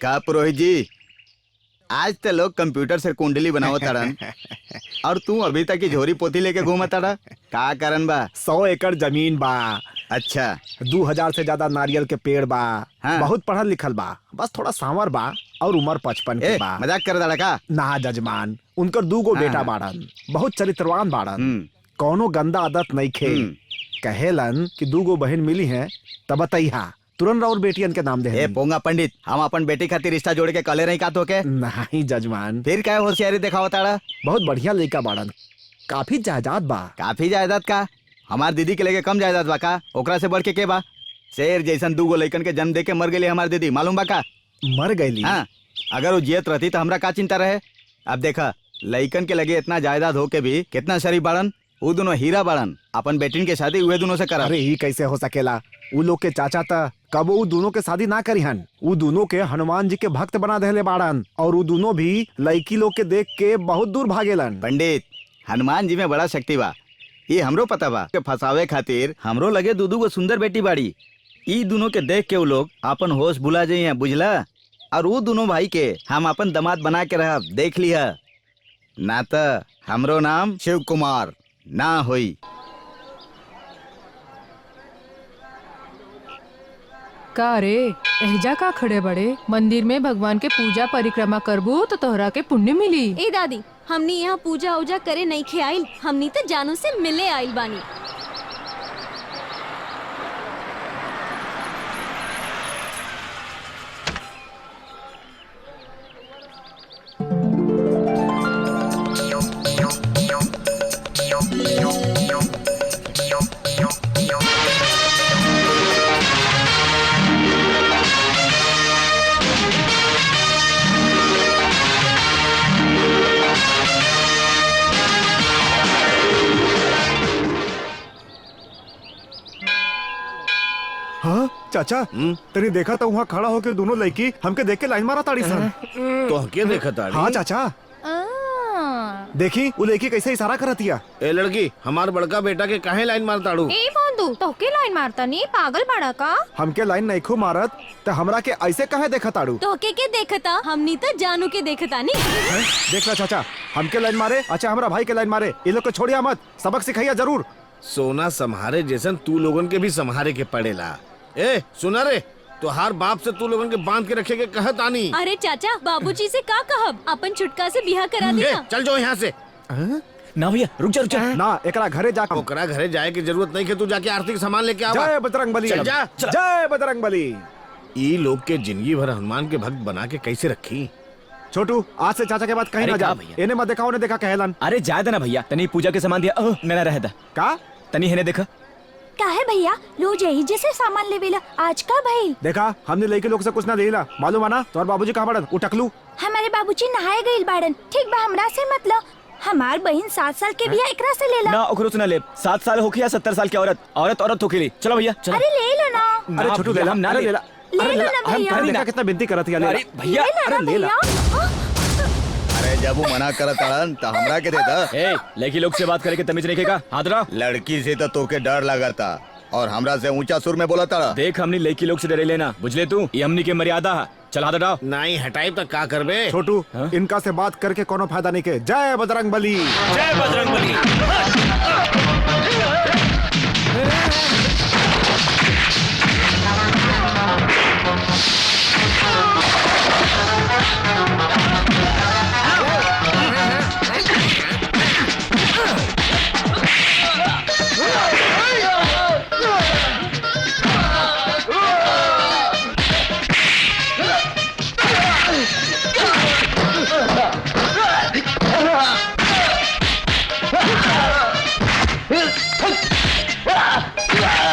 देखा पुरोहित जी, आज तो लोग कंप्यूटर से कुंडली बनावत ताड़न और तू अभी तक की झोरी पोथी लेके घूमत ताड़ा, का कारण बा? 100 एकड़ जमीन बा। अच्छा। 2000 से ज्यादा नारियल के पेड़ बा। हाँ। बहुत पढ़ल लिखल बा, बस थोड़ा सांवर बा और उम्र 55 के बा। मजाक कर दाड़ा का? ना जजमान, उनकर 2 बेटा बाड़न, बहुत चरित्रवान बाड़न, कौनो गंदा आदत नहीं खे। कहेलन कि 2 बहन मिली हैं तब बताइहा, तुरंत और बेटियन के नाम दे। पोंगा पंडित, हम अपन बेटी खातिर रिश्ता जोड़ के कले नहीं का तो के? नहीं जजमान। फिर क्या होशियारी दिखावा ताड़ा? बहुत बढ़िया लड़का बाड़न, काफी जायदाद बा। काफी जायदाद का? हमार दीदी के लेके कम जायदाद बा का? ओकरा से बढ़ के बा? शेर जैसन 2 लइकन के जन्म दे के मर गई हमार दीदी, मालूम बा का? मर गई? हाँ, अगर वो जियत रहती तो हमरा का चिंता रहे। अब देखा, लइकन के लगे इतना जायदाद हो के भी कितना शरीफ बाड़न। वो दोनों हीरा बाड़न, अपन बेटिन के शादी उहे दोनों से करा। अरे ये कैसे हो सकेला? वो लोग के चाचा था कब वो दोनों के शादी ना करिहन। वो दोनों के हनुमान जी के भक्त बना देले बाड़न और वो दोनों भी लड़की लोग के देख के बहुत दूर भागेलन। पंडित, हनुमान जी में बड़ा शक्ति बा, ये हमरो पता बा। के फसावे खातिर हमरो लगे 2 गो सुंदर बेटी बाड़ी। ई दोनों के देख के वो लोग अपन होश भुला जाइए, बुझला? और वो दोनों भाई के हम अपन दामाद बना के रह, देख लिया ना तो हमरो नाम शिव कुमार ना होई। का रे, एहजा का खड़े बड़े? मंदिर में भगवान के पूजा परिक्रमा करबू तो तोहरा के पुण्य मिली। ए दादी, हमनी यहाँ पूजा उजा करे नहीं खे आइल, हमनी तो जानू से मिले आइल बानी। हाँ चाचा, तेरी देखा तो वहाँ खड़ा होकर दोनों लड़की हमके देख के लाइन मारा ताड़ी सन। तो के देखा ताड़ी? हाँ चाचा, देखी वो लड़की कैसे इशारा करतिया। ए लड़की, हमार बड़का बेटा के काहे लाइन मार ताड़ू? ए बंधु, तोके लाइन मारता नहीं, पागल बड़ा का? हमके लाइन नहीं खू मारत तो हमरा के ऐसे काहे देखा ताड़ू? तोके के देखता, हमनी तो जानू के देखता नहीं। देख ला चाचा, हमके लाइन मारे, अच्छा हमारा भाई के लाइन मारे। ये लोग को छोड़िया मत, सबक सिखाइया जरूर। सोना संहारे जैसन तू लोगन के भी संहारे के पड़ेला। ए सुना रे, तो हर बाप से तू लोगन के बांध के रखे के कहत आनी। अरे चाचा, बाबूजी से का कहब, अपन छुटका से बिहा करा दिया। चल जाओ यहाँ से। ना भैया, रुक जा। ना, एकरा घरे जा। ओकरा घरे जाए की जरूरत नहीं, कि तू जाके आरती के सामान लेके आवा। जय बजरंग बली। चल जा। जय बजरंग बली। ई लोग के जिंदगी भर हनुमान के भक्त बना के कैसे रखी। छोटू, आज से चाचा के बात कहीं ना जा। इन्हें मत देखा, उन्हें देखा कहलन। अरे जायदा ना भैया, तनी पूजा के सामान दिया। नैना रहता का? तनी है देखा काहे भैया, रोज यही जैसे सामान लेवेला, आज का भाई? देखा, हमने लड़के लोग से कुछ ना देला, मालूम आना। तो बाबूजी कहाँ बाड़न? उठकलू। हमारे बाबूजी नहाए गइल बाड़न। ठीक बा, हमरा से मतलब हमार बहन 7 साल के बिया एकरा से लेला। ना ओकरो से ना ले। 7 साल होके या 70 साल की औरत होके ली। चलो भैया चलो। अरे ले लो ना। अरे छोटू, लेला, ना अरे ले लेला। ले लो ना भैया। देखा कितना बिनती करत है। अरे भैया, अरे लेला। अरे जब वो मना करत ताड़न तो हमरा के देता। ए, लड़की लोग से बात करे के तमीज नहीं केगा। हादरा, लड़की से तो तोके डर लगता और हमरा से ऊंचा सुर में बोला ताड़ा। देख, हमनी लड़की लोग से डरे लेना, बुझले तू? ये हमनी के मर्यादा है। चल हादरा। नहीं हटाई तो का करबे? छोटू, इनका से बात करके कोनो फायदा नहीं के। जय बजरंग बली। जय बजरंग बली। Ah!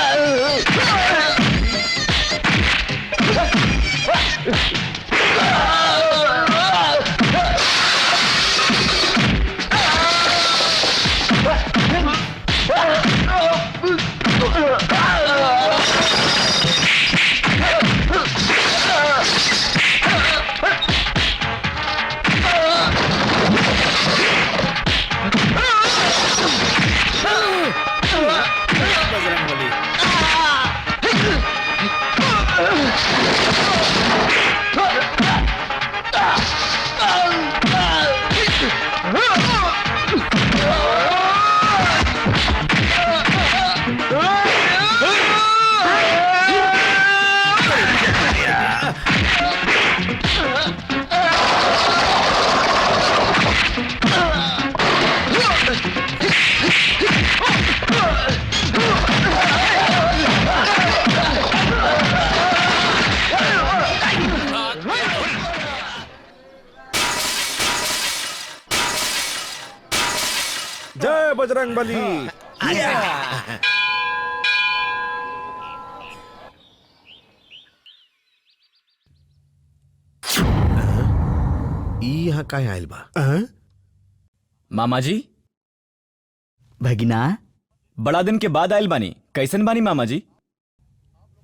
बजरंगबली। ई यहाँ का आयल बा? मामा जी भगिना, बड़ा दिन के बाद आयल बानी, कैसन बानी मामा जी?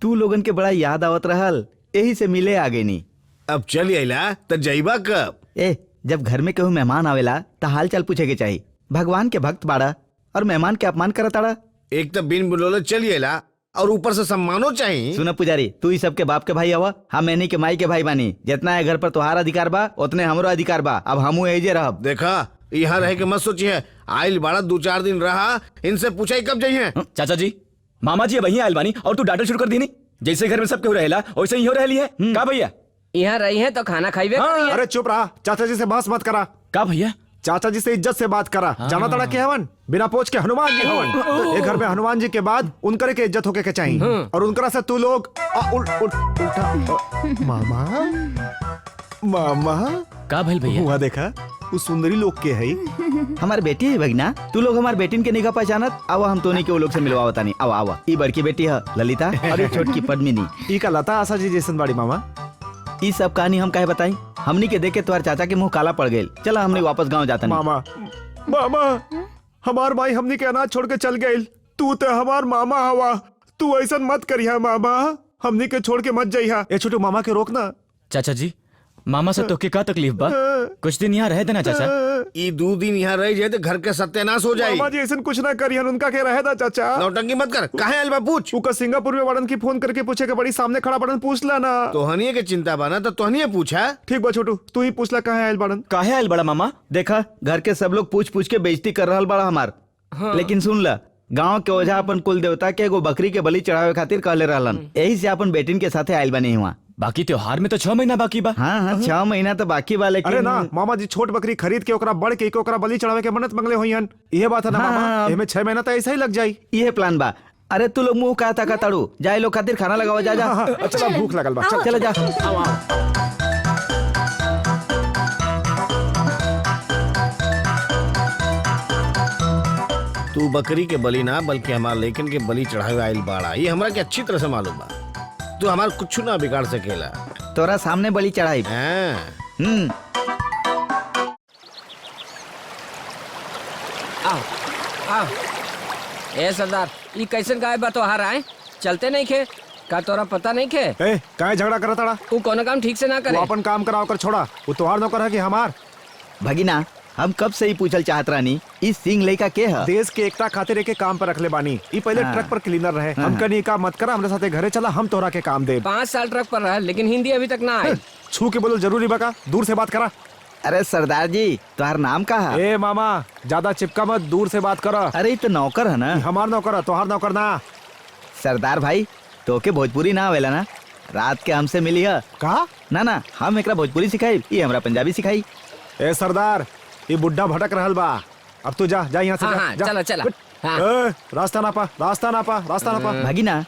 तू लोगन के बड़ा याद आवत रहल, यही से मिले आ गई नी। अब चल अला तो जईबा कब? ए, जब घर में कहूँ मेहमान आवेला तो हाल चाल पूछे के चाहिए। भगवान के भक्त बाड़ा और मेहमान के अपमान करताड़ा। एक तो बिन बुलोले चल अला और ऊपर से सम्मानो चाहिए। सुना पुजारी, तू ही सबके बाप के भाई हवा, हम एनी के माई के भाई बानी। जितना है घर पर तुहार अधिकार बा उतने हमरो अधिकार बा। अब हमू एजे रहब। देखा, यहाँ रह के मत सोचिए, आयल बाड़ा 2-4 दिन रहा, इनसे पूछा ही कब जाइए। चाचा जी, मामा जी वही आयल बानी और तू डांटा शुरू कर दी नहीं। जैसे घर में सब केहू रहेला वैसे ही हो रहली है का भैया? यहाँ रही है तो खाना खाइबे करी है। अरे चुप रहा, चाचा जी से बहस मत करा। का भैया? चाचा जी से इज्जत से बात करा। जाना तड़ा के हवन, बिना पोछ के हनुमान जी हवन। एक घर में हनुमान जी के बाद उनकरे के इज्जत होके के चाहिए। और उनकरा से तू लोग उल्टा। मामा मामा का भइल भैया? हुआ देखा, उस सुंदरी लोग के है। हमार बेटी है भगिना, तू लोग हमार बेटिन के निगाह पहचानत। आवा हम तोनी के वो लोग से मिलवावता नहीं। आवा आवा, ई बड़की बेटी है ललिता और ये छोटकी पद्मिनी। ई का लता आशा जी जैसन बाड़ी मामा। ई सब कहानी हम काहे बताई? हमनी के देखे तुम्हारे चाचा के मुंह काला पड़ गए। चला हमने वापस गांव जाता नहीं। मामा मामा, हमार माई हमनी के अनाज छोड़ के चल गई। तू तो हमार मामा हवा, तू ऐसा मत करिया मामा। हमनी के छोड़ के मत जाइया। ए छोटू, मामा के रोकना। चाचा जी, मामा से तोके का तकलीफ बा? कुछ दिन यहाँ रह देना चाचा। ई 2 दिन यहाँ रह जाए तो घर के सत्यानाश हो जाए। मामा जी ऐसा कुछ ना करियन, उनका के रहे दा चाचा। नौटंकी मत कर। काहे आयल बा पूछ? उका सिंगापुर में वाड़न की फोन करके पूछे के बड़ी सामने खड़ा बड़न, पूछ ला ना। तोहनिए के चिंता बना तो तोहनिए पूछा। ठीक बा छोटू, तू ही पूछ ला कहाँ आयल बड़न। काहे आयल बड़ा मामा? देखा, घर के सब लोग पूछ पूछ के बेइज्जती कर रहा बड़ा हमार। लेकिन सुन ला, गांव के ओझा अपन कुल देवता के एगो बकरी के बलि चढ़ावे खातिर कहले रहलन। यही से अपन बेटिन के साथे आयल बनी हुआ। बाकी त्योहार में तो 6 महीना बाकी बा। हाँ, 6 महीना तो बाकी बा। लेकिन अरे ना मामा जी, छोट बकरी खरीद के ओकरा बड़ के ओकरा बलि चढ़ावे के मन्नत मंगले होइहन। ये बात है ना हाँ, मामा? हाँ। एमे 6 महीना तो ऐसा ही लग जाई। ये प्लान बा। अरे तू लोग मुंह का ताका ताड़ू, जाए लोग खातिर खाना लगावा। जा जा, चला भूख लगल बा, चल चलो जा। तू बकरी के बलि ना बल्कि हमार लेकिन के बलि चढ़ावे आयल बाड़ा। ये हमरा के अच्छी तरह से मालूम बा। तू हमार कुछ ना बिगाड़ सकेला। तोरा सामने बलि चढ़ाई। हाँ। आओ आओ। ए सरदार, ई कैसन गाय बा तोहार आए? चलते नहीं खे का? तोरा पता नहीं खे? ए काहे झगड़ा करत ताड़ा? तू कोनो काम ठीक से ना वो करे। अपन काम कराओ कर छोड़ा। वो तोहार नौकर है कि हमार? भगिना, हम कब से ही पूछल चाहत रानी, इस सिंह लड़का के है? देश के एकता खातिर एक काम पर रखले बानी। ई पहले हाँ। ट्रक पर क्लीनर रहे। हाँ। हम कनी का मत करा, हमरे साथे घरे चला, हम तोरा के काम दे। 5 साल ट्रक पर रहा, लेकिन हिंदी अभी तक ना आए। छू के बोलो जरूरी बका, दूर से बात करा। अरे सरदार जी, तुम्हार नाम का है? ए मामा, ज्यादा चिपका मत, दूर से बात करा। अरे ये तो नौकर है ना। हमार नौकर है, तोहार नौकर ना। सरदार भाई, तो के भोजपुरी ना आवेला ना? रात के हमसे मिली है का? ना, हम एकरा भोजपुरी सिखाई, ये हमरा पंजाबी सिखाई। ए सरदार, ये बुड्ढा भटक रहल बा। अब तू जा यहाँ से हाँ, जा, हाँ, जा। चला, चला। हाँ। ए, रास्ता नापा, रास्ता नापा, रास्ता नापा। भगिना,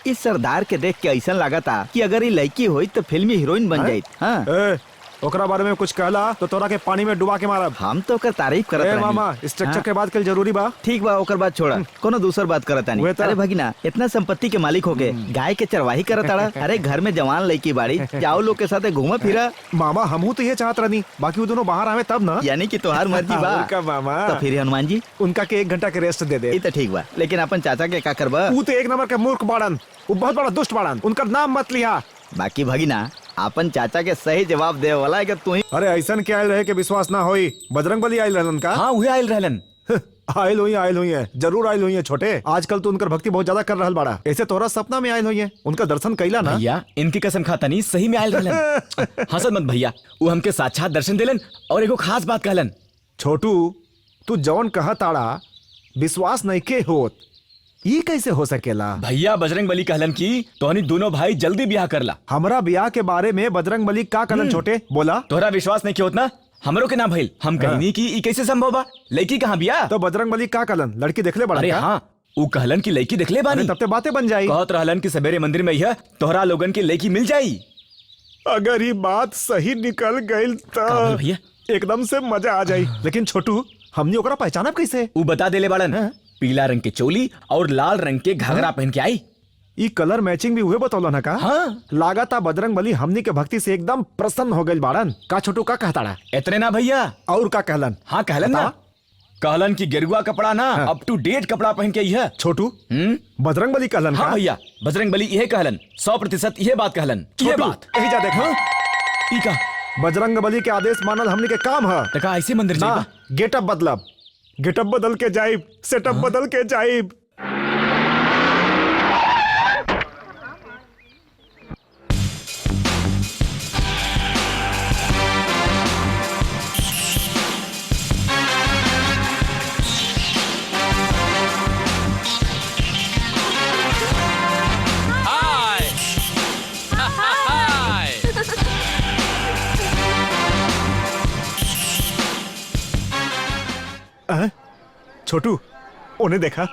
इस सरदार के देख के ऐसा लगा था कि अगर ये लड़की हुई तो फिल्मी हीरोइन बन जाये। हाँ, ए, ओकरा बारे में कुछ कहला तो तोरा के पानी में डुबा के मारब। हम तो ओकर तारीफ करत ए रहनी। मामा, स्ट्रक्चर हाँ। के बात कल जरूरी बा। ठीक बा, ओकर बात छोड़ा, कोनो दूसर बात करत उहे नहीं। तो। अरे भगिना, इतना संपत्ति के मालिक हो गए, गाय के चरवाही करत आड़ा। अरे घर में जवान लड़की बाड़ी, जाओ लोग के साथ घूमा फिरा। मामा हमहू तो ये चाहत रहनी, बाकी वो दोनों बाहर आवे तब ना। यानी कि तोहार मर्जी बा। और का मामा, तो फिर हनुमान जी, उनका के 1 घंटा के रेस्ट दे दे। ये तो ठीक बा, लेकिन अपन चाचा के का करबा? तू तो 1 नंबर के मूर्ख बाड़न, वो बहुत बड़ा दुष्ट बाड़न, उनका नाम मत लिया। बाकी भगिना, अपन चाचा के सही जवाब दे वाला है कि तू ही। अरे ऐसन क्या आयल रहे के विश्वास ना होई। बजरंगबली आयल रहलन का? हाँ वही आयल रहलन। आयल हुई है, जरूर आयल हुई है छोटे। आजकल तो उनकर भक्ति बहुत ज्यादा कर रहल बाड़ा। ऐसे तोरा सपना में आयल हुई है, उनका दर्शन कैला ना? भैया, इनकी कसम खाता नहीं, सही में आयल रहलन। हंसत मत भैया, वो हमके साक्षात दर्शन दिलन और एगो खास बात कहलन। छोटू, तू जौन कहा ताड़ा विश्वास नहीं के होत, ये कैसे हो सकेला? भैया, बजरंगबली कहलन की तोहनी दोनों भाई जल्दी ब्याह करला। हमरा ब्याह के बारे में बजरंगबली का कहलन छोटे? बोला तोहरा विश्वास नहीं होत ना? हमरो के ना भइल। हम कहनी कि ई कैसे संभव बा? लड़की कहाँ बिया? तो बजरंगबली का कहलन? लड़की देखले बड़ा? अरे हाँ, वो कहलन की लड़की देखले बानी। तब ते बातें बन जाई। कहत रहलन कि सवेरे मंदिर में यह तोहरा लोगन की लड़की मिल जाई। अगर ये बात सही निकल गई का भइल भैया? एकदम से मजा आ जाई। लेकिन छोटू, हमने ओकरा पहचानब कैसे? वो बता देले बाड़न। हाँ? पीला रंग के चोली और लाल रंग के घाघरा पहन के आई। ई कलर मैचिंग भी हुए बतौलन है का? हाँ। लागता बजरंग बली हमनी के भक्ति से एकदम प्रसन्न हो गइल बाड़न। का छोटू का कहताड़ा? इतने ना भैया, और का कहलन? हाँ कहलन ना, कहलन की गेरुआ कपड़ा ना हाँ। अप टू डेट कपड़ा पहन के आई है। छोटू बजरंग बली कहलन हाँ का? भैया, बजरंग बली यह कहलन, 100% यह बात कहलन। ये छोटू, बात यही जा देखा। ई का बजरंग बली के आदेश मानल हमनी के काम है तका ऐसे मंदिर ना। जाइबा। गेटअप बदलब, गेटअप बदल के जाइब, सेटअप बदल के जाइब। छोटू उन्हें देखा,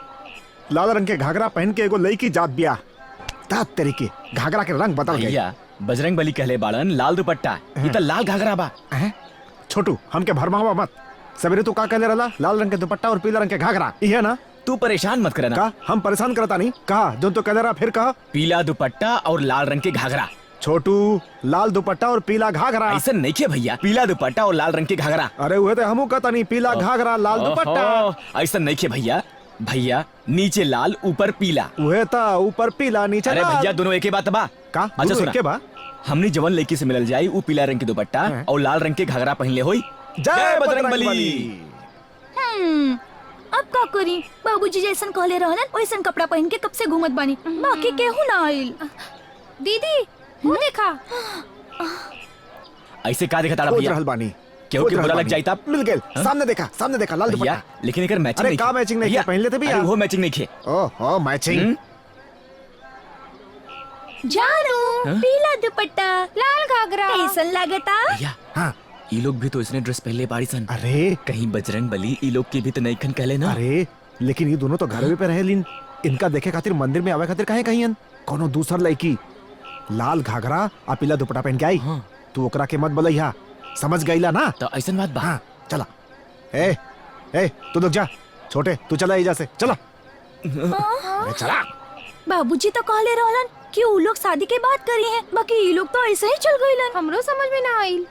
लाल रंग के घाघरा पहन के एगो लड़की जात बिया। तात तेरी के घाघरा के रंग बदल गए। भैया बजरंग बली कहले बाड़न लाल दुपट्टा, ये तो लाल घाघरा बा। छोटू हमके भरमावा मत। सवेरे तू का कहले रहला? लाल रंग के दुपट्टा और पीला रंग के घाघरा, ये ना? तू परेशान मत करना। का हम परेशान करता नहीं? कहा जो तो कहले रहा, फिर कहा। पीला दुपट्टा और लाल रंग के घाघरा। छोटू लाल दुपट्टा और पीला घाघरा। ऐसा नहीं किया भैया, पीला दुपट्टा और लाल रंग के घाघरा। अरे हुए तो हमू कहता नहीं, पीला घाघरा लाल दुपट्टा। ऐसा नहीं किया भैया। भैया नीचे लाल ऊपर पीला। हुए था ऊपर पीला नीचे अरे लाल। भैया दोनों एक ही बात बा। का अच्छा दोनों सुना, एके बा? हमने जवन लड़की से मिलल जाई वो पीला रंग के दुपट्टा और लाल रंग के घाघरा पहनले होई। जय बजरंग बली। अब का करी? बाबूजी जैसन कहले रहलन वैसन कपड़ा पहन के कब से घूमत बानी, बाकी केहू ना आइल। दीदी वो देखा। ऐसे का देखा ताड़ा खोज भैया? रहल बानी। केहू खोज के रहल बुरा लग बानी। जाई तब? मिल गेल, सामने देखा लाल भैया दुपट्टा। लेकिन एकर मैचिंग अरे नहीं का खे। मैचिंग नहीं भैया, खे? पहन लेते भैया। अरे वो मैचिंग नहीं खे। ओहो मैचिंग। जानू पीला दुपट्टा लाल घाघरा ऐसन लागता। भैया हाँ ये लोग भी तो इसने ड्रेस पहले बाड़ी सन। अरे कहीं बजरंग बली ई लोग की भी तो नहीं खन कहले ना। अरे लेकिन ये दोनों तो घर पे रहे लीन। इनका देखे खातिर मंदिर में आवे खातिर काहे कहीं कोनो दूसर लड़की लाल घाघरा आ पीला दुपट्टा पहन के आई। हाँ। तू ओकरा के मत बोलैहा, समझ गईला ना? तो ऐसा बात बा। हाँ चला। ए तू लोग जा, छोटे तू चला एजा से चला। अरे चला। बाबूजी तो कहले रहलन कि उ लोग शादी के बात करी हैं, बाकी ये लोग तो ऐसे ही चल गइलन। हमरो समझ में ना आइल।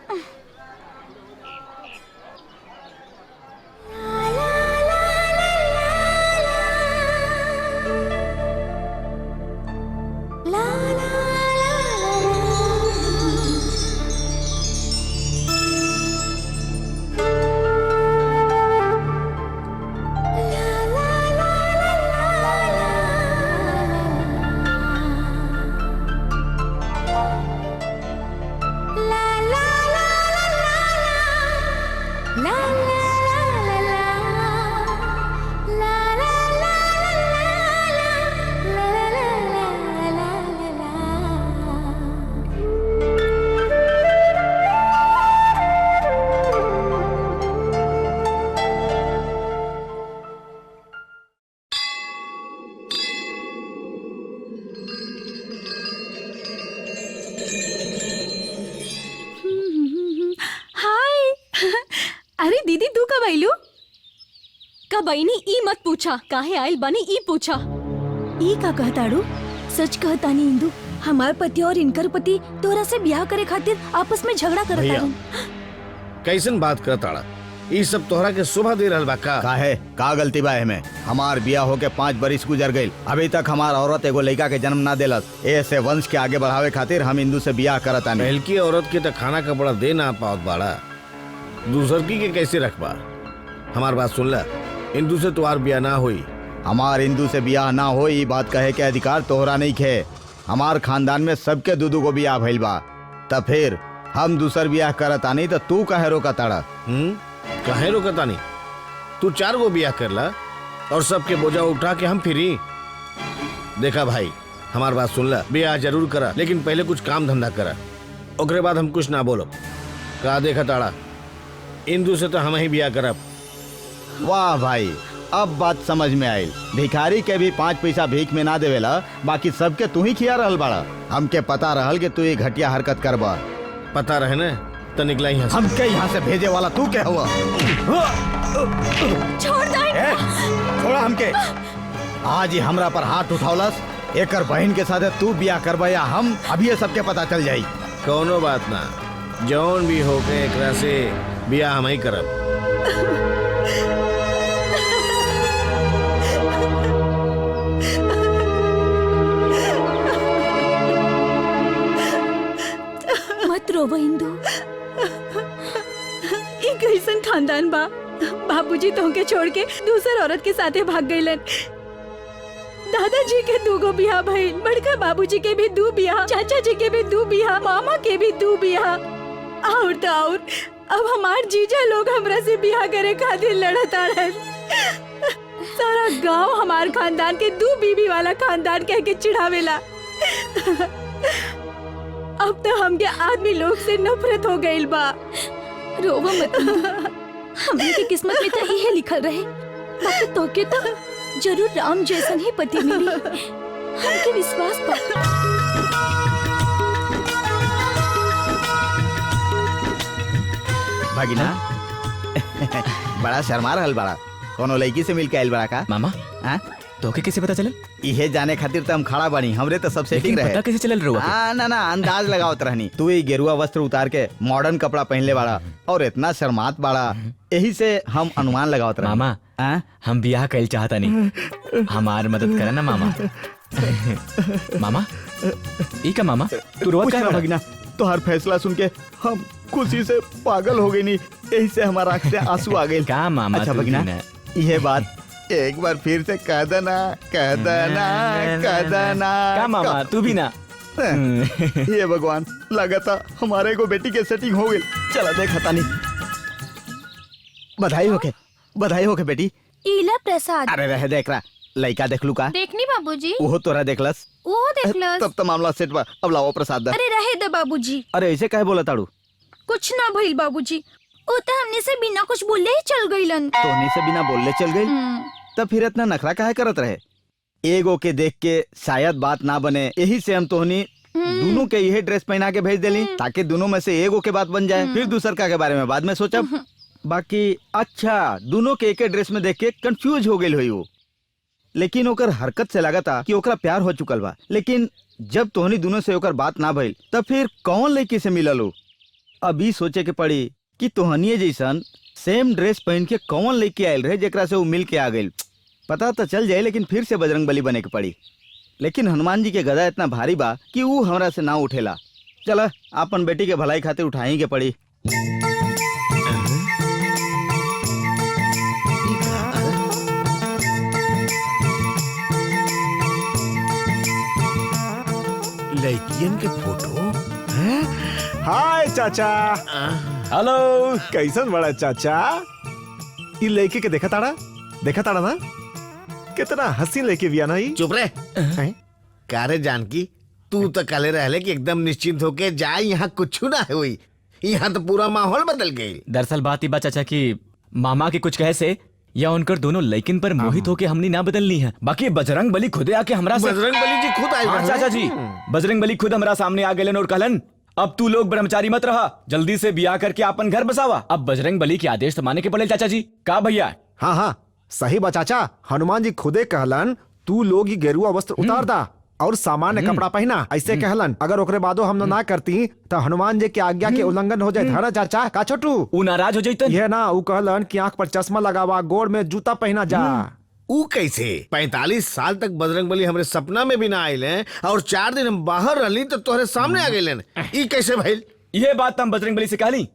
अरे दीदी तू कब आइलू? कब आईनी ई मत पूछा, काहे आइल बानी ई पूछा। ई का कहताड़ू? सच कहतानी इंदू, हमार पति और इनकर पति तोरा से ब्याह करे खातिर आपस में झगड़ा करत भैया हन। कैसन बात करताड़ा? ई सब तोहरा के शोभा दे रहल बा का? काहे का गलती बा एमे? हमार बिया होके 5 बरिस गुजर गइल, अभी तक हमार औरत एगो लड़का के जन्म ना देलस। ऐसे वंश के आगे बढ़ावे खातिर हम हिंदू से बियाह करत आनी। पहलकी औरत के तो खाना का बड़ा दे ना पावत बाड़ा, दूसर की के कैसे रखबा? हमार बात सुन ला, हिंदू से तुम्हार बिया ना हुई। हमार हिंदू से बियाह ना हो, ई बात कहे के अधिकार तोहरा नहीं खे। हमार खानदान में सबके दूधू को बियाह भइल बा, तब फिर हम दूसर बियाह करत आनी तो तू काहे रोका ताड़ा? काहे रोकता नहीं? तू 4 गो बियाह करला और सबके बोझा उठा के हम फिरी। देखा भाई, हमार बात सुन ला, बियाह जरूर करा, लेकिन पहले कुछ काम धंधा करा, ओकरे बाद हम कुछ ना बोलो। का देखा ताड़ा? हिंदू से तो हम ही बियाह करब। वाह भाई, अब बात समझ में आई। भिखारी के भी 5 पैसा भीख में ना देवेला, बाकी सबके तू ही खिया रहल बाड़ा। हमके पता रहल कि तू ये घटिया हरकत करबा। पता रहे न तो निकला यहाँ से। हमके यहाँ से भेजे वाला तू क्या हुआ? छोड़ दे। ए, छोड़ा हमके। आज ही हमरा पर हाथ उठावलस, एकर बहन के साथ तू बियाह करबा या हम, अभी ये सबके पता चल जाई। कोनो बात ना, जौन भी होके एकरा से बियाह हम ही करब। मत रोवो इंदू। ई कैसन खानदान बा। बाबूजी तोहके छोड़ के दूसर औरत के साथे भाग गईलन। दादाजी के 2 बियाह भइल, बड़का बाबूजी के भी 2 बियाह, चाचा जी के भी 2 बियाह, मामा के भी 2 बियाह। और तो और अब हमार जीजा लोग हमरा से बियाह करे खातिर लड़त आड़न। सारा गांव हमार खानदान के 2 बीबी वाला खानदान कह के चिढ़ावेला। अब तो हमके आदमी लोग से नफरत हो गइल बा। रोवो मत इंदू। हमनी के किस्मत में तो यही लिखल रहे, बाकी तोके तो जरूर राम जैसन ही पति मिली। हमके विश्वास बा। भगिना बड़ा शर्मा रहल बड़ा, कोनो लड़की से मिल के आइल बड़ा का? मामा हाँ? तोके कैसे पता चलल? इहे जाने खातिर तो हम खड़ा बनी, हमरे तो सब लेकिन सेटिंग रहे। पता कैसे चलल रहुआ के? ना ना अंदाज लगावत रहनी। तू ही गेरुआ वस्त्र उतार के मॉडर्न कपड़ा पहनले बाड़ा और इतना शर्मात बाड़ा, यही से हम अनुमान लगावत रहनी। मामा हाँ? हम बियाह कइल चाहता नहीं, हमार मदद करा ना मामा। मामा ई का मामा तू रोत कुछ काहे ना बड़ा? भगिना, तो हर फैसला सुन के हम खुशी से पागल हो गई नी, यही से हमारा आँख से आंसू आ गए। का मामा अच्छा तू भगिना, भी ना? यह बात एक बार फिर से कह देना, कह देना, कह देना। का मामा तू भी ना? ये भगवान, लगा था हमारे को बेटी के सेटिंग हो गई। चला देख हता नहीं। बधाई होके बेटी। इला प्रसाद। अरे रह देख रहा, लड़का देख लू का? देखनी बाबूजी। वो तोरा देखलस? वो देखलस। तब तो मामला सेट बा, अब लाओ प्रसाद दा। अरे रहे दे बाबूजी। अरे ऐसे काहे बोला ताड़ू? कुछ ना भइल बाबूजी, वो तो हमने से बिना कुछ बोले ही चल गईलन। तोहनी से बिना बोलले चल गई, तब फिर इतना नखरा काहे करत रहे? एगो के देख के शायद बात ना बने, यही से हम तोहनी दोनों के यही ड्रेस पहना के भेज देली, ताकि दोनों में से एगो के बात बन जाए, फिर दूसर का के बारे में बाद में सोचब। बाकी अच्छा, दोनों के एक ड्रेस में देख के कंफ्यूज हो गई हुई वो, लेकिन ओकर हरकत से लगा था कि ओकरा प्यार हो चुकल बा। लेकिन जब तोहनी दोनों से ओकर बात ना भइल, तब फिर कौन लड़की से मिलल हो? अभी सोचे के पड़ी कि तोहनिए जैसन सेम ड्रेस पहन के कौन लड़की आयल रहे जेकरा से वो मिल के आ गई। पता तो चल जाए, लेकिन फिर से बजरंगबली बने के पड़ी। लेकिन हनुमान जी के गदा इतना भारी बा कि वो हमरा से ना उठेला। चला अपन बेटी के भलाई खातिर उठाई के पड़ी। लड़कियन के फोटो। हाय चाचा। हेलो। कैसन बड़ा चाचा? ई लड़के के देखा ताड़ा ना? कितना हसीन लड़के बिया ना ई। चुप रहे। हैं? कारे जानकी, तू तो कले रहले कि एकदम निश्चिंत होके जाए, यहाँ कुछ ना हुई। यहाँ तो पूरा माहौल बदल गई। दरअसल बात ही बा चाचा की मामा के कुछ कहे से या उनकर दोनों लड़किन पर मोहित होके हमनी ना बदलनी है। बाकी बजरंग बली खुदे आके हमरा से बजरंगबली जी खुद आए हाँ हैं। चाचा जी, बजरंग बली खुद हमारा सामने आ गए और कहलन अब तू लोग ब्रह्मचारी मत रहा, जल्दी से बियाह करके अपन घर बसावा। अब बजरंग बली के आदेश तो माने के पड़े चाचा जी। का भैया? हाँ हाँ सही बा चाचा, हनुमान जी खुदे कहलन तू लोग ही गेरुआ वस्त्र उतार दा और सामान्य कपड़ा पहना, ऐसे कहलन। अगर ओकरे बादो हम ना करती तो हनुमान जी के आज्ञा के उल्लंघन हो जाए। धरा चाचा का छोटू ऊ नाराज हो जाइतन। ये ना, ऊ कहलन कि आंख पर चश्मा लगावा, गोड़ में जूता पहना जा। ऊ कैसे? 45 साल तक बजरंगबली हमरे सपना में भी ना आयल हैं और 4 दिन हम बाहर रहली तो तोहरे सामने आ गए। ई कैसे भइल? ये बात हम बजरंग बली से कहली।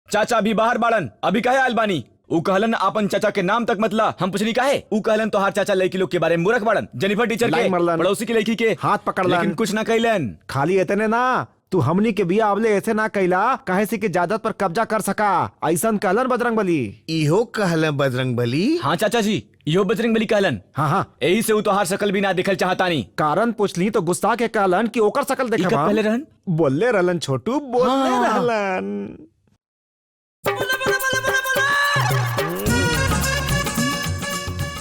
चाचा भी बाहर बाड़न, अभी कहे आलबानी। ऊ कहलन अपन चाचा के नाम तक मतला। हम पूछनी काहे? ऊ कहलन तोहार चाचा लड़की लोग के बारे में मूर्ख बाड़न। जेनिफर टीचर के पड़ोसी की लड़की के हाथ पकड़लन, लेकिन कुछ ना कहलन। खाली इतने ना, तू हमनी के बिया अवले ऐसे ना कैला काहे से कि जायदाद पर कब्जा कर सका, ऐसा कहलन बजरंगबली। इहो कहले बजरंगबली? हाँ चाचा जी, यो बजरंग बली कहलन। हाँ हाँ, यही से ऊ तोहार शकल भी ना दिखल चाहता नहीं। कारण पूछली तो गुस्सा के कहलन कि ओकर शकल ई कब देखा। पहले रहन? बोले रहलन छोटू, बोले हाँ। रहलन।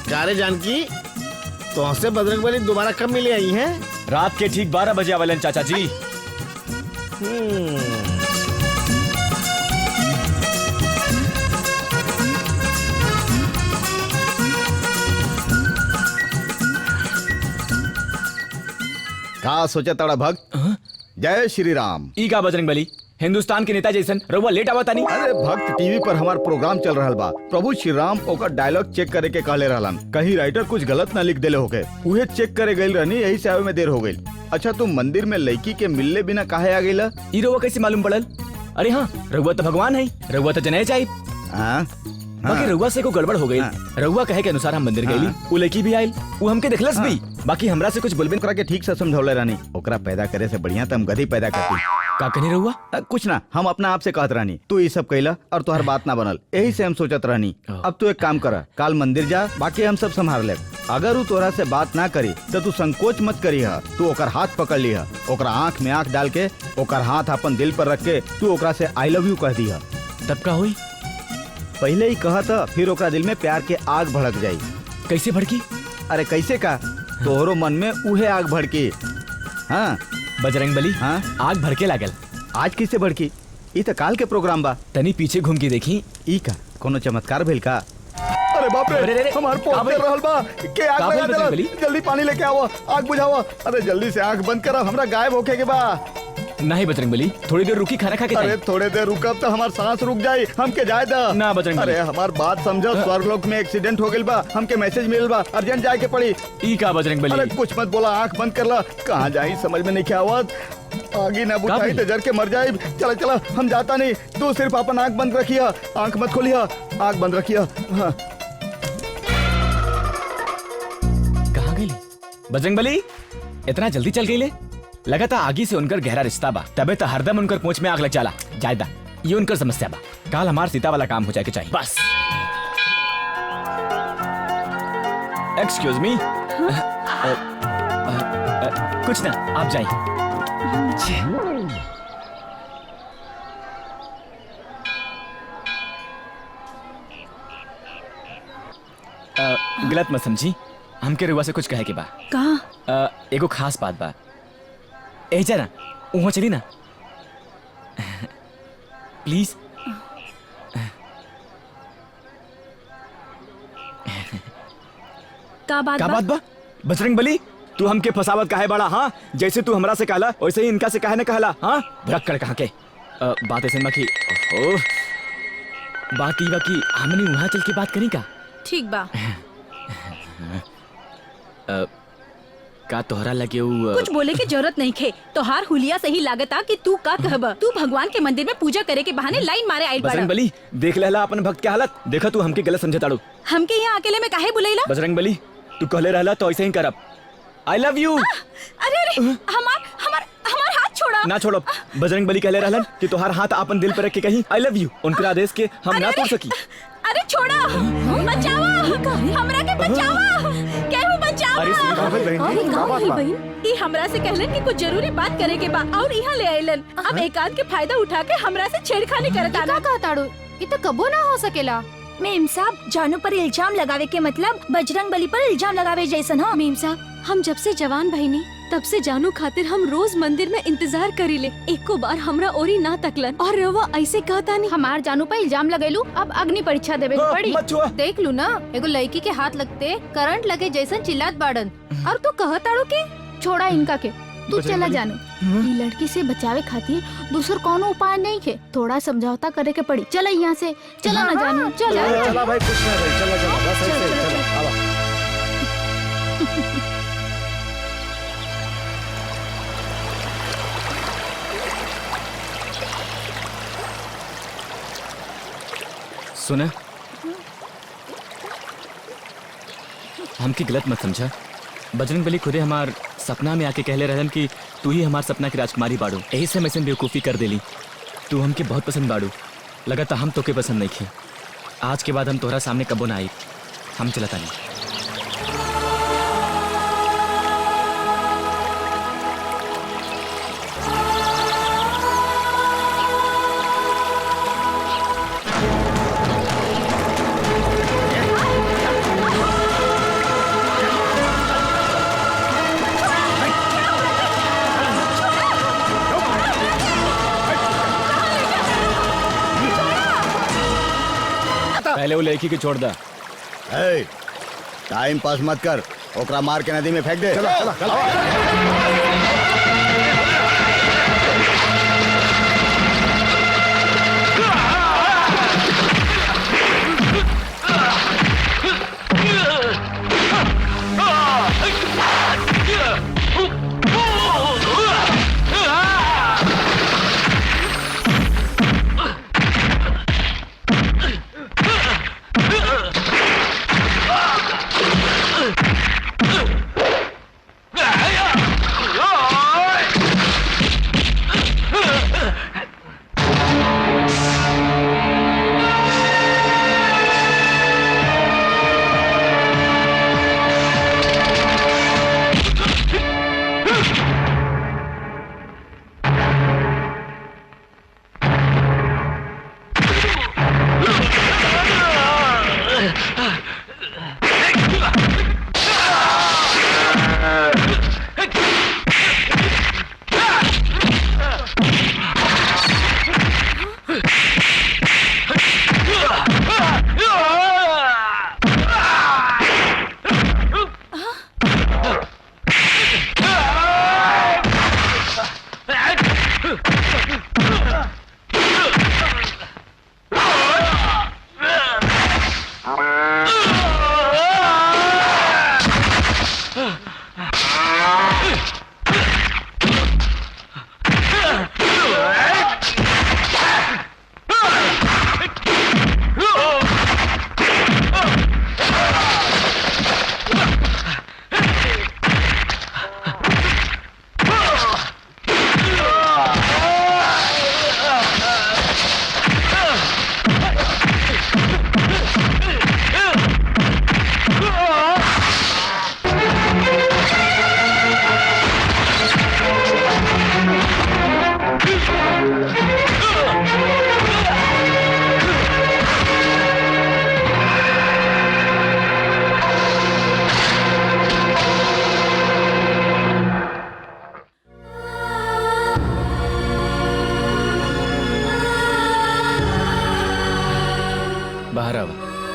कारे जानकी, तो से बजरंगबली दोबारा कब मिले आई हैं? रात के ठीक 12 बजे आवलन चाचा जी। का सोचा तड़ा भक्त? जय श्री राम। ई का बजरंग बली हिंदुस्तान के नेता जैसन रउआ लेट आवता नहीं। अरे भक्त, टीवी पर हमार प्रोग्राम चल रहा बा। प्रभु श्री राम ओकर डायलॉग चेक करे के कहले रहलन। कहीं राइटर कुछ गलत ना लिख देले होके, उहे चेक करे गइल रहनी, यही से आवे में देर हो गई। अच्छा, तुम मंदिर में लड़की के मिलले बिना काहे आ गइला? ई रउआ कैसे मालूम पड़ल? अरे हाँ, रउआ तो भगवान है, रउआ तो जने चाहिए। हाँ? बाकी रउआ से को गड़बड़ हो गई। रउआ कहे के अनुसार हम मंदिर गईली, उ लड़की भी आइल, उ हमके देखलस भी। बाकी हमरा से कुछ बोलबे ओकरा के ठीक से समझौले रानी। ओकरा पैदा करे से बढ़िया तुम गधी पैदा करती। का कहनी रउआ? कुछ ना, हम अपना आप से कहत रानी, तू ये सब कैला और तुहर बात ना बनल, यही से हम सोचत रहनी। अब तू एक काम कर, काल मंदिर जा, बाकी हम सब संभाल ले। अगर वो तोरा से बात ना करी तो तू संकोच मत करी है, तू ओकर हाथ पकड़ ली है, ओकरा आँख में आँख डाल के ओकर हाथ अपन दिल पर रख के तू ओकरा से आई लव यू कह दी है। तब का हुई? पहले ही कहा था, फिर ओकरा दिल में प्यार के आग भड़क जाई। कैसे भड़की? अरे कैसे का, तोहरो मन में उहे आग भड़की। हाँ बजरंग बली, हाँ आग भड़के लागल। आज किसे भड़की? ई तो काल के प्रोग्राम बा। तनी पीछे घूम के देखी। ई का कोनो चमत्कार भेल का? अरे बाप रे, हमार पोत कर रहल बा के आग लगा देला। जल्दी पानी लेके आओ, आग बुझाओ। अरे जल्दी से आग बंद करो, हमरा गायब होके के बा। नहीं बजरंग बली, थोड़ी देर रुकी, खाना खा के अरे थोड़े देर रुकब तो हमार सांस रुक जाए, हमके जाए दा। ना बजरंग बली। अरे हमार बात समझो, स्वर्गलोक में एक्सीडेंट हो गइल बा, हमके मैसेज मिलल बा, अर्जेंट जाए के पड़ी। ई का बजरंग बली? अरे कुछ मत बोला, आंख बंद कर ला। कहाँ जाई समझ में नहीं क्या आवत। आगे ना बुझाई तो जर के मर जाए। चला चला, हम जाता नहीं, तू सिर्फ अपन आंख बंद रखिया, आंख मत खोलिया, आंख बंद रखिया। हाँ। कहाँ गई बजरंग बली? इतना जल्दी चल गई ले? लगा था आगे से उनकर गहरा रिश्ता बा, तबे तो हरदम उनकर पहुंच में आग लग जाला। जायदा ये उनकर समस्या बा। काल हमार सीता वाला काम हो जाए के चाहिए बस। Excuse me. कुछ ना, आप जाइए। गलत मत समझी, हमके रुआ से कुछ कहे के बा। कहा? एगो खास बात बा। ए जा ना, वहाँ चली ना प्लीज। का बात बा? बजरंग बली, तू हमके फसावत काहे बड़ा? हाँ, जैसे तू हमरा से कहला वैसे ही इनका से काहे न कहला? हाँ, भड़क कर कहाँ के बात ऐसे बाकी। ओह, बात ई बाकी हमने वहाँ चल के बात करी का? ठीक बा। का तोहरा लगे कुछ बोले की जरूरत नहीं खे। तोहार हुलिया सही लागता कि तू का कहब। तू भगवान के मंदिर में पूजा करे के बहाने लाइन मारे आइल बाड़ा। बजरंग बली, देख लेला अपन भक्त के हालत। देखा तू हमके गलत समझे ताड़ू। हमके यहाँ अकेले में काहे बुलाइला? बजरंग बली, तू कहले रहला तो ऐसे ही करब। I love you. अरे अरे, हमार हाथ छोड़ा। ना छोड़ो। बजरंग बली कहले रहलन कि तोहार हाथ अपन दिल पर रख के कहीं आई लव यू। उनके आदेश के हम ना तोड़ सकी। अरे छोड़ा, बचावा, हमरा के बचावा, केहू बचावा। ई हमरा से कहलन कि कुछ जरूरी बात करे के बा और यहाँ ले आइलन। अब एकांत के फायदा उठा के हमरा से छेड़खानी करता ना। का ताड़ू, ई तो कबो ना हो सकेला। मेम साहब, जानू पर इल्जाम लगावे के मतलब बजरंग बली पर इल्जाम लगावे जैसन। हाँ मेम साहब, हम जब से जवान भईनी तब से जानू खातिर हम रोज मंदिर में इंतजार करीले। एको बार हमरा ओरी ना तकलन और रवा ऐसे कहता नहीं। हमार जानू पर इल्जाम लगेलू, अब अग्नि परीक्षा देवे के पड़ी। मत छुआ। देख लू ना, एगो लड़की के हाथ लगते करंट लगे जैसन चिल्लात बाड़न, और तू कहताड़ू के छोड़ा इनका के। तू चला जानू, ये लड़की से बचावे खातिर दूसर कोनो उपाय नहीं है, थोड़ा समझौता करे के पड़ी। चला यहाँ से, चला ना जानू, चला। चला भाई, कुछ नहीं भाई, चला चला, बस ऐसे चला, आवा। सुना, हमके गलत मत समझा। बजरंग बली खुदे हमार सपना में आके कहले रहलन कि तू ही हमार सपना की राजकुमारी बाड़ू। यही से मैं बेवकूफ़ी कर देली। तू हमके बहुत पसंद बाड़ू, लगता हम तोके पसंद नहीं खे। आज के बाद हम तोहरा सामने कबो ना आई। हम चलता नहीं। पहले वो लड़की को छोड़ दा। टाइम पास मत कर, ओकरा मार के नदी में फेंक दे। चला चला चला।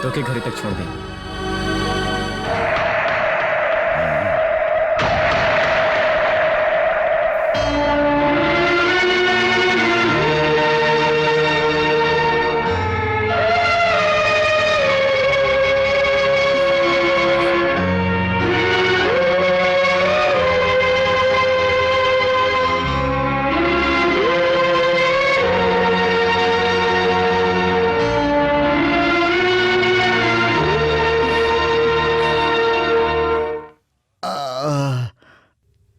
तो के घरे तक छोड़ दे।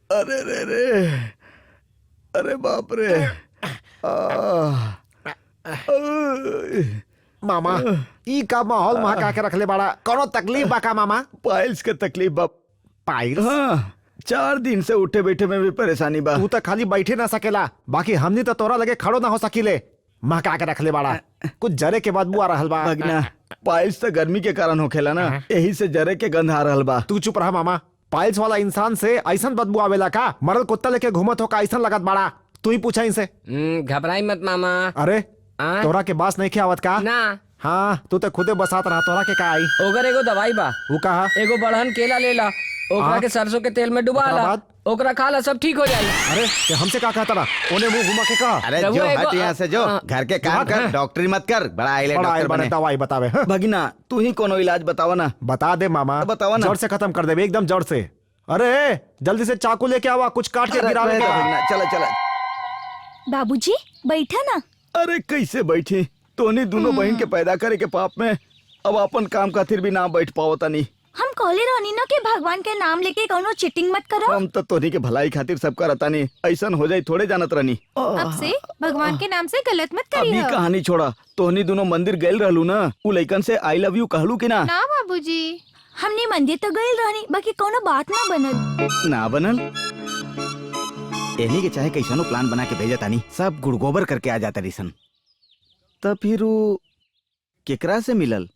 अरे रे रे, अरे बाप रे। मामा ई का माहौल महका के रखले बाड़ा, कोनो तकलीफ बा का मामा? पाइल्स के तकलीफ बा। पाइल्स? हाँ, 4 दिन से उठे बैठे में भी परेशानी बा। तू तो खाली बैठे ना सकेला, बाकी हमनी तो तोरा लगे खड़ो ना हो सकीले। महका के रखले बाड़ा, कुछ जरे के बदबू आ रहल बा। भगना, पाइल्स तो गर्मी के कारण होखेला ना, यही से जरे के गंध आ रहल बा। तू चुप रहा मामा। पाइल्स वाला इंसान से ऐसन बदबू आवेला का? मरल कुत्ता लेके घूमत हो का ऐसन लगत बाड़ा? तू ही पूछा इनसे। घबराई मत मामा। अरे हाँ? तोरा के बास नहीं खियावत का? ना। हाँ, तू तो खुदे बसात रहा, तोरा के का आई? ओकर एगो दवाई बा। वो कहा? एगो बड़हन केला लेला, ओकरा हाँ? के सरसों के तेल में डुबा ओकरा ला, बाद? ओकरा खा ला, सब ठीक हो जाई। अरे ते हमसे का कहता रहा? ओने मुंह घुमा के कहा? अरे रघु जो एगो- हट यहाँ से जो, घर के काम कर, डॉक्टरी मत कर, बड़ा आइले बड़ा डॉक्टर बने। दवाई बतावे। हाँ? भगना, तू ही कोनो इलाज बतावा ना। बता दे मामा, बतावा ना। जड़ से खत्म कर दे, एकदम जड़ से। अरे जल्दी से चाकू लेके आवा, कुछ काट के गिरावे का। भगना, चला चला। बाबूजी बैठा ना। अरे कैसे बैठी? तोनी दोनों बहन के पैदा करे के पाप में अब अपन काम खातिर भी ना बैठ पाओ तनी। हम कहले रहनी ना कि भगवान के नाम लेके कौनो चीटिंग मत करो। हम तो तोनी के भलाई खातिर सब करता नहीं, ऐसन हो जाई थोड़े जानत रहनी। अब से भगवान के नाम से गलत मत अभी करिए। कहानी छोड़ा, तोहनी दोनों मंदिर गए रहलू ना, उ लइकन से आई लव यू कहलू कि ना? ना बाबूजी। हमने मंदिर तो गए रहनी, बाकी कौनो बात ना बनल। ना बनल? एनी के चाहे कैसनो प्लान बना के भेजा तानी, सब गुड़ गोबर करके आ जाता रिसन। तब फिर उ केकरा से मिलल?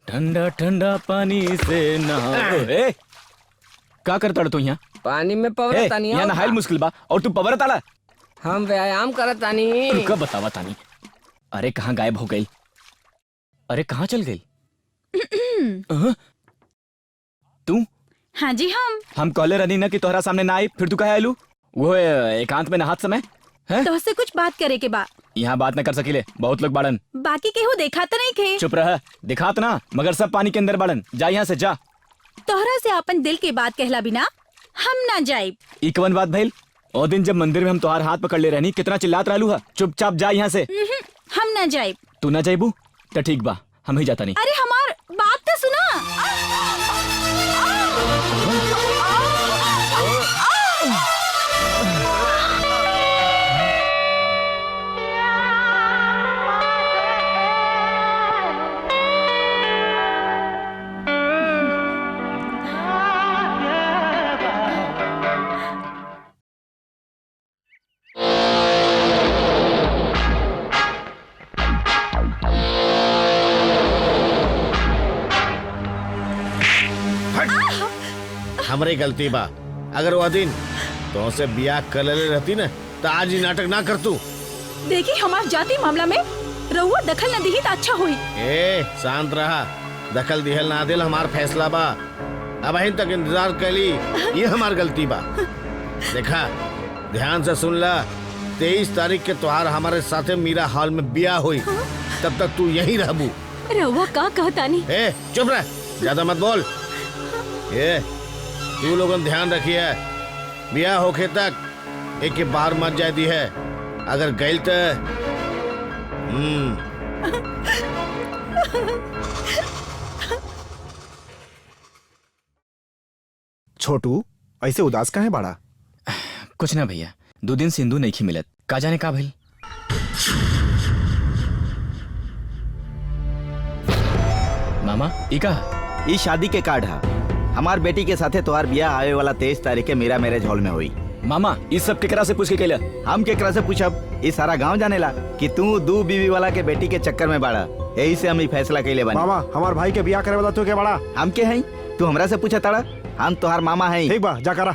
ठंडा ठंडा पानी से नहाओ। ए, का करता तू यहाँ? पानी में पवरा तानी। यहाँ नहाइल मुश्किल बा और तू पवर ताला। हम व्यायाम करत तानी। कब बतावा तानी? अरे कहाँ गायब हो गई? अरे कहाँ चल गई? तू? हाँ जी हम कहले रहनी ना कि तोहरा सामने ना आई, फिर तू कहे आलू? वो एकांत में नहात समय है? तो से कुछ बात करे के बा। यहाँ बात न कर सकीले, बहुत लोग बाड़न। बाकी केहू देखा तो नहीं खे। चुप रह, दिखात ना, मगर सब पानी के अंदर बाड़न। जा यहाँ से जा। तोहरा से अपन दिल के बात कहला बिना हम ना जाए। ई कवन बात भइल? ओ दिन जब मंदिर में हम तोहार हाथ पकड़ ले रहनी, कितना चिल्लात रहलू हा। चुपचाप जा यहाँ से। हम ना जाए। तू ना जाइबू तो ठीक बा, हम ही जाता नहीं। अरे हमार बात तो सुना। हमरे गलती बा। अगर वो दिन तो से बियाह कर ले रहती ना, तो आज ही नाटक ना कर तू। देखी हमार जाति मामला में रहुआ दखल न दी तो अच्छा हुई। ए शांत रहा, दखल दिहल ना दिल हमार फैसला बा। अब अहिं तक इंतजार कैली, ये हमार गलती बा। देखा, ध्यान से सुन ला, 23 तारीख के त्योहार हमारे साथे मीरा हॉल में बियाह हुई। तब तक तू यहीं रहबू। रहुआ का कहता नहीं। ए चुप रह, ज्यादा मत बोल। ए तू लोगन ध्यान रखिए, बियाह होके तक एक के बाहर मत जाए दी है। अगर गइल तो छोटू ऐसे उदास काहे बाड़ा? कुछ ना भैया, 2 दिन सिंधु नहीं खी मिलत, का जाने का भइल। मामा ई का? ई शादी के कार्ड है। हमार बेटी के साथे तोहार बियाह आवे वाला 23 तारीख के मेरा मैरिज हॉल में हुई। मामा इस सब केकरा से पूछ के कैला? हम केकरा से पूछब? इस सारा गांव जानेला कि तू 2 बीवी वाला के बेटी के चक्कर में बाड़ा। यही से हम ई फैसला कैले बानी। मामा हमार भाई के बियाह करे वाला तू के बड़ा। हम के हई? तू हमरा से पूछा ताड़ा? हम तोहार मामा हई। ठीक बा जा करा।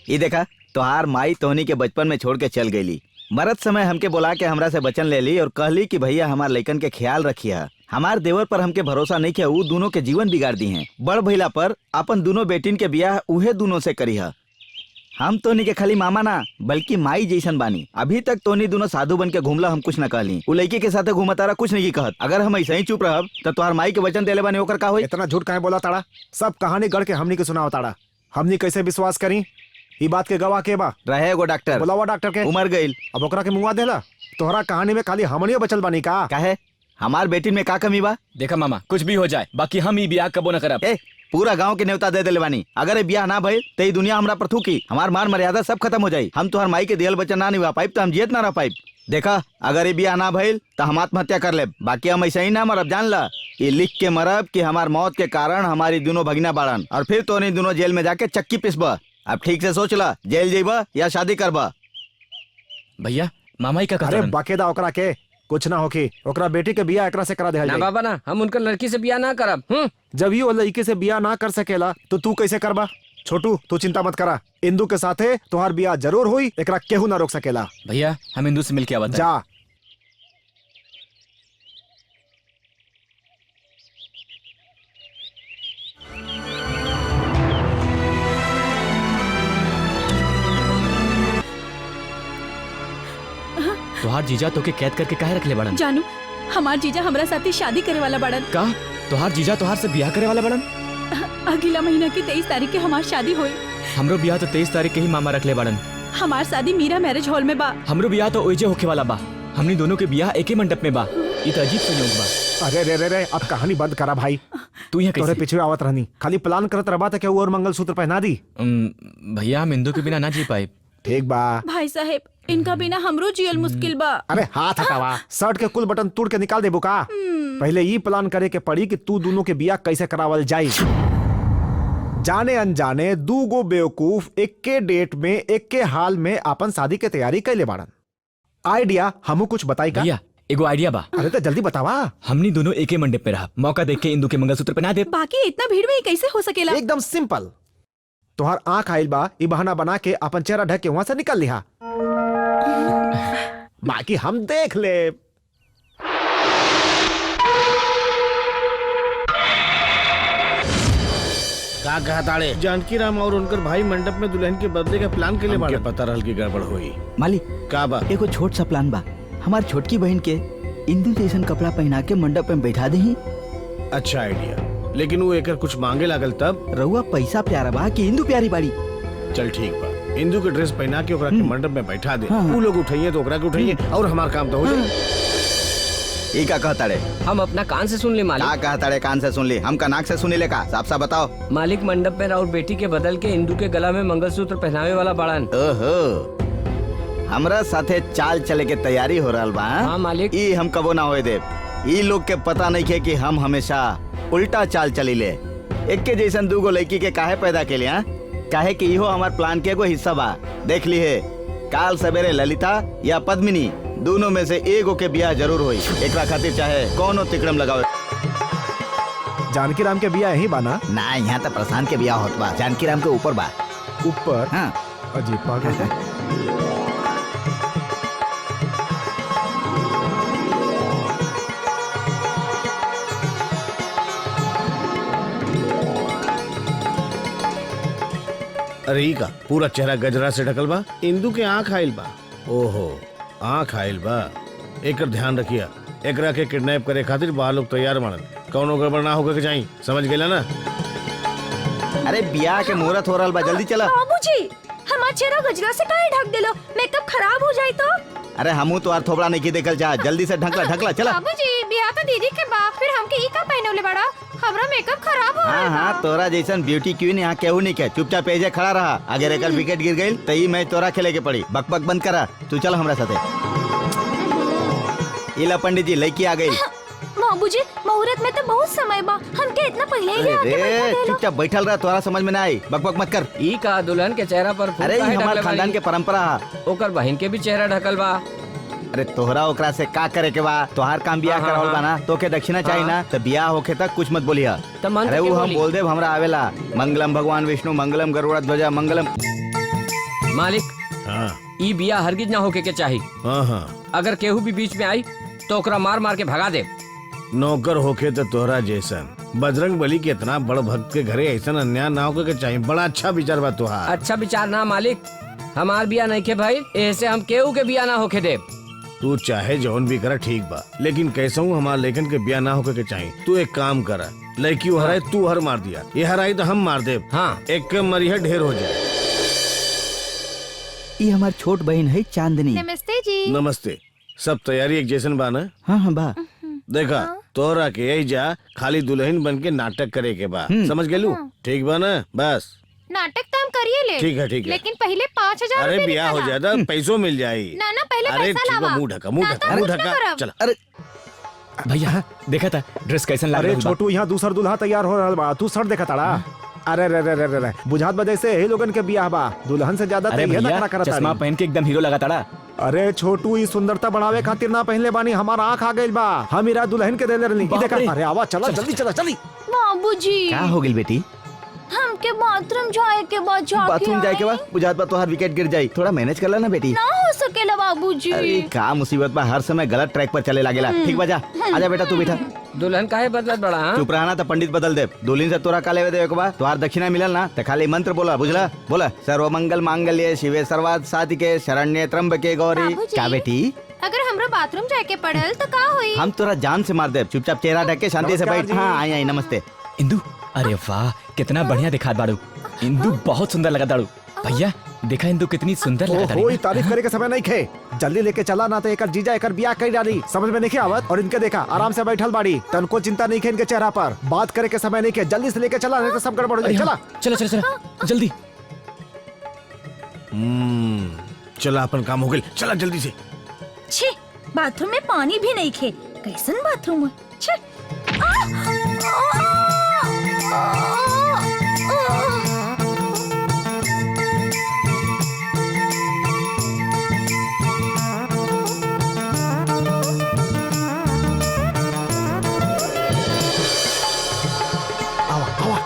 ये देखा तोहार माई तोहनी के बचपन में छोड़ के चल गईली। मरत समय हमके बुला के हमरा से वचन ले ली और कहली कि भैया हमार लइकन के ख्याल रखिया। हमार देवर पर हमके भरोसा नहीं किया, ऊ दोनों के जीवन बिगाड़ दी हैं। बड़ भइला पर अपन दोनों बेटिन के बियाह उहे दोनों से करिहा। हम तोनी के खाली मामा ना बल्कि माई जैसन बानी। अभी तक तोनी दोनों साधु बन के घूमला, हम कुछ न कहली। उ लड़की के साथे घूमा तारा कुछ नहीं कहत। अगर हम ऐसे ही चुप रहब तो तोहार माई के वचन देले बानी ओकर का होई? इतना झूठ काहे बोला ताड़ा? सब कहानी गढ़ के हमनी के सुनाओ ताड़ा। हमनी कैसे विश्वास करी? ई बात के गवाह के बा? रहे एगो डॉक्टर। बुलावा डॉक्टर के। उमर गईल। अब ओकरा के मुंगा देला। तोहरा कहानी में खाली हमनियो बचल बानी का? काहे? हमार बेटी में का कमी बा? देखा मामा कुछ भी हो जाए बाकी हम ई बियाह कबो न करब। ए पूरा गांव के न्योता दे देले बानी। अगर ये बियाह ना भइल तो ई दुनिया हमरा पर थूकी। हमार मान मर्यादा सब खत्म हो जाई। हम तोहर माई के दियल बचन ना निभा पाइब तो हम जियत ना रह पाइब। देखा अगर ये बियाह ना भइल तो हम आत्महत्या कर लेब। बाकी हम ऐसे ही ना मरब, जान ला। ये लिख के मरब कि हमार मौत के कारण हमारी दोनों भगिना बाड़न और फिर तो नहीं दोनों जेल में जाके चक्की पिसबा। अब ठीक से सोच ला, जेल जेबा या शादी करबा। भैया मामा ही का अरे कहता बाकेदा ओकरा के कुछ ना होकी। ओकरा बेटी के बियाह एकरा से करा देहल ना जाई। बाबा ना, हम उनकर लड़की से बियाह ना करब। जब ये लड़की से बियाह ना कर सकेला तो तू कैसे करबा? छोटू तू चिंता मत करा। इंदू के साथे तोहार बियाह जरूर हुई, एकरा केहू ना रोक सकेला। भैया हम इंदू से मिलके आवत हैं। जा। तोहार जीजा तो के कैद करके काहे रखले बड़न? जानू हमार जीजा हमरा साथे शादी करे वाला बड़न। का तोहार जीजा तोहार से बियाह करे वाला बड़न? अगला महीना की 23 तारीख के हमार शादी होई। हमरो बियाह तो 23 तारीख के ही मामा रखले बड़न। हमार शादी मीरा मैरिज हॉल में बा। हमरो बियाह तो ओइजे होखे वाला बा। हमनी दोनों के बियाह एके मंडप में बा। ये तो अजीब संयोग बा। अरे रे रे रे अब कहानी बंद करा भाई। तू यहाँ तोरे कैसे? पीछे आवत रहनी, खाली प्लान करत रहबा त केहू और मंगलसूत्र पहना दी। भैया हम इंदू के बिना ना जी पाए। ठीक बा। भाई साहेब इनका बिना हमरो जियल मुश्किल बा। अरे हाथ हटावा। शर्ट के कुल बटन तोड़ के निकाल देबो का? पहले ये प्लान करे के पड़ी कि तू दोनों के बियाह कैसे करावल जाई। जाने अनजाने दूगो बेवकूफ एक्के डेट में एक्के हाल में अपन शादी के तैयारी कैले बाड़न। आइडिया हमू कुछ बताई का? भैया एगो आइडिया बा। अरे तो जल्दी बतावा। हमनी दोनों एके मंडप में रहा, मौका देख के इंदू के मंगलसूत्र पहना दे। बाकी इतना भीड़ में कैसे हो सकेला? एकदम सिंपल। तोहर आंख आइल बा, ई बहाना बना के अपन चेहरा ढक के वहां से निकल लिहा। बाकी हम देख ले। का कहा ताड़े? जानकी राम और उनकर भाई मंडप में दुल्हन के बदले का प्लान के लिए बाड़े। पता रहल की गड़बड़ हुई। मालिक का बा? एगो छोट सा प्लान बा। हमार छोटकी बहन के इंदू जैसन कपड़ा पहना के मंडप में बैठा दही। अच्छा आइडिया, लेकिन वो एकर कुछ मांगे लागल तब? रउआ पैसा प्यारा बा कि इंदू प्यारी बाड़ी? चल ठीक बा, इंदू के ड्रेस पहना के ओकरा के मंडप में बैठा दे। हाँ। वो लोग उठाइए तो ओकरा के उठाइए और हमार काम तो हो जाए। ये का कहता रे? हम अपना कान से सुन ली का मालिक। कहता रे? कान से सुन ली, हम का नाक से सुनी ले का? साफ साफ बताओ। मालिक मंडप में राउर बेटी के बदल के इंदू के गला में मंगलसूत्र पहनावे वाला बड़न। ओहो, हमरा साथे चाल चले के तैयारी हो रहल बा? हाँ मालिक। ई हम कबो ना होए दे। ई लोग के पता नहीं के कि हम हमेशा उल्टा चाल चली ले। एक के जैसन दूगो लड़की के काहे पैदा के लिए? काहे कि इहो हमार प्लान के एगो हिस्सा बा। देख ली है, काल सवेरे ललिता या पद्मिनी दोनों में से एगो के ब्याह जरूर होई। एकरा खातिर चाहे कौनो तिकड़म लगावे। जानकी राम के बियाह यही बाना? ना, यहाँ तो प्रशांत के ब्याह होत बा। जानकी राम के ऊपर बा। ऊपर? हाँ। अजीब पागल। अरे ई का पूरा चेहरा गजरा से ढकल बा। इंदू के आंख आइल बा। ओहो, आंख आइल बा। एकर ध्यान रखिया। एकरा के किडनैप करे खातिर बाहर लोग तैयार मानन। कौनो गड़बड़ ना होके जाई, समझ गेला ना? अरे ब्याह के मुहूर्त हो रहल बा, जल्दी चला। बाबूजी हमार चेहरा गजरा से काहे ढक देलो? मेकअप खराब हो जाई तो? अरे हमू तो आर थोबड़ा नहीं की देखल चाह। जल्दी से ढकला ढकला चला। बाबूजी बियाह तो दीदी के बा, फिर हमके ई का पहनौले बड़ा? हमरा मेकअप खराब हो हाँ हाँ, तोरा जैसन ब्यूटी क्वीन यहाँ केहू नहीं के। चुपचाप एजे खड़ा रहा। अगर एकर विकेट गिर गई तो ई मैच तोरा खेले के पड़ी। बक बक बंद करा, तू चल हमरा साथे। इला पंडित जी लड़की आ गई। बाबूजी मुहूर्त में तो बहुत समय बा, हमके इतना पहले ही आके बैठा अरे देलो। चुपचाप बैठल रहा, तोरा समझ में ना आई, बकबक मत कर। ई का दुल्हन के चेहरा पर फूल अरे काहे ये हमार ढकल खानदान बानी? के परंपरा है। ओकर बहन के भी चेहरा ढकल बा। अरे तोहरा ओकरा से का करे के बा, तोहार काम बियाह हाँ, करावल हाँ। बा ना, तो के दक्षिणा चाहिए ना, तो बियाह होके तक कुछ मत बोलिया। तो मन अरे के वो हम बोली। बोल देब, हमरा आवेला। मंगलम भगवान विष्णु मंगलम गरुड़ ध्वजा मंगलम। मालिक हाँ ई बिया हरगिज ना होके के चाही। हाँ हाँ अगर केहू भी बीच में आई तो ओकरा मार मार के भगा दे। नौकर होके तो तोहरा जैसन बजरंग बली के इतना बड़ भक्त के घरे ऐसा अन्याय ना होके के चाहिए। बड़ा अच्छा विचार बा तुहार। अच्छा विचार ना मालिक, हमार बिया नहीं के भाई, ऐसे हम केहू के बिया ना होके दे। तू चाहे जौन भी करे ठीक बा, लेकिन कैसा हूँ हमार लेकिन के बिया ना होके के चाहिए। तू एक काम कर, लड़की हराए तू हर मार दिया, ये हराई तो हम मार दे। हाँ एक के मरिया ढेर हो जाए। ये हमार छोट बहन है चांदनी। नमस्ते जी। नमस्ते। सब तैयारी एक जैसन बा ना? हाँ हाँ बा। देखा तोरा के यही जा खाली दुल्हन बन के नाटक करे के बा, समझ गेलू? ठीक बा ना? बस नाटक तो हम करिए ले। ठीक है ठीक है। लेकिन पहले 5,000 अरे रुपए ब्याह हो निकाला। जाता पैसों मिल जाये। ना ना पहले अरे पैसा ठीक लावा। बा, मुंह ढका मुंह ना ढका तो मुंह कुछ ना ढका। करब। चला अरे भैया देखा था ड्रेस कैसन लग अरे रहा है? छोटू यहाँ दूसर दुल्हा तैयार हो रहा बा, तू सर देखा ताड़ा। अरे रे रे रे रे रे बुझात बजे से यही लोगन के बियाह बा, दुल्हन से ज्यादा अरे तैयार भैया ना करा चश्मा पहन के एकदम हीरो लगा ताड़ा। अरे छोटू ई सुंदरता बढ़ावे खातिर ना पहनले बानी, हमारा आँख आ गइल बा, हम इरा दुल्हन के देले रहनी। ई बाप देखा रे। अरे आवा चला जल्दी चला जल्दी। बाबूजी क्या हो गई बेटी? हमके बाथरूम जाए के बाद जाके बाथरूम जाए के आई। बाद बुझात बा तोहार विकेट गिर जाई, थोड़ा मैनेज कर लेना बेटी। ना हो सकेला बाबूजी। अरे का मुसीबत बा, हर समय गलत ट्रैक पर चले लागेला। ठीक बा जा, आजा बेटा तू बेटा। दुल्हन काहे बदलत बड़ा? हाँ? चुप रहना तो पंडित बदल दे। दुल्हन से तोरा का लेवे देवे के बा, तोहार दक्षिणा मिलल ना तो खाली मंत्र बोला, बुझला? बोला सर्वमंगल मांगल्ये शिवे सर्वार्थ साधिके शरण्ये त्र्यंबके गौरी। बाबूजी। क्या बेटी? अगर हमरो बाथरूम जाए के पड़ल तो का होई? हम तोरा जान से मार दे, चुपचाप चेहरा ढक के शांति से नमस्कार बैठ। जी। हाँ आई आई नमस्ते। इंदु अरे वाह कितना बढ़िया दिखा बाड़ू। इंदु बहुत सुंदर लगा ताड़ू। भैया देखा इंदु कितनी सुंदर लगा ओहो ताड़ी। ई तारीफ करे के समय नहीं खे, जल्दी लेके चला ना तो एकर जीजा एकर बियाह कर डाली। समझ में नहीं आवत? और इनके देखा आराम से बैठल बाड़ी, तनको चिंता नहीं खे इनके चेहरा पर। बात करे के समय नहीं खे, जल्दी से लेके चला नहीं तो सब गड़बड़ हो अरे जाए। चला हाँ, चलो चलो चलो जल्दी। चला अपन काम हो गया, चला जल्दी से। छी, बाथरूम में पानी भी नहीं खे, कैसन बाथरूम है? छी। आवा आवा।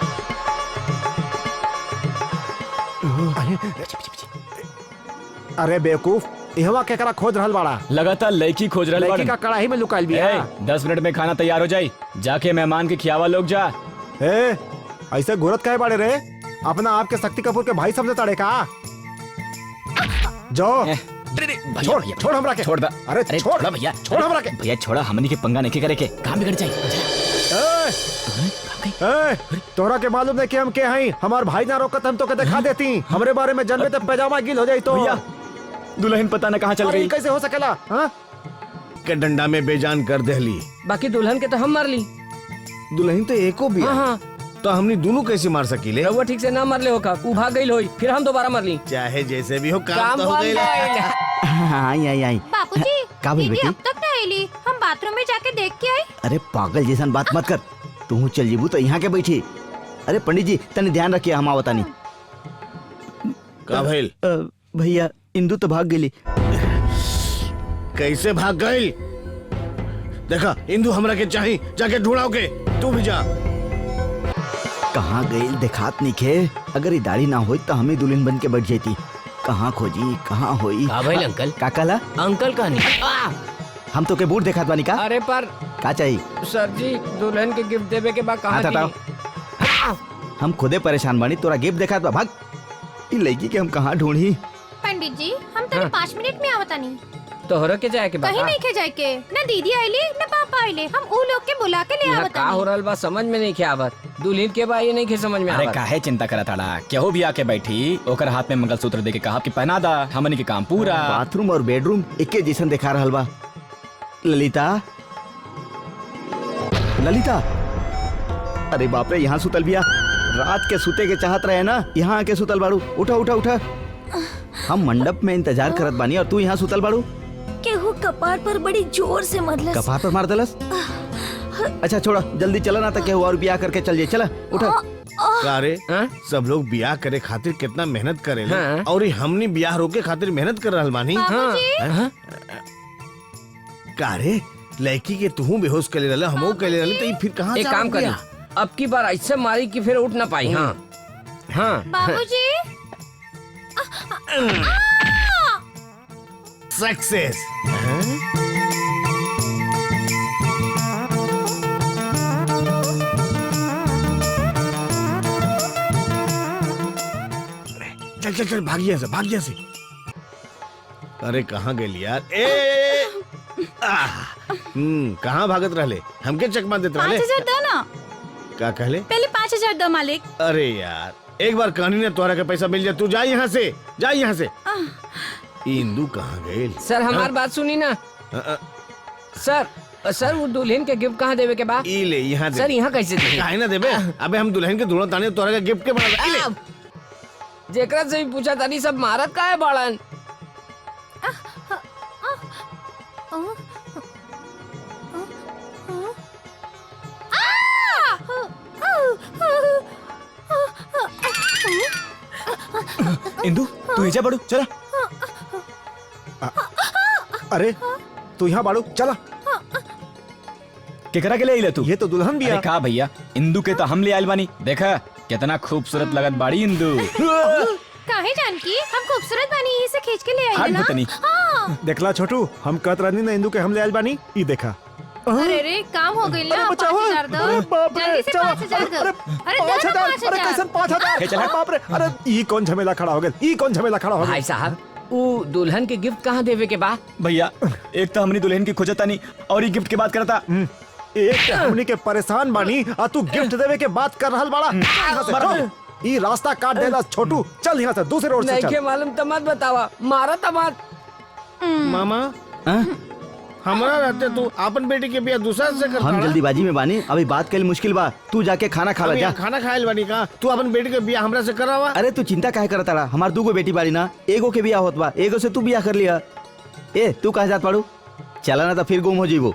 अरे बेवकूफ, इहवा केकरा खोज रहल बाड़ा? लगातार लड़की खोज रहे लड़की का कड़ाही में लुकाइल बिया। 10 मिनट में खाना तैयार हो जाए, जाके मेहमान के खियावा लोग जा। ए, ऐसे घुरत काहे बाड़े रे? अपना आपके शक्ति कपूर के भाई समझे ताड़े का? जो छोड़ छोड़ हमरा के। छोड़ दा। अरे छोड़ छोड़ा भैया, छोड़ हमरा के। भैया छोड़ा, हमनी के पंगा नहीं करे के काम बिगड़ जाए। ए, तोरा के मालूम है कि हम के हई? हमार भाई ना रोकत हम तो के दिखा देती। हमरे बारे में जानबे तो पैजामा गिल हो जाई तो। भैया दुल्हन पता न कहाँ चल अरे रही। ई कैसे हो सकेला? हाँ? के डंडा में बेजान कर देहली। बाकी दुल्हन के तो हम मार ली। दुल्हन तो एको भी हाँ हाँ, तो हमने दोनों कैसे मार सकीले? रउआ ठीक से ना मरले हो का, उ भाग गई होई, फिर हम दोबारा मर ली। चाहे जैसे भी हो काम काम तो हो बन गई। गइल। हाँ आई आई आई। बापूजी का बोल दीदी बेटी? अब तक ना आईली, हम बाथरूम में जाके देख के आई। अरे पागल जैसन बात मत कर, तू चल जीबू तो यहाँ के बैठी। अरे पंडित जी तने ध्यान रखिए, हम आवता नहीं। का भइल? भैया इंदु तो भाग गेली। कैसे भाग गई? देखा इंदु हमरा के चाही, जाके ढूंढाओ के। तू भी जा। कहाँ गई देखात नहीं खे। अगर ये दाढ़ी ना होई तो हमें दुल्हन बन के बैठ जाती। कहाँ खोजी कहाँ होई? का भइल अंकल? का कहला? अंकल कहनी। हम तो के बूढ़ देखात बानी का? अरे पर का चाहिए? सर जी दुल्हन के गिफ्ट देवे के बाद कहाँ हाँ, बताओ। की? हम खुदे परेशान बानी, तोरा गिफ्ट देखात बा। भाग, ये लड़की के हम कहाँ ढूंढी? पंडित जी हम तनी 5 मिनट में आवता नहीं। तोहरा के जाए के कहीं बाद नहीं के जाए के, न दीदी आईली न पापा आईले, हम ऊ लोग के बुला के ले यहाँ आवता का हो नहीं। रहल बा समझ में नहीं के आवत। दुल्हन के बा ये नहीं के समझ में अरे आवत। काहे चिंता करा ताड़ा, केहू भी आके बैठी, ओकर हाथ में मंगलसूत्र दे के कहा कि पहना दा, हमनी के काम पूरा। बाथरूम और बेडरूम एके जैसन दिखा रहल बा। ललिता, ललिता, अरे बाप रे, यहाँ सुतल बिया। रात के सुते के चाहत रहे ना, यहाँ आके सुतल बाड़ू। उठा उठा उठा। हम मंडप में इंतजार करत बानी और तू यहाँ सुतल बाड़ू। केहू कपार पर बड़ी जोर से मरलस। कपार पर मार दलस। अच्छा छोड़ा, जल्दी चला ना तक और ब्याह करके चल जाए। चला उठा। अरे हाँ? सब लोग ब्याह करे खातिर कितना मेहनत करे हाँ। और ये हमनी ब्याह रोके खातिर मेहनत कर रहल बानी। हाँ। कारे लड़की के तू बेहोश कर ले हमो कर ले तो ये फिर कहाँ एक काम करी, अब की बार ऐसे मारी कि फिर उठ ना पाई। हाँ हाँ बाबूजी सक्सेस। चल चल चल भागिया से भागिया से। अरे कहाँ गए यार? कहाँ भागत रहले? हमके चकमा देते रहले? 5,000 दो ना, क्या कहले? पहले 5,000 दो मालिक। अरे यार एक बार कहानी ने तोहरा का पैसा मिल जाए, तू जा यहाँ से, जा यहाँ से। इंदू कहाँ गए? सर हमारी बात सुनी ना सर। सर वो दुल्हन के गिफ्ट कहाँ देवे के बा? ई ले यहाँ दे। सर यहाँ कैसे दे? काहे ना देबे? अबे हम दुल्हन के धुआं ताने तोहरा का गिफ्ट के बना ले। जेकरा से भी पूछा तानी सब मारत का है बाड़न। इंदू तू एजा बड़ू, चला। अरे तू यहाँ बाड़ू, चला। केकरा के ले आइला तू? ये तो दुल्हन भी अरे है। का भैया, इंदू के तो हम ले आइल बानी। देखा कितना खूबसूरत लगत बाड़ी इंदू। काहे जानकी हम खूबसूरत बानी, यही से खींच के ले आई हाथ ना। बतनी। हाँ। देखला छोटू, हम कहत रहनी ना इंदू के हम ले आइल बानी। ई देखा। अरे रे काम हो गई ना। 5,000 दो। अरे बाप रे, जल्दी से चला। 5,000 दो। अरे अरे दो ना 5,000, अरे 5,000। कैसन 5,000? हे चला। अरे बाप रे, अरे ई कौन झमेला खड़ा हो गया? ई कौन झमेला खड़ा हो भाई गया? साहब वो दुल्हन के गिफ्ट कहाँ देवे के बा? भैया एक तो हमनी दुल्हन की खोजता नहीं और ये गिफ्ट की बात करता। एक हमनी के परेशान बानी आ तू गिफ्ट देवे के बात कर रहल बाड़ा। यहाँ से चल। ई रास्ता काट देला छोटू, चल यहाँ से दूसरे रोड से नहीं चल। के मालूम तो मत बतावा, मारा तो मत। मामा हमारा रहते तू अपन बेटी के बिया दूसरा से करता हम ना? जल्दीबाजी में बानी, अभी बात के लिए मुश्किल बा। तू जाके खाना खा ला अभी जा। खाना खाए बानी का? तू अपन बेटी के बिया हमरा से करावा? अरे तू चिंता काहे करता रहा? हमार दूगो बेटी बाड़ी ना, एगो के बियाह होत बा, एगो से तू बियाह कर लिया। ए तू कहे जात पाड़ू? चला ना तो फिर गुम हो जीबो।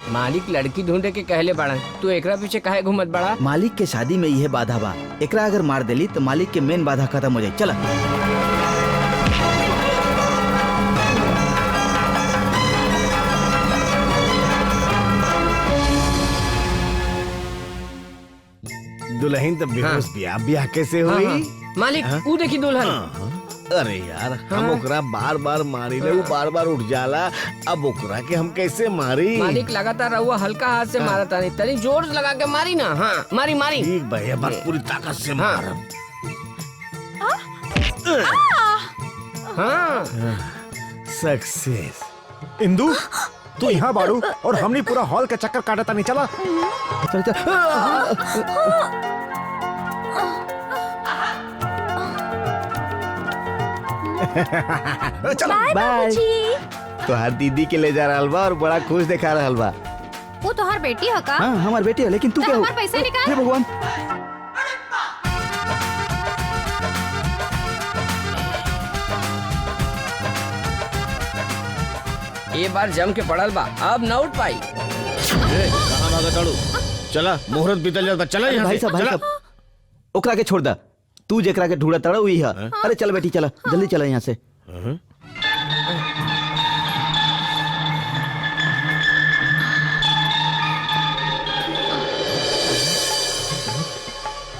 मालिक लड़की ढूंढे के कहले बाड़न, तू एकरा पीछे काहे घूमत बड़ा? मालिक के शादी में यह बाधा बा, एकरा अगर मार देली तो मालिक के मेन बाधा खत्म हो जाए। चला। दुल्हन तो बेहोश बिया, बिया कैसे हुई? मालिक वो देखी दुल्हन। अरे यार हम ओकरा बार बार मारी ले, वो बार बार उठ जाला। अब ओकरा के हम कैसे मारी? मालिक लगातार रहुआ हल्का हाथ से मारा तानी, तनी जोर से लगा के मारी ना। हाँ मारी मारी। ठीक भैया, बस पूरी ताकत से मार। हाँ सक्सेस। इंदू तू यहाँ बाड़ू और हमनी पूरा हॉल के चक्कर काटता नहीं। चला चल चल। चला। बाय। तोहार दीदी के ले जा रहल बा और बड़ा खुश दिखा रहल बा। वो तोहार बेटी है का? हाँ हमार बेटी है, लेकिन तू तो क्या हो? हमार पैसा निकाल। हे भगवान। ये बार जम के पड़ल बा, अब न उठ पाई। कहाँ भागा ताड़ू? चला मुहूर्त बीतल जाता, चला यहाँ भाई से, साहब भाई चला। साहब ओकरा के छोड़ दा। तू जेकरा के ढूंढा तड़ा वही है। अरे चल बेटी चला, जल्दी चला यहाँ से।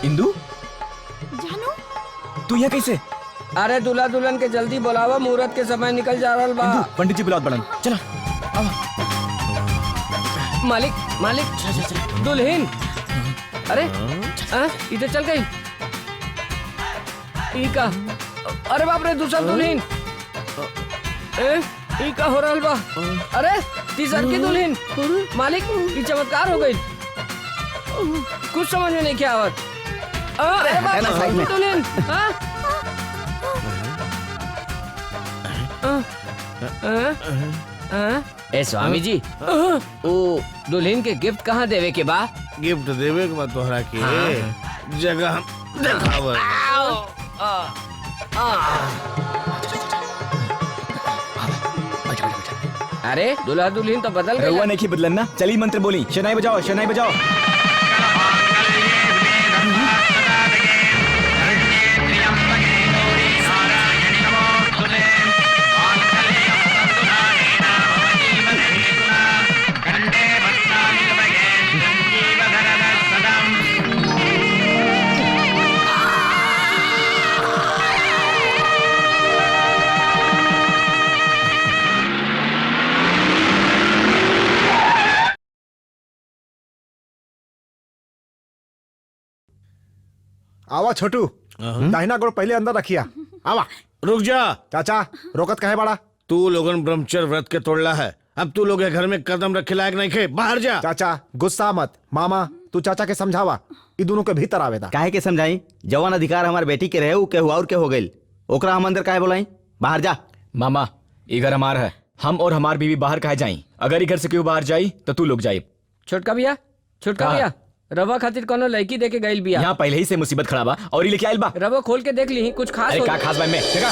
इंदू जानू तू यहाँ कैसे? अरे दूल्हा दुल्हन के जल्दी बुलावा, मुहूर्त के समय निकल जा रहा बा। इंदू पंडित जी बुलात बड़न, चला। मालिक मालिक दुल्हन। अरे इधर चल गई। ई का? अरे बाप रे, दूसरा दुल्हन। ई का हो रहल बा? अरे तीसर की दुल्हन। मालिक ई चमत्कार हो गई, कुछ समझ में नहीं क्या आवत। अरे बाप हटाना साइड में। दुल्हन। ए स्वामी जी, ओ दुल्हन के गिफ्ट कहाँ देवे के बा? गिफ्ट देवे के बाद तोहरा के हाँ। जगह हम देखावर। अरे दूल्हा दुल्हन तो बदल गए। रहुआ नहीं की बदलन ना। चली मंत्र बोली, शनाई बजाओ, शनाई बजाओ। आवा छोटू, दाहिना गोड़ पहले अंदर रखिया। आवा रुक जा। चाचा रोकत कहे बड़ा? तू लोगन ब्रह्मचर्य व्रत के तोड़ला है। अब तू लोग घर में कदम रखे लायक नहीं खे, बाहर जा। चाचा गुस्सा मत। मामा तू चाचा के समझावा, ये दोनों के भीतर आवेदा। काहे के समझाई? जवान अधिकार हमार बेटी के रहे, ऊ के हुआ और के हो गइल, ओकरा हम अंदर काहे बोलाई? बाहर जा। मामा ये घर हमार है, हम और हमार बीवी बाहर काहे जाई? अगर ये घर से क्यों बाहर जाई तो तू लोग जाई। छोटका भैया, छोटका भैया, रवा खातिर कोनो लड़की देके गइल बिया। यहाँ पहले ही से मुसीबत खड़ा बा और ये लेके आइल बा। रवा खोल के देख ली, कुछ खास अरे हो। का खास बा में? देखा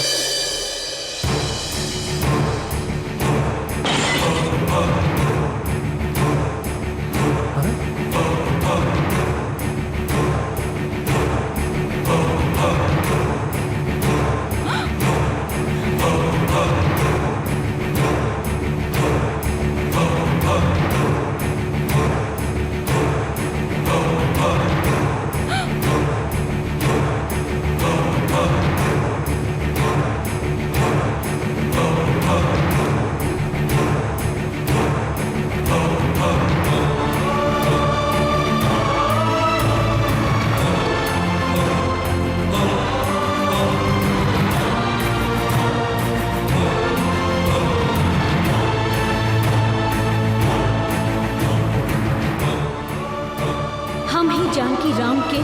हम ही जानकी राम के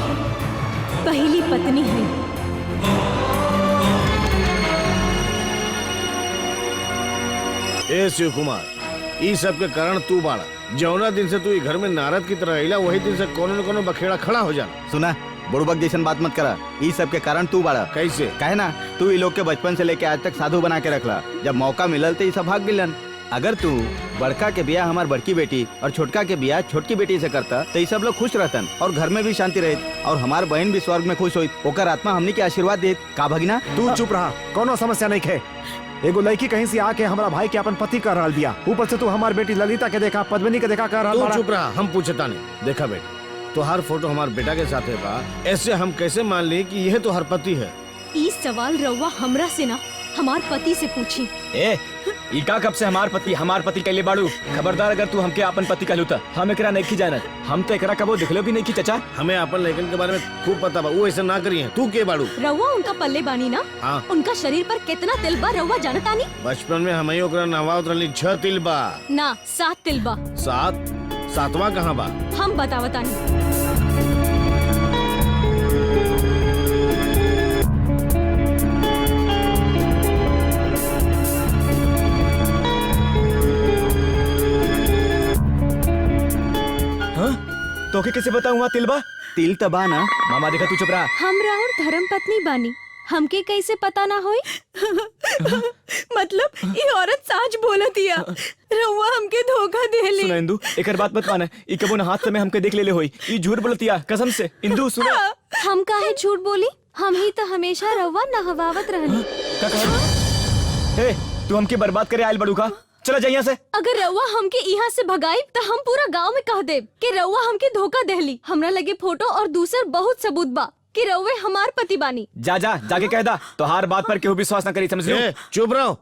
पहली पत्नी है। ए शिव कुमार, ई सब के कारण तू बाड़ा। जौना दिन से तू ई घर में नारद की तरह अइला, वही दिन से कोनो न कोनो बखेड़ा खड़ा हो जाला। सुना, बुड़बक जैसन बात मत करा। ई सब के कारण तू बाड़ा। कैसे? काहे ना, तू ई लोग के बचपन से लेके आज तक साधु बना के रखला। जब मौका मिलल तो ई सब भाग गिलन। अगर तू बड़का के बियाह हमार बड़की बेटी और छोटका के बियाह छोटकी बेटी से करता तो ये सब लोग खुश रहतन और घर में भी शांति रहित और हमार बहन भी स्वर्ग में खुश होई। ओकर आत्मा हमनी के आशीर्वाद देत। का भगिना? तू चुप रहा, कोनो समस्या नहीं खे। एगो लड़की कहीं से आके हमारा भाई के अपन पति कर रहल बिया, ऊपर से तू हमार बेटी ललिता के देखा, पद्मिनी के देखा कर रहल तू बाड़ा। चुप रहा, हम पूछता नहीं। देखा बेटा, तुहार फोटो हमार बेटा के साथ है बा, ऐसे हम कैसे मान ली कि यह तुहार पति है? ई सवाल रउआ हमरा से ना हमार पति से पूछी। ए ई का कब से हमार पति कहले बाड़ू? खबरदार अगर तू हमके अपन पति कहलू त हम एकरा नहीं जानत। हम तो एकरा कबो देखलो भी नहीं की चाचा। हमें अपन लेकिन के बारे में खूब पता बा, वो ऐसा ना करी है। तू के बाड़ू? रउआ उनका पल्ले बानी ना? हाँ। उनका शरीर पर कितना तिल बा रउआ जानता नहीं? बचपन में हमें ओकरा नहवावत रहली 6 तिल बा। ना 7 तिल बा। 7वां कहाँ बा? हम बतावता नहीं। तो के कैसे बताऊँ वहाँ तिलबा? तिल तबा ना। मामा देखा, तू चुप रहा। हमरा और धर्म पत्नी बानी, हमके कैसे पता ना होई? मतलब ये औरत साच बोलतिया, रउआ हमके धोखा देली। सुना इंदू, एकर बात मत माने। ई कबो न हाथ समय हमके देख लेले होई। ई झूठ बोलतिया कसम से। इंदू सुना। हम काहे झूठ बोली? हम ही तो हमेशा रउआ नहवावत रहनी। का कहा? ए तू हमके बर्बाद करे आयल बड़ू का? चला जाइए यहाँ से। अगर रउआ हमके यहाँ से भगाई तो हम पूरा गांव में कह देब कि रउआ हमके धोखा देली। हमरा लगे फोटो और दूसर बहुत सबूत बा कि रउए हमार पति बानी। जाके कह दा। तो हर बात पर केहू विश्वास न करी, समझ लो। चुप रहो।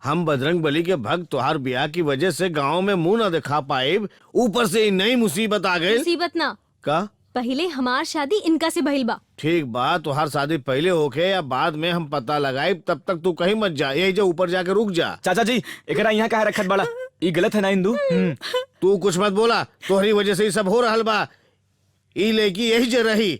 हम बजरंग बली के भक्त तुहार ब्याह की वजह से गांव में मुंह न दिखा पाए, ऊपर से नई मुसीबत आ गई। मुसीबत ना, का? पहले हमार शादी इनका से भइल बा। ठीक बा, तुहार शादी पहले होके या बाद में हम पता लगाए, तब तक तू कहीं मत जा, यही जो ऊपर जाके रुक जा। चाचा जी एकरा यहाँ काहे रखत बड़ा? ये गलत है ना इंदू? तू कुछ मत बोला, तोहरी वजह से ये सब हो रहल बा। ई लेकी यही जे रही।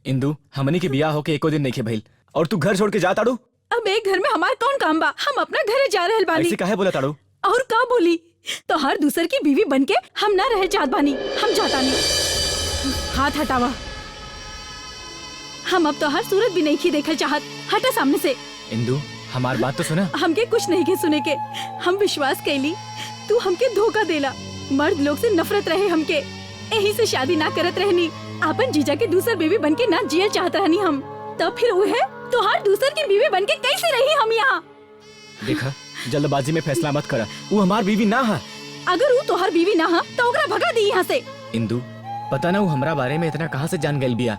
इंदू हमनी के बियाह होके एको दिन नहीं के भइल और तू घर छोड़ के जा ताड़ू? अब एक घर में हमार कौन काम बा? हम अपना घरे जा रहल बानी। ऐसे काहे बोला ताड़ू? और का बोली? तो हर दूसर की बीवी बनके हम ना रहे चाहत बानी। हम जाता नहीं। हाथ हटावा। हम अब तो हर सूरत भी नहीं की देखल चाहत। हटा सामने से। इंदु हमार बात तो सुना। हमके कुछ नहीं के सुने के। हम विश्वास कैली, तू हमके धोखा देला। मर्द लोग से नफरत रहे हमके, यही से शादी ना करत रहनी। अपन जीजा के दूसर बीवी बनके ना जिया चाहत रहनी हम। तब फिर वो है तो हर दूसर की बीवी बनके कैसे रही हम यहाँ। देखा जल्दबाजी में फैसला मत करा, वो हमार बीवी ना है। अगर वो तोहर बीवी ना है तो ओकरा भगा दी यहाँ से। इंदु पता ना वो हमरा बारे में इतना कहाँ से जान गइल बिया।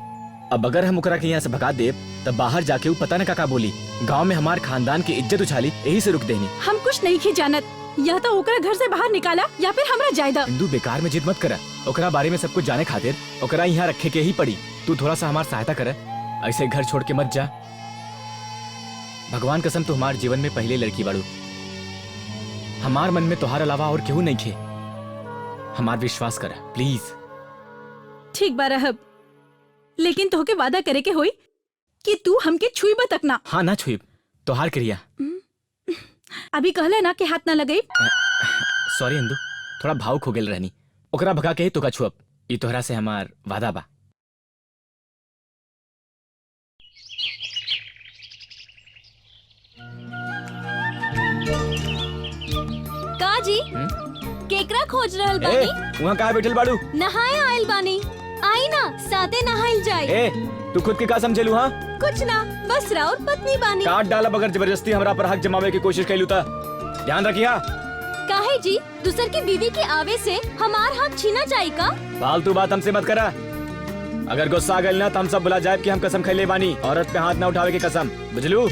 अब अगर हम ओकरा के यहाँ से भगा देब तब बाहर जाके वो पता न का बोली। गांव में हमार खानदान की इज्जत उछाली, यही से रुक देनी। हम कुछ नहीं की जानत, या तो ओकरा घर से बाहर निकाला या फिर हमरा जायदा। इंदु बेकार में जिद मत करा, ओकरा बारे में सब कुछ जाने खातिर ओकरा यहाँ रखे के ही पड़ी। तू थोड़ा सा हमार सहायता कर, ऐसे घर छोड़ के मत जा। भगवान कसम तू हमार जीवन में पहले लड़की बाड़ू। हमार मन में तोहार अलावा और केहू नहीं खे। हमार विश्वास कर प्लीज। ठीक बा रहब, लेकिन तोहके वादा करे के होई कि तू हमके छुईबा तक ना। हाँ ना छुईब, तोहार क्रिया। अभी कहले ना कि हाथ ना लगई। सॉरी इंदु, थोड़ा भावुक हो गेल रहनी। ओकरा भगा के ही तोका छुअब, ई तोहरा से हमार वादा बा। का जी केकरा खोज रहल बानी? वहाँ कहाँ बैठल बाड़ू? नहाए आइल बानी। आई ना साथे नहाइल जाए। ए तू खुद के का समझेलू? हाँ कुछ ना, बस राउर पत्नी बानी। काट डाला बगर जबरदस्ती हमरा पर हक जमावे की कोशिश कैलू था। ध्यान रखिया। काहे जी दूसर की बीवी के आवे से हमार हक छीना जाए का? फालतू बात हमसे मत करा। अगर गुस्सा आ गइल ना तो हम सब बुला जाए कि हम कसम खैले बानी, औरत पे हाथ ना उठावे की कसम, बुझलू?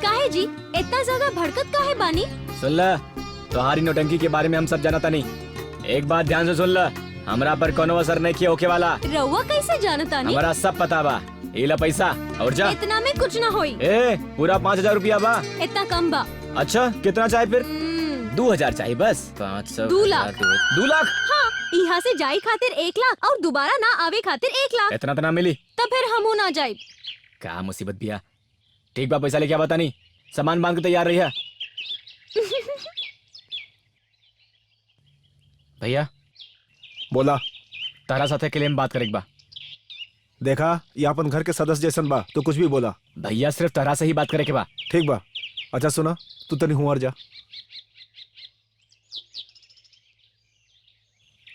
काहे जी इतना ज्यादा भड़कत काहे बानी? सुन ला, तुम्हारी नौटंकी के बारे में हम सब जानता नहीं। एक बात ध्यान से सुन ला, हमरा पर कोनो असर नहीं किया होके वाला। रउआ कैसे जानता नहीं? हमारा सब पता बा। ये ला पैसा और जा। इतना में कुछ ना होई। ए पूरा 5000 रुपया बा। इतना कम बा। अच्छा कितना चाहिए फिर? 2000 चाहिए बस। 500 2 लाख। 2 लाख? हाँ, यहाँ से जाई खातिर 1 लाख और दोबारा ना आवे खातिर 1 लाख। इतना तो ना मिली। तो फिर हमू ना जाए। क्या मुसीबत बिया। ठीक बा, पैसा लेके बता नहीं, सामान बांध के तैयार रही है। भैया बोला। तारा साथे के लिए हम बात करेक बा। देखा ये अपन घर के सदस्य जैसन बा, तो कुछ भी बोला। भैया सिर्फ तारा से ही बात करे के बा। ठीक बा। अच्छा सुना, तू तनी हुआर जा।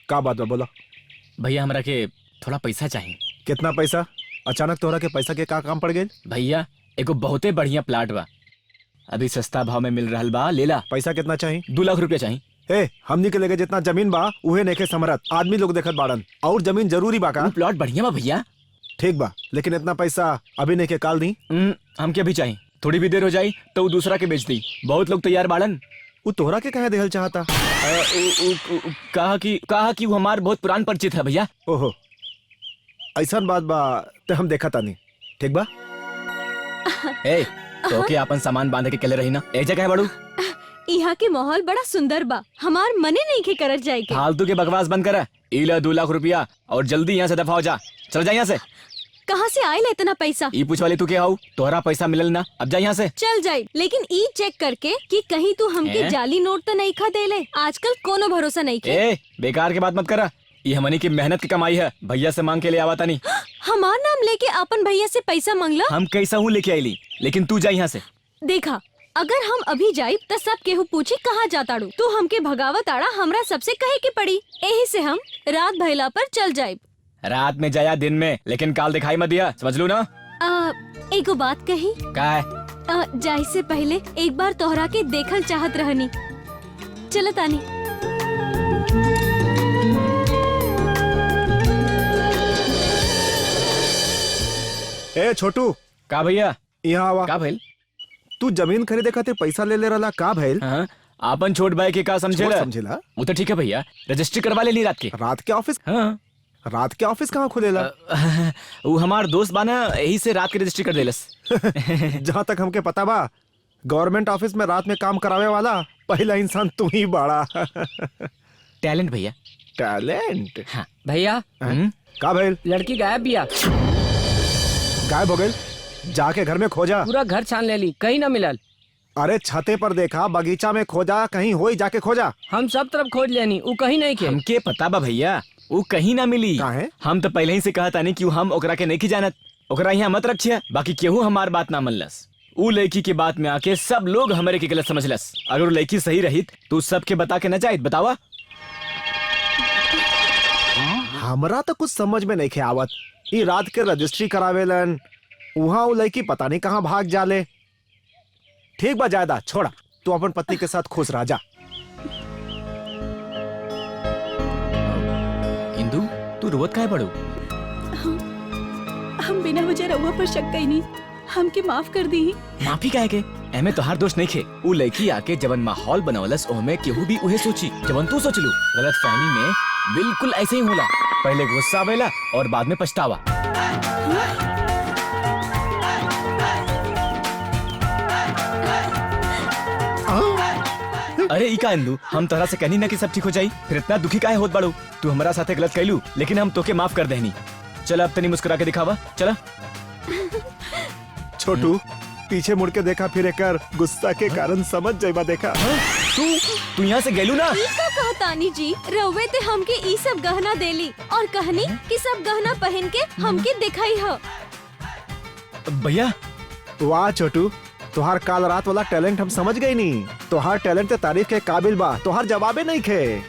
का बात बा बोला। भैया हमरा के थोड़ा पैसा चाहिए। कितना पैसा? अचानक तोहरा के पैसा के का काम पड़ गई? भैया एगो बहुते बढ़िया प्लाट बा, अभी सस्ता भाव में मिल रहल बा, लेला। पैसा कितना चाहिए? 2 लाख रुपया चाहिए। ए हमनी के लेके जितना जमीन बा उहे नेके समरत आदमी लोग देखत बाड़न, और जमीन जरूरी बा का? वो प्लॉट बढ़िया बा भैया। ठीक बा, लेकिन इतना पैसा अभी नेके काल दी। हमके अभी चाहिए, थोड़ी भी देर हो जाई तो वो दूसरा के बेच दी। बहुत लोग तैयार बाड़न। वो तोहरा के कहे देहल चाहता? कहा कि वो हमार बहुत पुरान परिचित है भैया। ओहो ऐसा बात बा, तो हम देखा तानी। ठीक बा। ए तो के अपन सामान बांधे के केले रही ना, ए जगह बाड़ू। यहाँ के माहौल बड़ा सुंदर बा, हमार मने नहीं के करत जाए के। फालतू के बकवास बंद कर। इला 2 लाख रुपया और जल्दी यहाँ से दफा हो जा। चल जा यहाँ से। कहाँ से आयल इतना पैसा? ई पूछ वाले तू के हाउ, तोहरा पैसा मिलल ना, अब जा यहाँ से। चल जाए, लेकिन ई चेक करके कि कहीं तू हमके जाली नोट तो नहीं खा देले। आजकल कोनो भरोसा नहीं के। ए बेकार के बात मत करा, ये हमनी की मेहनत की कमाई है। भैया से मांग के ले आवा नहीं। हमार नाम लेके अपन भैया से पैसा मांगला? हम कैसा हूँ लेके आईली, लेकिन तू जा यहाँ से। देखा अगर हम अभी जाइब तो सब केहू पूछी कहाँ जाताड़ू। तू हमके भगावत आड़ा, हमरा सबसे कहे के पड़ी। यही से हम रात भइला पर चल जाइब। रात में जाया दिन में, लेकिन काल दिखाई मत दिया, समझ लू ना? एगो बात कही। क्या है? जाए से पहले एक बार तोहरा के देखल चाहत रहनी। चल तानी। ए छोटू। का भैया? यहाँ आवा। का भइल? तू जमीन खरीदे खातिर पैसा ले रहा, का भइल? हाँ, आपन छोट भाई के का समझेला? समझेला? वो तो ठीक है भैया, रजिस्ट्री करवा लेनी रात के। रात के ऑफिस? हाँ। रात के ऑफिस कहाँ खुलेला? वो हमार दोस्त बाना, यही से रात की रजिस्ट्री कर देलस। जहाँ तक हमके पता बा, गवर्नमेंट ऑफिस में रात में काम करावे वाला पहला इंसान तू ही बाड़ा। टैलेंट भैया। टैलेंट? हाँ। भैया का भइल? लड़की गायब बिया। गायब हो गई? जाके घर में खोजा। पूरा घर छान ले ली, कहीं ना मिलल। अरे छते पर देखा, बगीचा में खोजा, कहीं होई जाके खोजा। हम सब तरफ खोज लेनी, वो कहीं नहीं खे। हमके पता बा भैया, वो कहीं ना मिली। काहे? हम तो पहले ही से कहा तानी कि हम ओकरा के नहीं की जानत, ओकरा यहाँ मत रखिए। बाकी केहू हमार बात ना मनलस। ऊ लड़की के बात में आके सब लोग हमारे के गलत समझलस। अगर वो लड़की सही रही तो सबके बता के न जाए। बतावा। हमरा तो कुछ समझ में नहीं खे आवत। ई रात के रजिस्ट्री करावेलन, वहाँ वो लड़की पता नहीं कहाँ भाग जाले। ठीक बा, जायदा छोड़ा, तू अपन पत्नी के साथ खुश रह जा। इंदू, तू रोवत काहे पड़ू? हम बिना वजह रउआ पर शक कई नहीं, हमके माफ कर दी। माफी काहे के? एमे तोहार दोष नहीं खे। ऊ लड़की आके जवन माहौल बनावलस ओमे केहू भी उहे सोची जवन तू सोचलू। गलत फहमी में बिल्कुल ऐसे ही होला। पहले गुस्सा आवेला और बाद में पछतावा। अरे इका इंदू, हम तोहरा से कहनी ना कि सब ठीक हो जाई, फिर इतना दुखी काहे होत बाड़ू? तू हमारा साथे गलत कैलू, लेकिन हम तोके माफ कर देहनी। चल अब तनी मुस्कुरा के दिखावा। चला। छोटू, पीछे मुड़ के देखा, फिर एकर गुस्सा के कारण समझ जाइबा। देखा तू यहाँ से गेलू ना? ई का कहतानी जी, रउवे ते हमके ई सब गहना देली और कहनी कि सब गहना पहन के हमके दिखाई हो। भैया। वाह छोटू, तोहार काल रात वाला टैलेंट हम समझ गई नी। तोहार टैलेंट ते तारीफ के काबिल बा, तोहार जवाबे नहीं खे।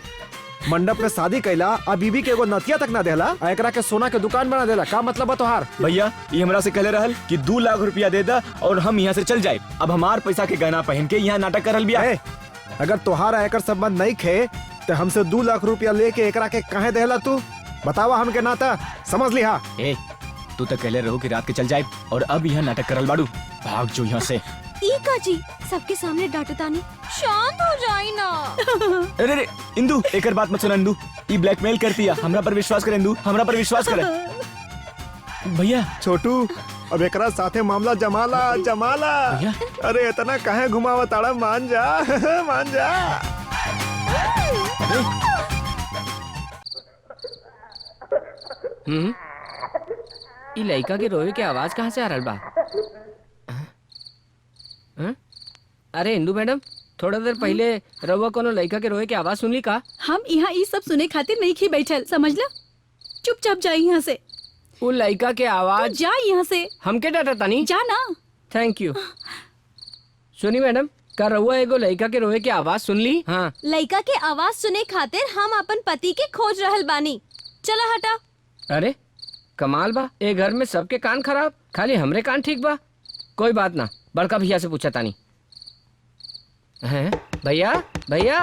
मंडप में शादी कैला, अब बीबी के एगो नथिया तक ना देला, एकरा के सोना के दुकान बना देला। का मतलब बा तोहार? भैया, ये हमरा से कहले रहल कि 2 लाख रुपया दे दा और हम यहाँ से चल जाए। अब हमार पैसा के गहना पहन के यहाँ नाटक करल बिया। अगर तोहार एकर संबंध नहीं खे तो हमसे 2 लाख रुपया लेके एकरा के काहे देला तू? बतावा हमके नाता, समझ लिहा। तू तो कहले रहो कि रात के चल जाए और अब यहाँ नाटक करल बाड़ू। भाग जो यहाँ से। ई का जी, सबके सामने डांटतानी, शांत हो जाई ना। अरे इंदू, एकर बात मत सुना इंदू। ये ब्लैकमेल करती है। हमरा पर विश्वास कर इंदू, हमरा पर विश्वास कर। भैया। छोटू, अब एकरा साथे मामला जमाला जमाला। भैया। अरे इतना काहे घुमावा ताड़ा, मान जा मान जा। ई लड़का के रोए के आवाज कहाँ से आ रहा बा? अरे इंदू मैडम, थोड़ा देर पहले रउआ कोनो लड़का के रोए के आवाज सुनली का? हम यहाँ ई सब सुने खातिर नहीं खी बैठल, समझ ला। चुपचाप जा यहाँ से। वो लड़का के आवाज। जा यहाँ से। हमके डांटा तानी? जा ना। Thank you. सुनी मैडम, का रउआ एगो लड़का के रोए के आवाज सुन ली? हाँ। लड़का के आवाज सुने खातिर हम अपन पति के खोज रहल बानी। चला हटा। अरे कमाल बा, ए घर में सबके कान खराब, खाली हमरे कान ठीक बा। कोई बात ना, बड़का भैया से पूछा तानी। हैं भैया? भैया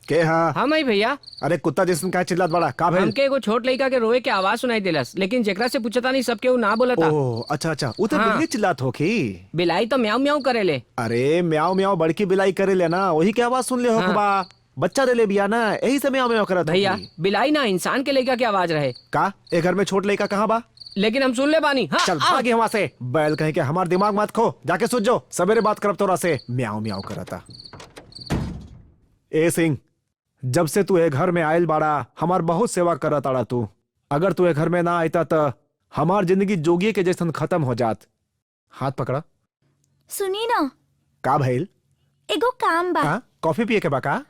के? हाँ हाँ मैं भैया। अरे कुत्ता जैसन का चिल्लात बड़ा का भाई? हमके एगो छोट लड़का के रोए के आवाज सुनाई देलस, लेकिन जेकरा से पूछता नहीं सबके वो ना बोलता। ओह अच्छा अच्छा, वो तो हाँ। बिल्ली चिल्लात होखी। बिलाई तो म्याऊ म्याऊ करेले। अरे म्याऊ म्याऊ बड़की बिलाई करे ले ना, वही के आवाज सुन ले हो। हाँ। बच्चा दे ले बिया ना, यही से म्याऊ म्याऊ करत भैया होखी। बिलाई ना इंसान के लड़का की आवाज रहे का? ए घर में छोट लड़का कहाँ बा? लेकिन हम सुन ले बानी। हाँ, चल भागे वहाँ से, बैल कहीं के हमार दिमाग मत खो, जाके सुन जो, सवेरे बात करब तोरा से। म्याऊ म्याऊ करता। ए सिंह, जब से तू ए घर में आयल बाड़ा, हमार बहुत सेवा करत आड़ा तू। अगर तू ए घर में ना आयता तो हमार जिंदगी जोगिए के जैसन खत्म हो जात। हाथ पकड़ा। सुनी ना, का भइल? एगो काम बा। हाँ? कॉफी पिए के बा का?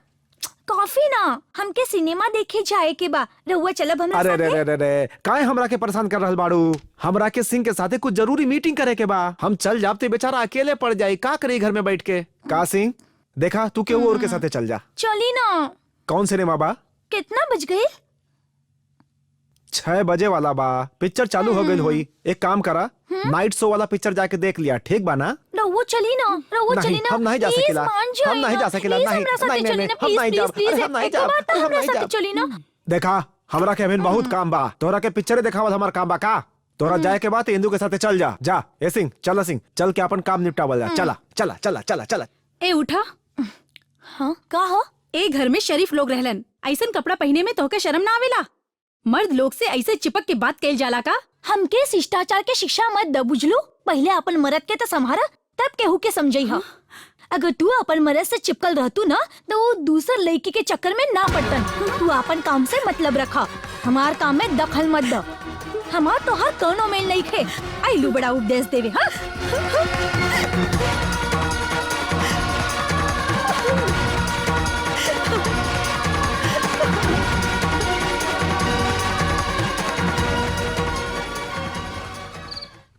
कॉफी ना, हमके सिनेमा देखे जाए के बा। रहुआ चलब हमरा अरे साथे? रे रे रे, काहे हमरा के परेशान कर रहल बाड़ू? हमरा के सिंह के साथे कुछ जरूरी मीटिंग करे के बा। हम चल जाब ते बेचारा अकेले पड़ जाई, का करी घर में बैठ के? का सिंह, देखा तू के और के साथे चल जा। चली ना। कौन सिनेमा बा? कितना बज गए? 6 बजे वाला बा, पिक्चर चालू हो गई होई। एक काम करा, नाइट शो वाला पिक्चर जाके देख लिया, ठीक बा ना? रहुआ चली ना, रहुआ नहीं, चली ना। हम नहीं जा प्लीज सकेला, मान जाइए हम नहीं ना। जा सकेला, प्लीज नहीं, हमरा साथे नहीं, चली नहीं, ना, हम प्लीज, नहीं प्लीज, जाब, प्लीज, हम नहीं एक बार जाब, तो हम हमरा नहीं साथे जाब। चली ना। देखा हमरा के अभिन बहुत काम बा, तोरा के पिक्चर देखावत हमार काम बा का? तोरा जाए के बाद इंदू के साथे चल जा। जा ए सिंह, चल सिंह, चल के अपन काम निपटावल जा। चला चला चला चला चला। ए उठा। हाँ का हो? ए घर में शरीफ लोग रहलन, ऐसन कपड़ा पहने में तोहके शर्म ना आवेला? मर्द लोग से ऐसे चिपक के बात कैल जाला का? हमके शिष्टाचार के शिक्षा मत द, बुझलू? पहले अपन मर्द के तो संभारा, तब केहू के समझई हा। अगर तू अपन मर्द से चिपकल रहतू ना तो वो दूसर लड़की के चक्कर में ना पड़तन। तू अपन काम से मतलब रखा, हमार काम में दखल मत द। हमार तो हर कोनो मेल नहीं खे। आइलू बड़ा उपदेश देवे। हाँ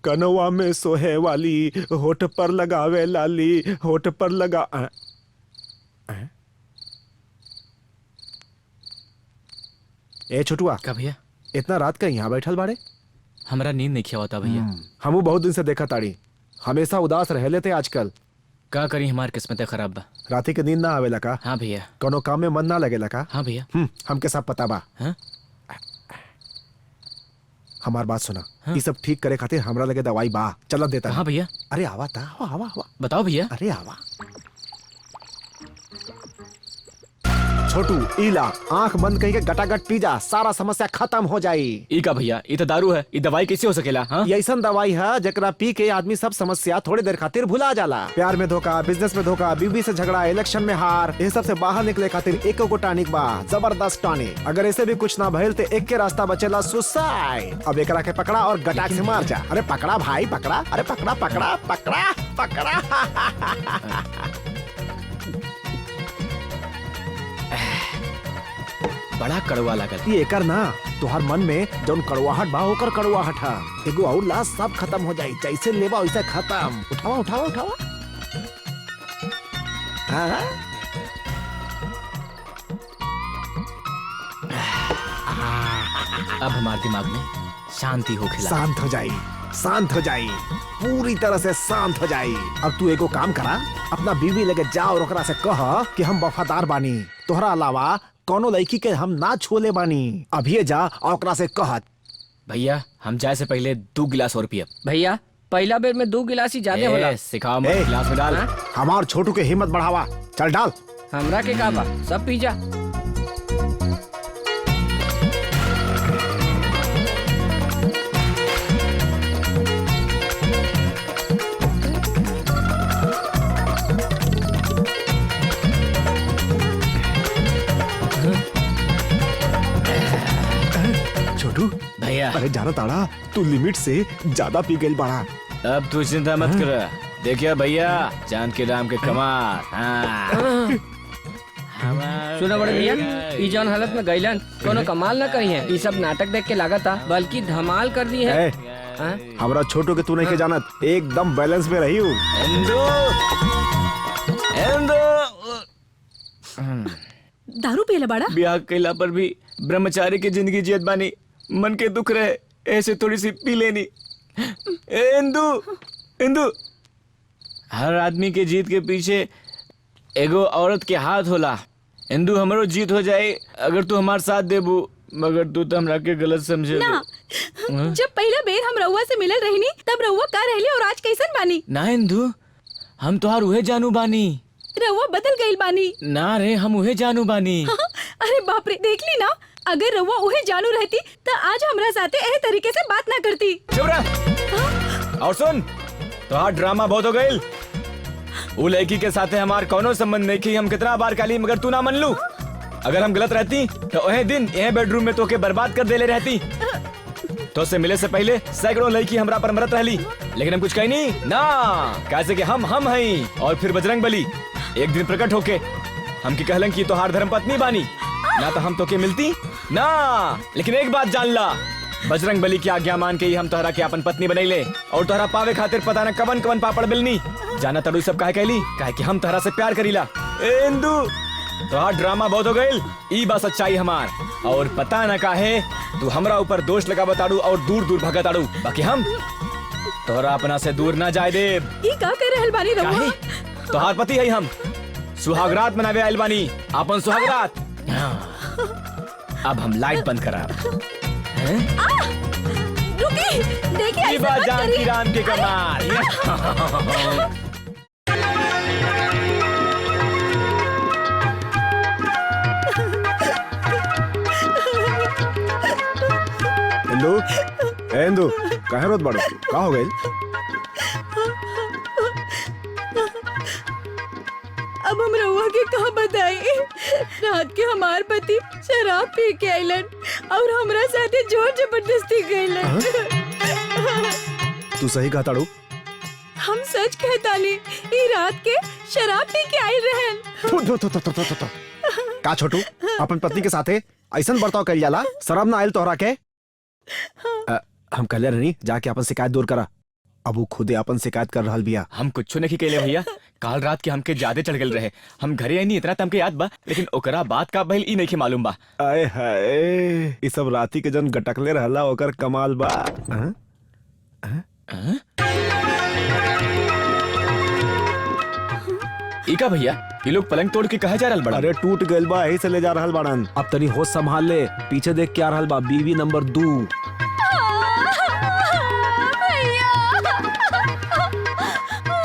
कनवा में सोहे वाली, होठ पर लगावे लाली, होठ पर लगा ए छोटुआ का भैया इतना रात का यहाँ बैठल बाड़े? हमारा नींद नहीं खिया होता भैया। हमू बहुत दिन से देखा ताड़ी, हमेशा उदास रह लेते आजकल। का करी हमार किस्मत खराब बा। राती के नींद ना आवेला का? हाँ भैया। कोनो काम में मन ना लगेला का? हाँ भैया। हमके सब पता बा। हाँ? हमार बात सुना, ये सब ठीक करे खातिर हमरा लगे दवाई बा, चल देता। हाँ भैया। अरे आवा ता, आवा आवा आवा। बताओ भैया। अरे आवा। छोटू इला आंख बंद करके गटागट पी जा, सारा समस्या खत्म हो जाई। ई का भैया, ई तो दारू है, ई दवाई कैसे हो सकेला? हाँ? ये ऐसा दवाई है जकरा पी के आदमी सब समस्या थोड़ी देर खातिर भुला जाला। प्यार में धोखा, बिजनेस में धोखा, बीवी से झगड़ा, इलेक्शन में हार, ये सब से बाहर निकले खातिर एक को टॉनिक बा, जबरदस्त टॉनिक। अगर ऐसे भी कुछ ना भइल तो एक के रास्ता बचेला, सुसाइड। अब एकरा के पकड़ा और गटाक से मार जा। अरे पकड़ा भाई पकड़ा, अरे पकड़ा पकड़ा पकड़ा पकड़ा। बड़ा कड़वा लागल। ये एकर ना, तुहार मन में जौन कड़वाहट बा ओकर कड़वाहट है। एगो और लाश सब खत्म हो जाई, जैसे लेबा वैसे खत्म। उठावा उठावा उठावा। हाँ? अब हमारे दिमाग में शांति हो खिला। शांत हो जाई, शांत हो जाई, पूरी तरह से शांत हो जाई। अब तू एगो काम करा, अपना बीवी लगे जा और ओकरा से कह कि हम वफादार बानी, तोहरा अलावा कोनो लड़की के हम ना छोले बानी। अभी जा और ओकरा से कहत। भैया हम जाए से पहले 2 गिलास और पियब। भैया पहला बेर में 2 गिलास ही ज्यादा होला। सिखाओ मत, गिलास में डाल। हमार छोटू के हिम्मत बढ़ावा, चल डाल। हमरा के का बा, सब पी जा। छोटू भैया अरे जाना ताड़ा, तू लिमिट से ज्यादा पी गई बड़ा। अब तू चिंता मत कर। देखिए भैया, चांद के दाम के कमाल। हाँ। सुना बड़े भैया, ई जौन हालत में गईलन कोनो कमाल ना करी है। ई सब नाटक देख के लागत था, बल्कि धमाल कर दी है। हमरा छोटू के तू नहीं के जानत, एकदम बैलेंस में रही हूँ। दारू पियला बाड़ा? ब्याह कैला पर भी ब्रह्मचारी की जिंदगी जियत बानी, मन के दुख रहे ऐसे थोड़ी सी पी लेनी। इंदु इंदु, हर आदमी के जीत के पीछे एगो औरत के हाथ होला। इंदु हमरो जीत हो जाए अगर तू हमार साथ देबू, मगर तू तो हमरा के गलत समझे। ना, जब पहला बेर हम रउआ से मिलल रहनी तब रउआ का रहली और आज कैसन बानी? ना इंदु, हम तोहार उहे जानू बानी। रउआ बदल गईल बानी। ना रे, हम उहे जानू बानी। अरे बाप रे, देख ली ना, अगर रउआ उहे जानू रहती तो आज हमरा साथे एह तरीके से बात ना करती। चुप रह। और सुन, तोहार ड्रामा बहुत हो गईल। वो लड़की के साथे हमार कोनो संबंध नहीं की, हम कितना बार कहली मगर तू ना मन लू। अगर हम गलत रहती तो वह दिन यह बेडरूम में तो के बर्बाद कर देले रहती। तो से मिले से पहले सैकड़ों लड़की हमरा पर मरत रहली, लेकिन हम कुछ कही नहीं ना, कैसे कि हम हैं। और फिर बजरंग बली एक दिन प्रकट होके हमकी कहलन कि तोहार धर्म पत्नी बानी ना, तो हम तो के मिलती ना। लेकिन एक बात जान ला, बजरंग बली की आज्ञा मान के ही हम तोहरा के अपन पत्नी बनैले, और तोहरा पावे खातिर पता न कवन कवन पापड़ बिलनी। जाना तड़ू सब काहे कहली, काहे कि हम तोहरा से प्यार करीला। ए इंदु, तोहार ड्रामा बहुत हो गईल, ई बा सच्चाई हमार। और पता न काहे तू हमरा ऊपर दोष लगावताड़ू और दूर दूर भगताड़ू, बाकी हम तोहरा अपना से दूर ना जाए देब। ई का कर रहल बानी रउआ? काहे? तोहार पति है हम, सुहागरात मनावे आइल बानी, अपन सुहागरात। अब हम लाइट बंद करा। रुकी, देखिए ऐसा मत जानकी करिए। राम के कमाल। इंदु, ए इंदु, कहे रोत बड़ो, का हो गई? अब हम रउआ के कहा बताई? रात के हमार पति शराब पी के आइलन और हमरा साथे जोर जबरदस्ती कइलन। तू सही कहा ताड़ू। हम सच कहतानी, ई रात के शराब पी के आइल रहन। का छोटू, अपन पत्नी के साथे ऐसन बर्ताव कइल जाला, शर्म ना आइल तोहरा के? हम कहले रहनी जाके अपन शिकायत दूर करा, अब वो खुदे अपन शिकायत कर रहल बिया। हम कुछ नहीं कैले भैया, काल रात के हमके ज्यादा चढ़ गल रहे। हम घरे आई नहीं इतना तमके याद बा, लेकिन ओकरा बात का भइल ई नहीं के मालूम बा। आए हाय, ई सब राती के जन गटकले रहला ओकर कमाल बा। हाँ? इका भैया ये लोग पलंग तोड़ के कहा जा रहल बड़ा? अरे टूट गइल बा, यही से ले जा रहल बाड़न। अब तनी होश संभाल ले, पीछे देख के आ रहल बा बीवी नंबर 2।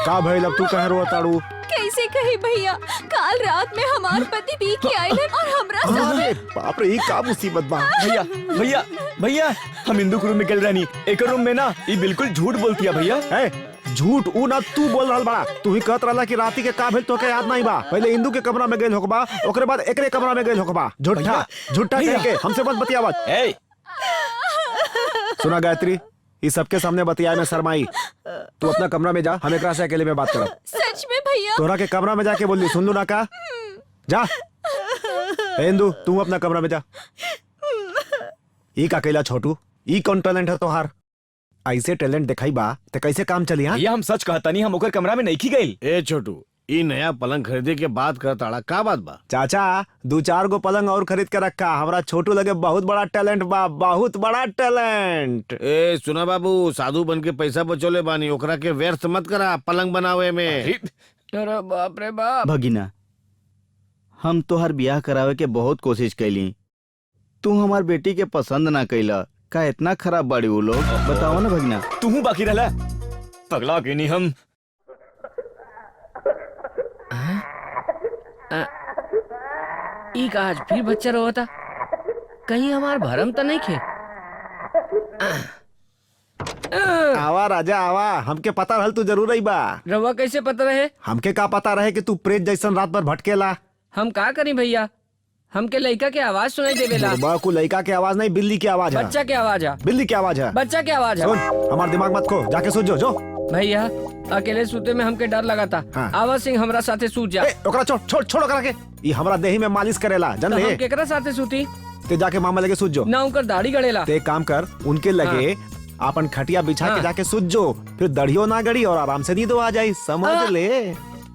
का भइल, अब तू कहे रो ताड़ू? कैसे कही भैया, काल रात में हमार पति पी के आइले और हमरा अरे बाप रे, ई का मुसीबत बा। भैया भैया भैया, हम इंदू के रूम में गल रहनी, एक रूम में ना ये बिल्कुल झूठ बोलती है भैया। ए, झूठ ऊ ना तू बोल रहल बड़ा। तू ही कहत रहला कि राती के का भेल तोके याद नहीं बा। पहले इंदू के कमरा में गेल होकबा, ओकरे बाद एकरे कमरा में गेल होकबा। झूठा झूठा कह के हमसे मत बतियावत। ए सुना गायत्री, इस सबके सामने बतियाए में शर्माई। तू अपना कमरा में जा, हम एकरा से अकेले में बात करब। सच में भैया? तोरा के कमरा में जाके बोली, सुन लू ना का? जा ए इंदू, तू अपना कमरा में जा। ई का कैला छोटू, ई कौन टैलेंट है तोहार? ऐसे टैलेंट दिखाई बा ते कैसे काम चली? हाँ भैया हम सच कहता नहीं, हम ओकर कमरा में नहीं की गई। ए छोटू, ई नया पलंग खरीदे के बात करताड़ा, का बात बा? चाचा 2-4 गो पलंग और खरीद के रखा। हमरा छोटू लगे बहुत बड़ा टैलेंट बा, बहुत बड़ा टैलेंट। ए सुना बाबू, साधु बन के पैसा बचोले बानी, ओकरा के व्यर्थ मत करा पलंग बनावे में। अरे बाप रे बाप। भगिना, हम तोहर ब्याह करावे के बहुत कोशिश कैली, तू हमार बेटी के पसंद ना कैला। का इतना खराब बाड़ी वो लोग? बताओ ना भगिना। तू हूँ बाकी रहला पगला के नहीं हम। ई का आज फिर बच्चा रो था, कहीं हमार भरम तो नहीं खे? आवा राजा आवा, हमके पता रहल तू जरूर आई बा। रवा कैसे पता रहे? हमके का पता रहे कि तू प्रेत जैसन रात भर भटकेला। हम का करी भैया, हमके लड़का के आवाज सुनाई देवेला। मुर्गा को लड़का की आवाज नहीं, बिल्ली की आवाज है। बच्चा के आवाज है। बिल्ली की आवाज है। बच्चा की आवाज है। सुन, हमार दिमाग मत खो, जाके सूझ जो। भैया अकेले सूते में हमके डर लगा था। हाँ। आवाज सिंह हमरा साथे सूत जा। ए, ओकरा छोड़ छोड़ छोड़ ओकरा के। ई हमरा देही में मालिश करेला, जान तो हम ले। केकरा साथे सूती? ते जाके मामा लगे सूझ जो। ना उनकर दाढ़ी गड़ेला। ते काम कर, उनके लगे अपन खटिया बिछा के हाँ। जाके सूझ जो, फिर दड़ियो ना गड़ी और आराम से नींदो आ जाई, समझ ले।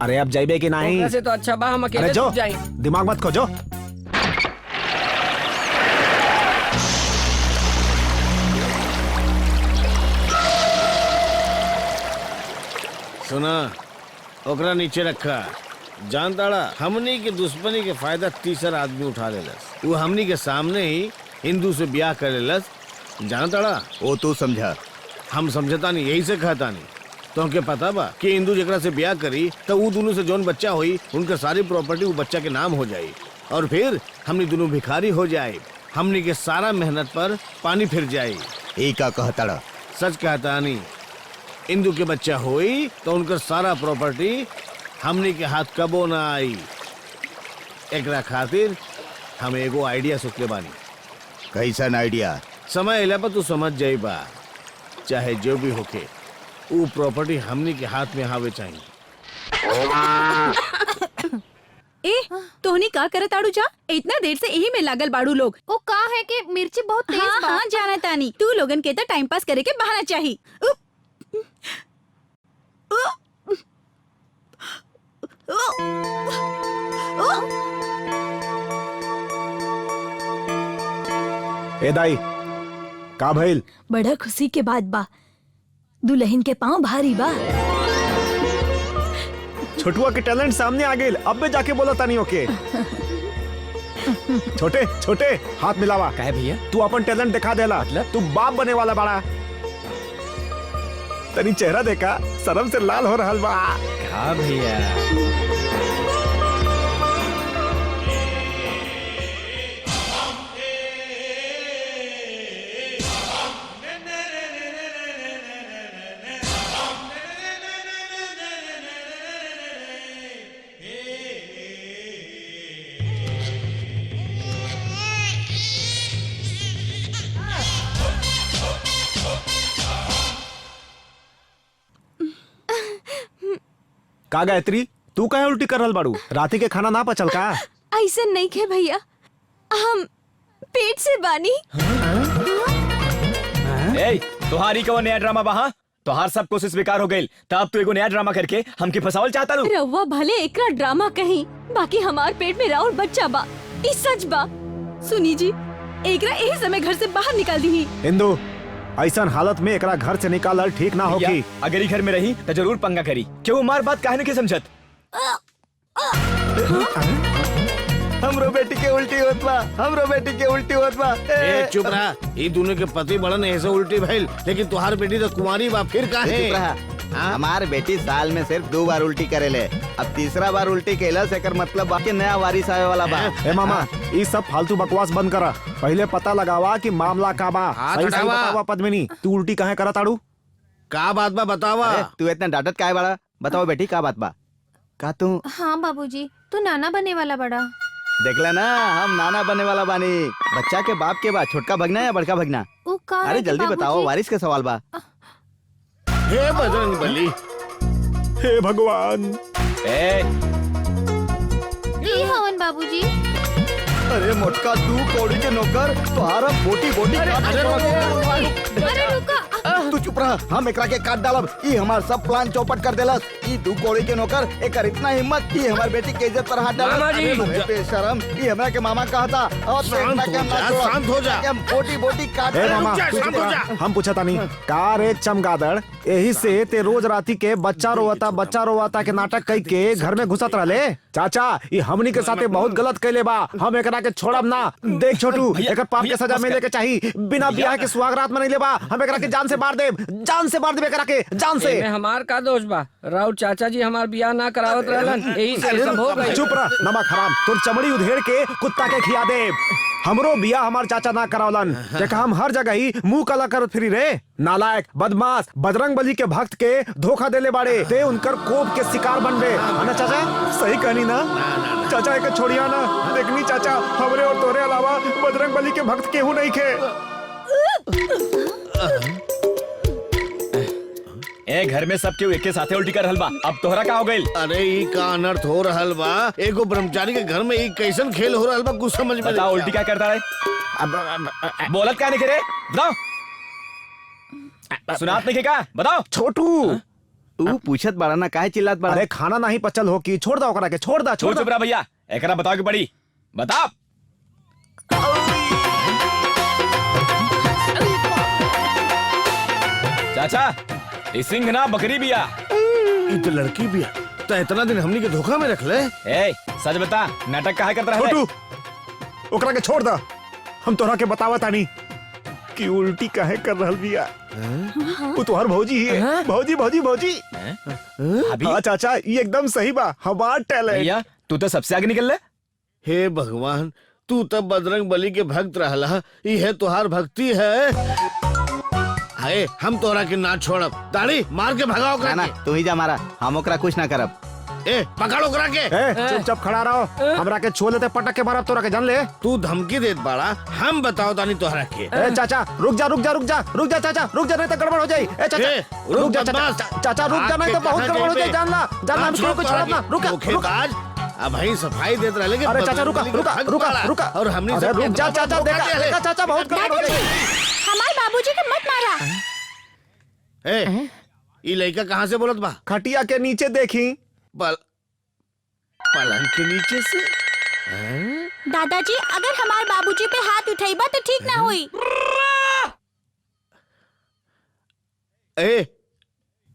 अरे अब जाइबे कि नहीं? ओकरा से तो अच्छा बा हम अरे अकेले जो, सूत जाई। दिमाग मत खो जो। सुना, ओकरा नीचे रखा। जानताड़ा, हमनी के दुश्मनी के फायदा तीसरा आदमी उठा लेलस। वो हमनी के सामने ही हिंदू से ब्याह कर लेलस। जानताड़ा, वो तू समझा। हम समझता नहीं, यही से कहता नहीं। तो हमके पता बा कि हिंदू जकरा से ब्याह करी तो वो दोनों से जौन बच्चा हुई, उनका सारी प्रॉपर्टी वो बच्चा के नाम हो जाई और फिर हमनी दोनों भिखारी हो जाए। हमनी के सारा मेहनत पर पानी फिर जाए। ई का कहताड़ा? सच कहता नहीं, इंदू के बच्चा होई तो उनका सारा प्रॉपर्टी हमनी के हाथ कबो ना आई। एकरा खातिर हम एगो आइडिया सोचले बानी। कैसन आइडिया? समय अइला पर तू समझ जाई बा। चाहे जो भी होके, वो प्रॉपर्टी हमनी के हाथ में आवे चाहिए। ए तोहनी का करत आड़ू जा? इतना देर से यही में लागल बाड़ू लोग। वो का है कि मिर्ची बहुत तेज हाँ बा। हाँ जाना तानी, तू लोगन के तो टाइम पास करे के बहाना चाहिए। ए दाई, का भइल? बड़ा खुशी के बात बा, दुल्हन के पाँव भारी बा। छोटुआ के टैलेंट सामने आ गई। अब भी जाके बोला तानी ओके। छोटे छोटे हाथ मिलावा। काहे भैया? तू अपन टैलेंट दिखा देला। मतलब? तू बाप बने वाला बड़ा। तनी चेहरा देखा, शर्म से लाल हो रहल बा। का भैया? का गायत्री, तू काहे उल्टी कर रहल बाड़ू? राती के खाना ना पचल का? ऐसा नहीं खे भैया, हम पेट से बानी। ए, तुम्हारी कौन नया ड्रामा बहा? तो हर सब कोशिश बेकार हो गई। तब तू एगो नया ड्रामा करके हमके फसावल चाहता रू। रउआ भले एकरा ड्रामा कहीं, बाकी हमार पेट में राउर बच्चा बा, ई सच बा। सुनी जी, एकरा यही समय घर से बाहर निकाल दी। हिंदू, ऐसा हालत में एकरा घर से निकालल ठीक ना होगी। अगर ही घर में रही तो जरूर पंगा करी। क्यों मार बात काहे नहीं समझत? हमरो बेटी के उल्टी होत बा, हमरो बेटी के उल्टी होत बा। ए चुप रहा, ये दोनों के पति बड़न ऐसे उल्टी भइल, लेकिन तुम्हारी बेटी तो कुंवारी बा, फिर काहे? चुप रहा। हमार बेटी साल में सिर्फ 2 बार उल्टी करेले, अब तीसरा बार उल्टी कैला से कर मतलब बाकी नया वारिस आवे वाला बा। ए मामा, ये सब फालतू बकवास बंद करा। पहले पता लगावा कि मामला का बा। हाथ सही सही हटावा। बतावा पद्मिनी, तू उल्टी काहे करा ताड़ू? का बात बा बतावा। अरे, तू इतना डांटत काहे बड़ा? बताओ बेटी का बात बा? का तू हाँ बाबूजी, तू नाना बने वाला बड़ा। देखला ना, हम नाना बनने वाला बानी। बच्चा के बाप के बा, छोटका भगना या बड़का भगना? ऊ का अरे है जल्दी बाबूजी? बताओ, वारिस के सवाल बा। हे बजरंग बली, हे भगवान। ए, ई हवन बाबूजी। अरे मोटका, तू कौड़ी के नौकर, तुम्हारा बोटी बोटी अरे रुका। तू चुप रहा, हम एकरा के काट डालब। ई हमार सब प्लान चौपट कर देलस। ई दू कौड़ी के नौकर, एकर इतना हिम्मत, ई हमार बेटी के इज्जत पर हाथ डालस। मामा जी। अरे बेशरम, ई हमरा के मामा कहता। और तो शांत एकरा हो के हम ना जा, छोड़ब। शांत हो जा। कि हम बोटी बोटी काट ए देब। मामा, जा, तू चुप शांत हो रहा। जा। हम पूछता नहीं का रे चमगादड़, यही से ते रोज राती के बच्चा रोवाता के नाटक कई के घर में घुसत रहले। चाचा, ये हमनी के साथे बहुत गलत कैले बा, हम एकरा के छोड़ब ना। देख छोटू, एकर पाप के सजा मिले के चाहिए। बिना ब्याह के सुहागरात मनैले बा, हम एकरा के जान से मार देब, जान से मार देब एकरा के, जान से। एमे हमार का दोष बा? राउत चाचा जी हमार बियाह ना करावत रहलन, यही से ये सब हो गई। चुप रह, नमक हराम, तुर चमड़ी उधेड़ के कुत्ता के खिया दे। हमरो बिया हमार चाचा ना करावलन, देखा हम हर जगह ही मुंह काला करत फिरी रे। नालायक, बदमाश, बजरंग बली के भक्त के धोखा देले बाड़े, ते उनकर कोप के शिकार बनबे। है ना चाचा? सही कहनी ना? चाचा एक छोड़िया ना। देखनी चाचा, हमरे और तोरे अलावा बजरंग बली के भक्त केहू नहीं खे। ए घर में सब केहू एके साथे उल्टी कर रहल बा, अब तोहरा का हो गइल? अरे ई का अनर्थ हो रहल बा? एगो ब्रह्मचारी के घर में ई कैसन खेल हो रहल बा, कुछ समझ में बताओ उल्टी क्या करता है? बोलत क्या नहीं करे? बताओ, सुनात नहीं के का? बताओ। छोटू, तू पूछत बड़ा ना, काहे चिल्लात बड़ा? अरे खाना नहीं पचल हो कि छोड़ दा ओकरा के, छोड़ दा, छोड़ चुप दा। रहा भैया, एकरा बताओ कि बड़ी बताओ। चाचा, ई सिंह ना बकरी बिया। ई तो लड़की भी है, तो इतना दिन हमनी के धोखा में रख ले। ए सच बता, नाटक काहे करता रहे? छोटू, ओकरा के छोड़ दा। हम तोरा के बतावा तानी कि उल्टी काहे कर रहल बिया। वो तोहर भौजी ही है। भौजी भौजी भौजी। अभी हाँ चाचा, ये एकदम सही बा, हमार टैलेंट। भैया तू तो सबसे आगे निकल ले। हे भगवान, तू तब बजरंग बली के भक्त रहला, ई है तुहार भक्ति है। हाय, हम तोरा के ना छोड़ब। दाढ़ी मार के भगाओ ना ना, तू ही जा मारा, हम ओकरा कुछ ना करब। ए पकड़ो करा के। चुपचाप खड़ा रहो, हमरा के छो लेते पटक के मारब तोरा के, जान ले। तू धमकी देत बाड़ा, हम बताओ तानी तोहरा के। ए चाचा, रुक जा रुक जा रुक जा रुक जा चाचा, रुक जा नहीं तो गड़बड़ हो जाए। ए चाचा, रुक जा चाचा, चाचा रुक जा नहीं तो बहुत गड़बड़ हो जाए। जानना जानना, हम इसको छोड़ब ना। रुक रुक। अब भाई सफाई देत रहले के। अरे चाचा रुका रुका रुका रुका। और हमनी अरे रुक जा चाचा, देखा चाचा बहुत गड़बड़ हो जाए। हमारे बाबूजी के मत मारा। ए, ई लड़का कहाँ से बोलत बा? खटिया के नीचे देखी। पलंग के नीचे से। दादाजी, अगर हमारे बाबूजी पे हाथ उठाइबा तो ठीक ना हुई। ए,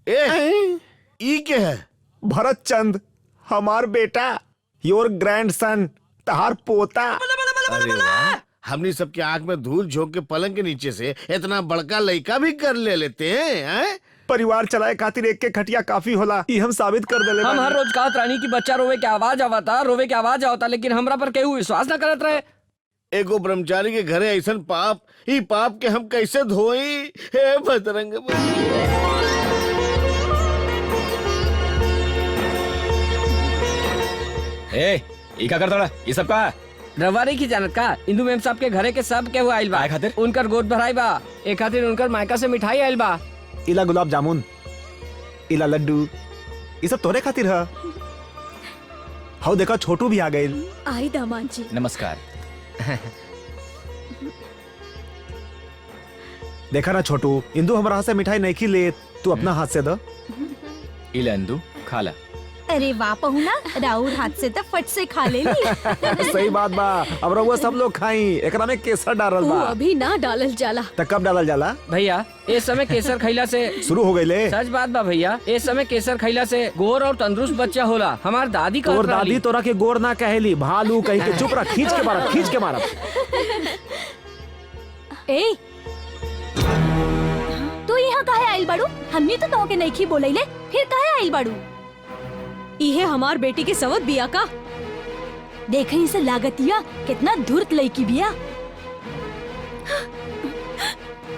ए, ई के है? भरत चंद, हमार बेटा, योर ग्रैंडसन, तहार पोता। अरे वाह, हमनी सबके आंख में धूल झोंक के पलंग के नीचे से इतना बड़का लड़का भी कर ले लेते हैं? परिवार चलाए खातिर एक के खटिया काफी होला, ई हम साबित कर देले। हम हर रोज कहत रानी की बच्चा रोवे के आवाज आवता, रोवे के आवाज आवता, लेकिन हमरा पर केहू विश्वास न करत रहे। एगो ब्रह्मचारी के घरे ऐसन पाप, ई पाप के हम कैसे धोई? हे बजरंग बली। ए ई का करता ये सब का? रवारी की जानत का? इंदू मेम साहब के घरे के सब केहू आइल बा। काहे खातिर? उनकर गोद भराई बा, एक खातिर उनकर मायका से मिठाई आइल बा। इला गुलाब जामुन, इला लड्डू, ये सब तोरे खातिर है। हाउ देखा, छोटू भी आ गए। आई दामाद जी। नमस्कार। देखा ना छोटू, इंदू हमारा हाथ से मिठाई नहीं खी ले, तू अपना हाथ से दो। इला इंदू खाला। अरे वाह पहुना, राउर हाथ से तो फट से खा ले ली। सही बात बा, अब रउआ सब लोग खाई, एकरा में केसर डालल वो बा। अभी ना डालल जाला। त कब डालल जाला? भैया इस समय केसर खैला से शुरू हो गईले। सच बात बा भैया, इस समय केसर खैला से गोर और तंदुरुस्त बच्चा होला। हमार दादी का तोर दादी तोरा के गोर ना कहेली, भालू कहीं के। चुप रह, खींच के मारब, खींच के मारब। ए तू यहाँ काहे आइल बाड़ू? हमनी तो तोके नहीं खी बोलैले, फिर काहे आइल बाड़ू? इहे हमार बेटी के सवत बिया का। देखे इसे लागतिया कितना धूर्त लड़की बिया।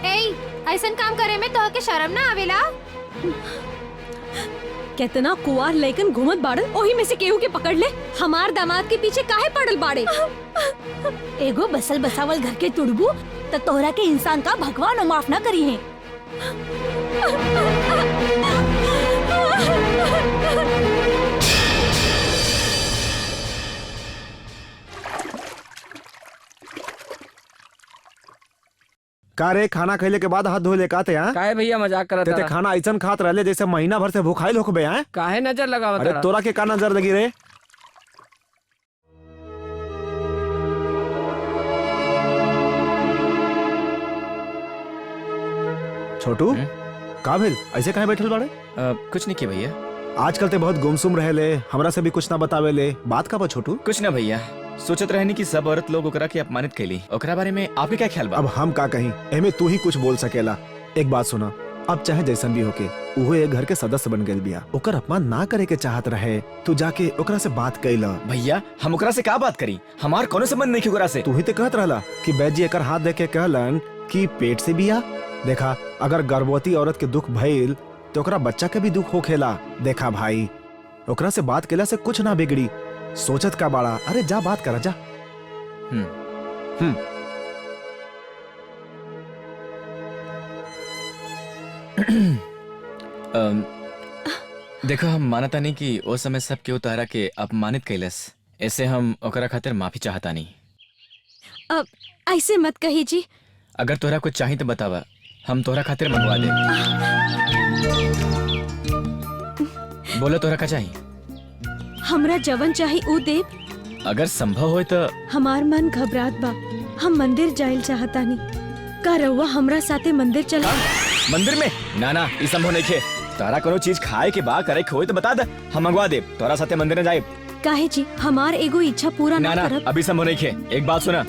ए ऐसन काम करे में तो के शर्म ना आवेला? कितना कुआर लइकन घूमत बाड़न, ओही में से केहू के पकड़ ले। हमार दामाद के पीछे काहे पड़ल बाड़े? एगो बसल बसावल घर के तुड़बू तो तोहरा के इंसान का भगवान माफ ना करी है। का रे, खाना खैले के बाद हाथ धो ले काते? यहाँ काहे भैया मजाक करत ते रहा? खाना ऐसन खात रहले जैसे महीना भर से भूखाइल होके हैं। काहे नजर लगावत अरे रहा? तोरा के का नजर लगी रे? छोटू का भेल, ऐसे काहे बैठल बाड़े? कुछ नहीं किया भैया। आजकल ते बहुत गुमसुम रहेले, हमरा से भी कुछ ना बतावे ले, बात का बा छोटू? कुछ ना भैया, सोचत रहनी कि सब औरत लोग ओकरा के अपमानित कैली। ओकरा बारे में आपके क्या ख्याल बा? अब हम का कहीं, एमे तू ही कुछ बोल सकेला। एक बात सुना, अब चाहे जैसन भी होके, उहो एक घर के सदस्य बन गए बिया, ओकर अपमान ना करे के चाहत रहे, तू जाके ओकरा से बात कैला। भैया हम ओकरा से का बात करी? हमार कोनो संबंध नहीं ओकरा से। तू ही तो कहत रहला कि बैजी एकर हाथ देख के कहलन कि पेट से बिया। देखा, अगर गर्भवती औरत के दुख भइल तो ओकरा बच्चा के भी दुख होखेला। देखा भाई, ओकरा से बात केला से कुछ ना बिगड़ी, सोचत का बाड़ा। अरे जा बात करा जा। देखो, हम मानता नहीं कि वो समय सब केहू तहरा के अपमानित कैलस, ऐसे हम ओकरा खातिर माफी चाहता नहीं। अब ऐसे मत कही जी। अगर तोहरा कुछ चाहिए तो बतावा, हम तोहरा खातिर मंगवा दे। बोलो तोहरा का चाहिए? हमरा जवन चाही ऊ देव। अगर संभव हो तो। हमार मन घबरात बा, हम मंदिर जाइल चाहतानी। का रउआ हमरा साथे मंदिर चला? मंदिर में? ना ना, ई संभव नहीं खे। तोहरा कोनो चीज खाए के बा करे खोए तो बता दे, हम मंगवा दे। तोहरा साथे मंदिर न जाए। काहे जी, हमार एगो इच्छा पूरा ना ना ना, करब? अभी संभव नहीं खे। एक बात सुना,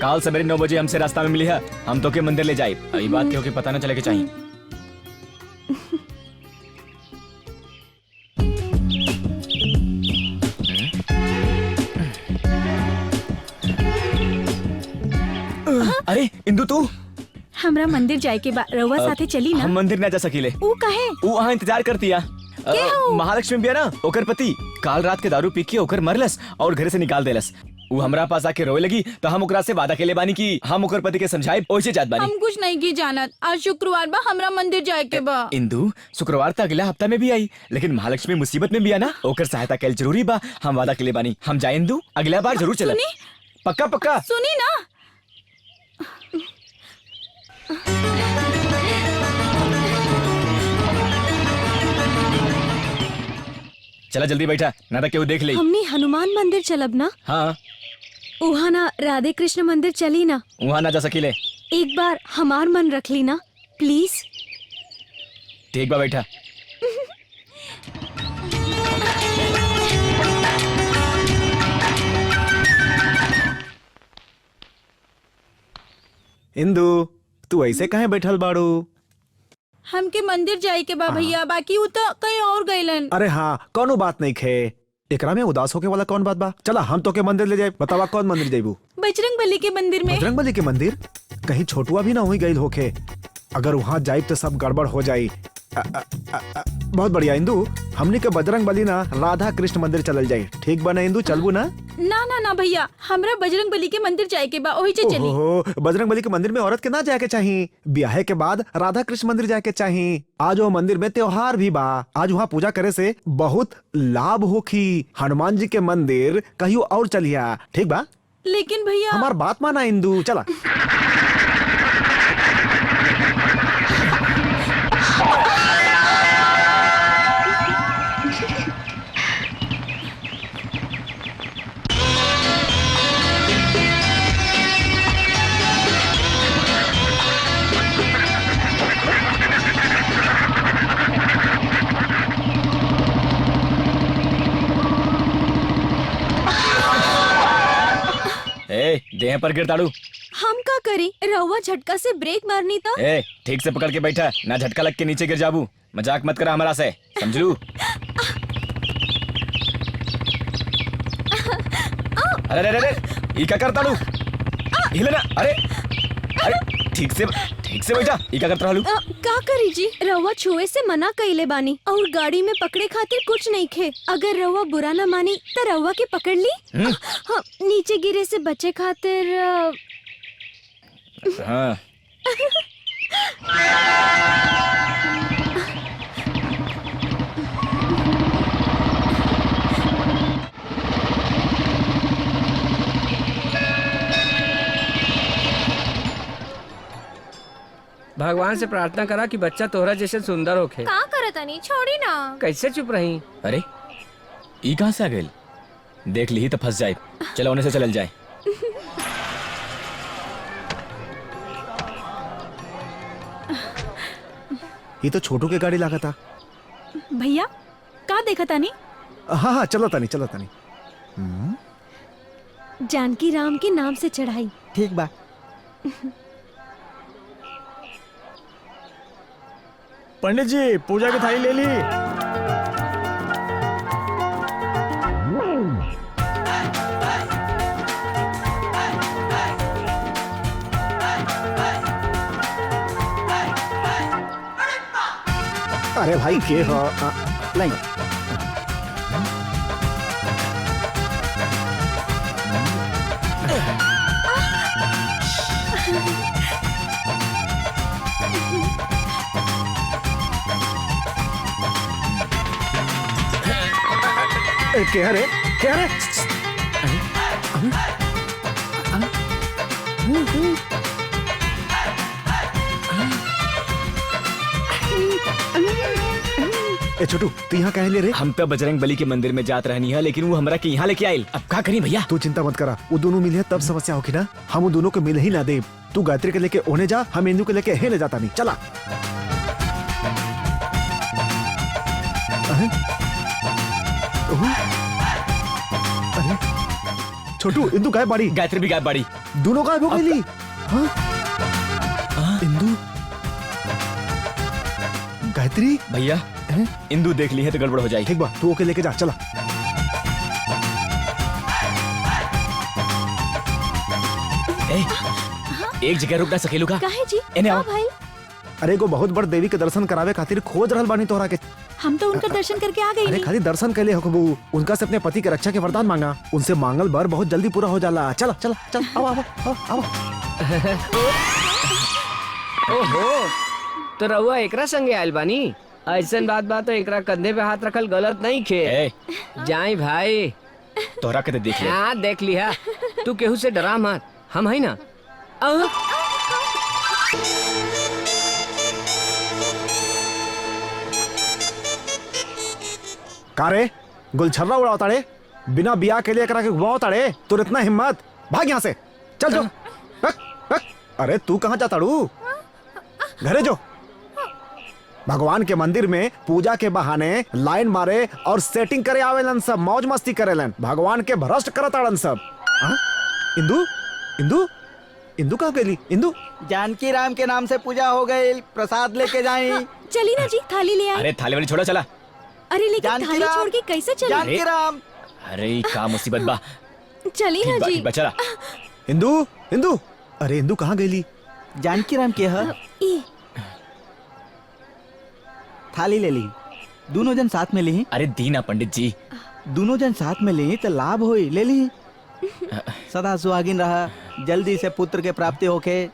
काल सवेरे 9 बजे हमसे रास्ता में मिली है, हम तो के मंदिर ले जाए। ये बात क्यों के पता न चले के चाहिए। अरे इंदु, तू? हमरा मंदिर जाए के बा, रउआ साथे चली ना? हम मंदिर ना जा सकीले। ऊ काहे? ऊ वहाँ इंतजार करती है। महालक्ष्मी बिया ना, ओकर पति काल रात के दारू पी के ओकर मरलस और घर से निकाल देलस। ऊ हमरा पास आके रोए लगी तो हम ओकरा से वादा केले बानी कि हम ओकर पति के समझाए, ओइसे जात बानी। हम कुछ नहीं की जानत। आज शुक्रवार बा, हमरा मंदिर जाए के बा। इंदु, शुक्रवार तक अगला हफ्ता में भी आई, लेकिन महालक्ष्मी मुसीबत में भी आना, ओकर सहायता कैल जरूरी बा। हम वादा केले बानी, हम जाए इंदु, अगला बार जरूर चला। पक्का पक्का? सुनी ना। चला जल्दी बैठा, ना तो केहू देख ले। हमनी हनुमान मंदिर चलब ना? हाँ, उहा ना राधे कृष्ण मंदिर चली ना? वहाँ ना जा सकीले। एक बार हमार मन रख ली ना प्लीज। ठीक बा, बैठा। इंदु, तू ऐसे काहे बैठल बाड़ू? हमके मंदिर जाए के बा भैया, बाकी ऊ तो कहीं और गइलन। अरे हाँ, कोनो बात नहीं खे। एकरा में उदास होके वाला कौन बात बा? चला हम तो के मंदिर ले जाए। बतावा कौन मंदिर जाइबू? बजरंग बली के मंदिर में। बजरंग बली के मंदिर? कहीं छोटुआ भी ना हुई गई होके। अगर वहाँ जाए तो सब गड़बड़ हो जाई। बहुत बढ़िया इंदु, हमने के बजरंग बली ना राधा कृष्ण मंदिर चल जाए। ठीक बना इंदु, चलबू ना? ना ना ना भैया, हमरा बजरंग बली के मंदिर जाए के बा, ओही से चली। ओहो, बजरंग बली के मंदिर में औरत के ना जाके चाहिए, ब्याह के बाद राधा कृष्ण मंदिर जाके चाहिए। आज वो मंदिर में त्योहार भी बा, आज वहाँ पूजा करे से बहुत लाभ होखी। हनुमान जी के मंदिर कहीं और चलिया, ठीक बा? लेकिन भैया हमार बात माना इंदु, चला। ए देह पर गिरताड़ू। हम का करी, रहुआ झटका से ब्रेक मारनी था। ए ठीक से पकड़ के बैठा, ना झटका लग के नीचे गिर जाबू। मजाक मत करा हमारा से, समझ लू। अरे अरे अरे ई क्या करताड़ू, हिले ना। अरे अरे ठीक से बैठा, ई क्या करता रहलू। का करी जी, रहुआ छुए से मना कइले बानी और गाड़ी में पकड़े खातिर कुछ नहीं खे। अगर रहुआ बुरा ना मानी तो रहुआ के पकड़ ली। हाँ, नीचे गिरे से बचे खातिर हाँ भगवान से प्रार्थना करा कि बच्चा तोहरा जैसे सुंदर होखे। का करतानी, छोड़ी ना। कैसे चुप रही। अरे ई कहाँ से आ गई, देख ली तो फंस जाए। चलो उन्हें से चल जाए। ये तो छोटू के गाड़ी लागा था। भैया का देखा तानी? हाँ हाँ चलो तानी। जानकी राम के नाम से चढ़ाई। ठीक बा। पंडित जी पूजा की थाली ले ली। अरे भाई के हो नहीं क्या रे ए छोटू तू यहाँ कहे ले रे? हम तो बजरंग बली के मंदिर में जात रहनी है, लेकिन वो हमरा के यहाँ लेके आयल। अब क्या करी भैया। तू चिंता मत करा, वो दोनों मिले तब समस्या होगी ना। हम वो दोनों को मिल ही ना दे। तू गायत्री के लेके ओने जा, हम इंदू के लेके हे ले जाता नहीं। चला अरे छोटू इंदू गायब बाड़ी, गायत्री भी गायब बाड़ी, दोनों गायब हो गई। हाँ? इंदू गायत्री भैया इंदू देख ली है तो गड़बड़ हो जाएगी। ठीक बा, तू ओके लेके जा। चला एक जगह रुक ना सकेलू का? काहे जी? इन्हें आओ। भाई अरे को बहुत बड़ देवी के दर्शन करावे खातिर खोज रहल बानी तोहरा के। हम तो उनका दर्शन करके आ गए। अरे खाली दर्शन कैले हकबू, उनका से अपने पति के रक्षा के वरदान मांगा। उनसे मांगल बर बहुत जल्दी पूरा हो जाला। चला चला चल, आओ आओ आओ आओ। ओहो, तो रहुआ एकरा संगे आयल बानी। ऐसन बात तो एकरा कंधे पे हाथ रखल गलत नहीं खे। जाई भाई, तोहरा के देख ले। हाँ देख लिया। तू केहू से डरा मत, हम है ना। कारे गुलछर्रा उड़ाओ ताड़े, बिना बिया के लिए करा के घुमाओ ताड़े। तुर इतना हिम्मत, भाग यहाँ से। चल जो। अरे तू कहाँ जाता रू? घरे जो। भगवान के मंदिर में पूजा के बहाने लाइन मारे और सेटिंग करे आवेलन सब, मौज मस्ती करेलन। भगवान के भ्रष्ट करताड़न सब। इंदू इंदू इंदू कहाँ गई? इंदू जानकी राम के नाम से पूजा हो गई, प्रसाद लेके जाई। चली ना जी, थाली ले आई। अरे थाली वाली छोड़ो, चला। अरे लेकिन जानकी थाली राम, छोड़ के कैसे चली? जानकी राम। अरे का मुसीबत बा। चली ना जी। चला। इंदू इंदू, अरे इंदू कहाँ गई? जानकी राम के है, ई थाली ले ली। दोनों जन साथ में ली। अरे दीना पंडित जी, दोनों जन साथ में ली तो लाभ होई, ले ली। सदा सुहागिन रहा, जल्दी से पुत्र के प्राप्ति होके।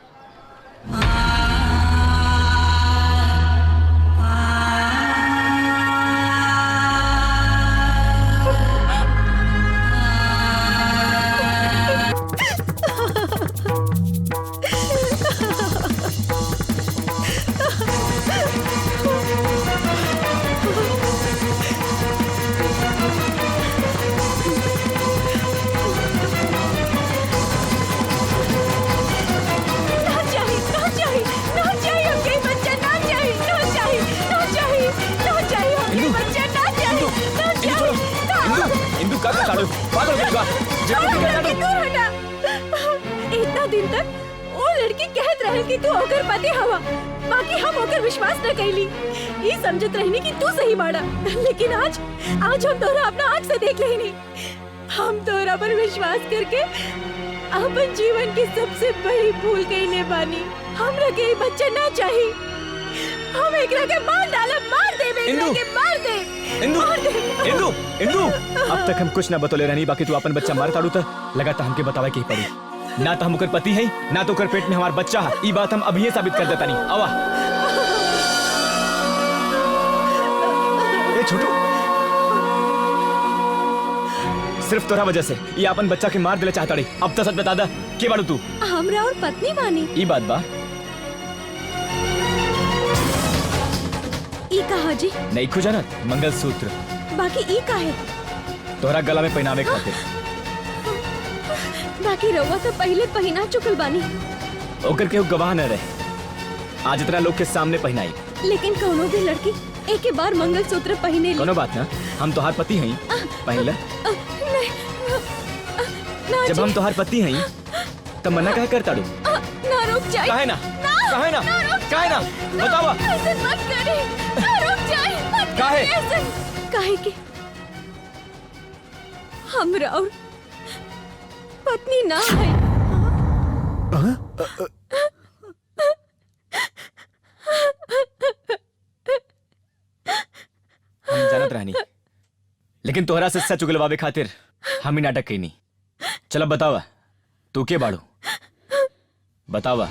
इंदू का पागल हो गई बा। इतना दिन तक वो लड़की कहत रहे कि तू ओकर पति हवा, बाकी हम ओकर विश्वास न कैली। ये समझत रहनी कि तू सही बाड़ा, लेकिन आज हम तोरा अपना आँख से देख लेनी। हम तोरा पर विश्वास करके अपन जीवन की सबसे बड़ी भूल कैले बानी। हमरा के ये बच्चा ना चाहिए। हम एकरा के मार डालब, मार देबे, एकरा के मार दे। इंदु, इंदु, इंदु, अब तक हम कुछ ना बतौले रहनी, बाकी तू अपन बच्चा मार ताड़ू त लगाता हमके बतावे के ही पड़ी। ना तो हम ओकर पति है, ना तो ओकर पेट में हमार बच्चा है। ई बात हम अभी साबित कर देता नहीं। आवा। ए छोटू, सिर्फ तोरा वजह से ये अपन बच्चा के मार दिले चाहता रही। अब तो सच बता दा, के बाड़ू तू? हमरा और पत्नी बानी। ई बात बा? ई कहा जी? नहीं खुजाना मंगलसूत्र। बाकी ई का है? तोहरा गला में पहनावे खातिर। बाकी रउआ तो पहले पहना चुकल बानी। ओकर केहू गवाह न रहे, आज इतना लोग के सामने पहनाई। लेकिन कोनो भी लड़की एक ही बार मंगलसूत्र पहने ली। कोनो बात ना, हम तोहार पति हई, पहन ले। ना जब जी। हम तोहार पति हई तब मना काहे करता डू? ना रुक जाए। काहे ना? काहे ना? काहे ना? बतावा। ऐसे मत करे। ना रुक जाए। मत काहे? करे ऐसे। काहे कि हमरा और पत्नी ना है। हम जानत रहनी, लेकिन तोहरा से सच उगलवावे खातिर हम ही नाटक कईनी। चल अब बतावा, तू के बाड़ू? बतावा।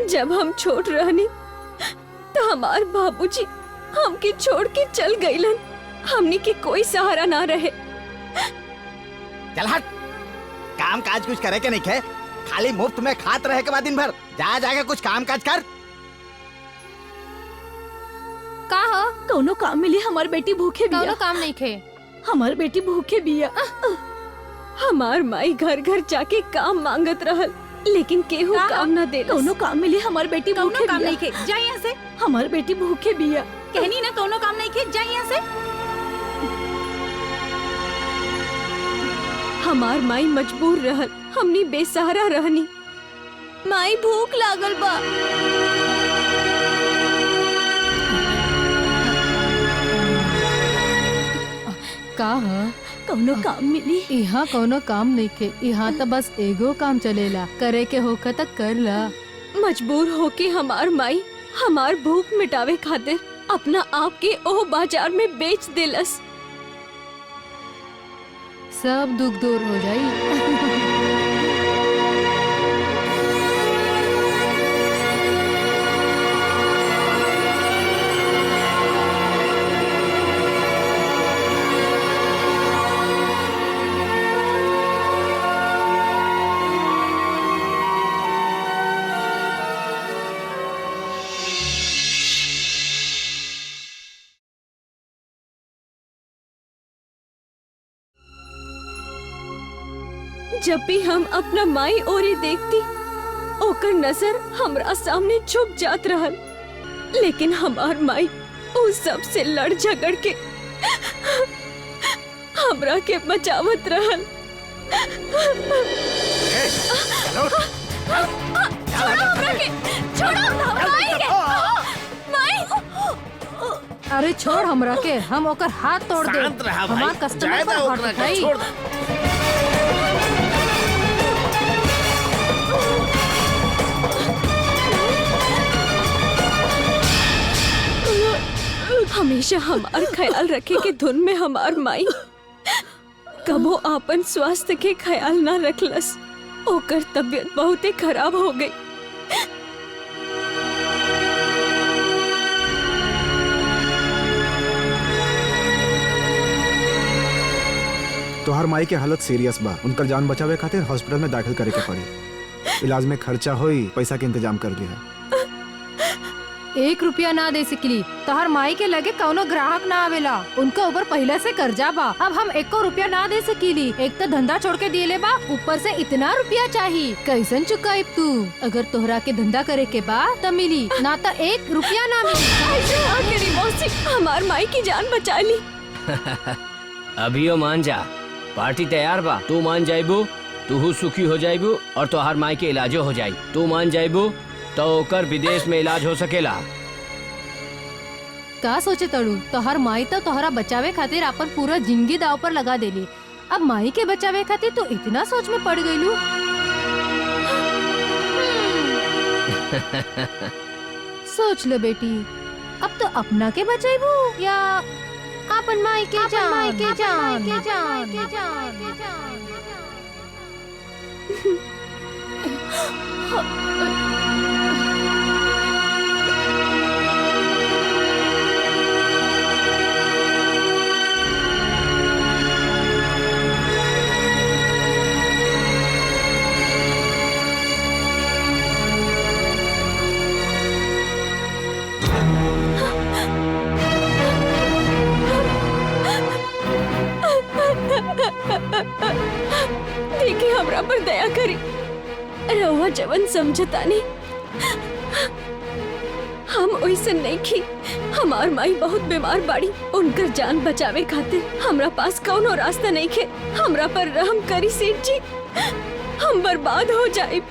जब हम छोट रहनी तो हमार बाबूजी हमके छोड़ के चल गईलन। हमनी के कोई सहारा ना रहे। चल हट, काम काज कुछ करे के नहीं खे, खाली मुफ्त में खात रहे के बाद दिन भर। जा जाके कुछ काम काज कर। का हो? कोनो काम मिली, हमार बेटी भूखे कौनो बिया। काम नहीं खे। हमार बेटी भूखे बिया। हमार माई घर घर जाके काम मांगत रहल, लेकिन केहू काम न दे। कोनो काम मिली, हमार बेटी भूखे कौनो काम बिया। नहीं खे, जा यहाँ से। हमार बेटी भूखे बिया। कहनी ना कौनो काम नहीं खे, जा यहाँ से। हमार माई मजबूर रहल, हमनी बेसहारा रहनी। माई भूख लागल बा। का है? कोनो काम मिली? यहाँ कौनो काम नहीं खे, यहाँ तो बस एगो काम चलेला, करे के होकर तक कर ला। मजबूर होके हमार माई हमार भूख मिटावे खातिर अपना आप के ओह बाजार में बेच देलस। सब दुख दूर हो जाई। जब भी हम अपना माई ओरी देखती, ओकर नजर हमरा सामने छुप जात रहल, लेकिन हमार माई उस सब से लड़ झगड़ के हमरा के बचावत रहल। अरे छोड़ हमरा के, हम ओकर हाथ तोड़ दे। शांत रहा भाई, हमार कस्टमर जायदा पर ओकरा हाथ के उठाई। छोड़ दे। हमेशा हमार ख्याल रखे के धुन में हमार माई कबो आपन स्वास्थ्य के ख्याल ना रखलस। ओकर तबीयत बहुते खराब हो गई। तोहर माई के हालत सीरियस बा, उनकर जान बचावे खातिर हॉस्पिटल में दाखिल करे के पड़ी। इलाज में खर्चा होई, पैसा के इंतजाम कर लिया। 1 रुपया ना दे सकली। तोहर माई के लगे कौनो ग्राहक ना आवेला, उनका ऊपर पहले से कर्जा बा। अब हम 1 रुपया ना दे सकीली। एक तो धंधा छोड़ के दिए बा, ऊपर से इतना रुपया चाहिए, कैसन चुकाई तू? अगर तोहरा के धंधा करे के बा तब मिली, ना तो 1 रुपया ना मिली। मौसी हमार माई की जान बचा ली। अभियो मान जा, पार्टी तैयार बा। तू मान जाइबू तू सुखी हो जाइबू और तोहार माई के इलाजो हो जाई। तू मान जाइबू तो ओकर विदेश में इलाज हो सकेला। का सोचे तड़ू? तोहर माई तो तोहरा बचावे खातिर अपन पूरा जिंदगी दाव पर लगा देली। अब माई के बचावे खातिर तो इतना सोच में पड़ गईलू। सोच लो बेटी, अब तो अपना के बचाइबू या अपन माई के जान। देखी हमरा पर दया करी। रउआ जवन समझता नहीं, हम ओइसन नहीं की। हमार माई बहुत बीमार बाड़ी, उनकर जान बचावे खातिर हमरा पास कौनो रास्ता नहीं खे। हमरा पर रहम करी सेठ जी, हम बर्बाद हो जाए।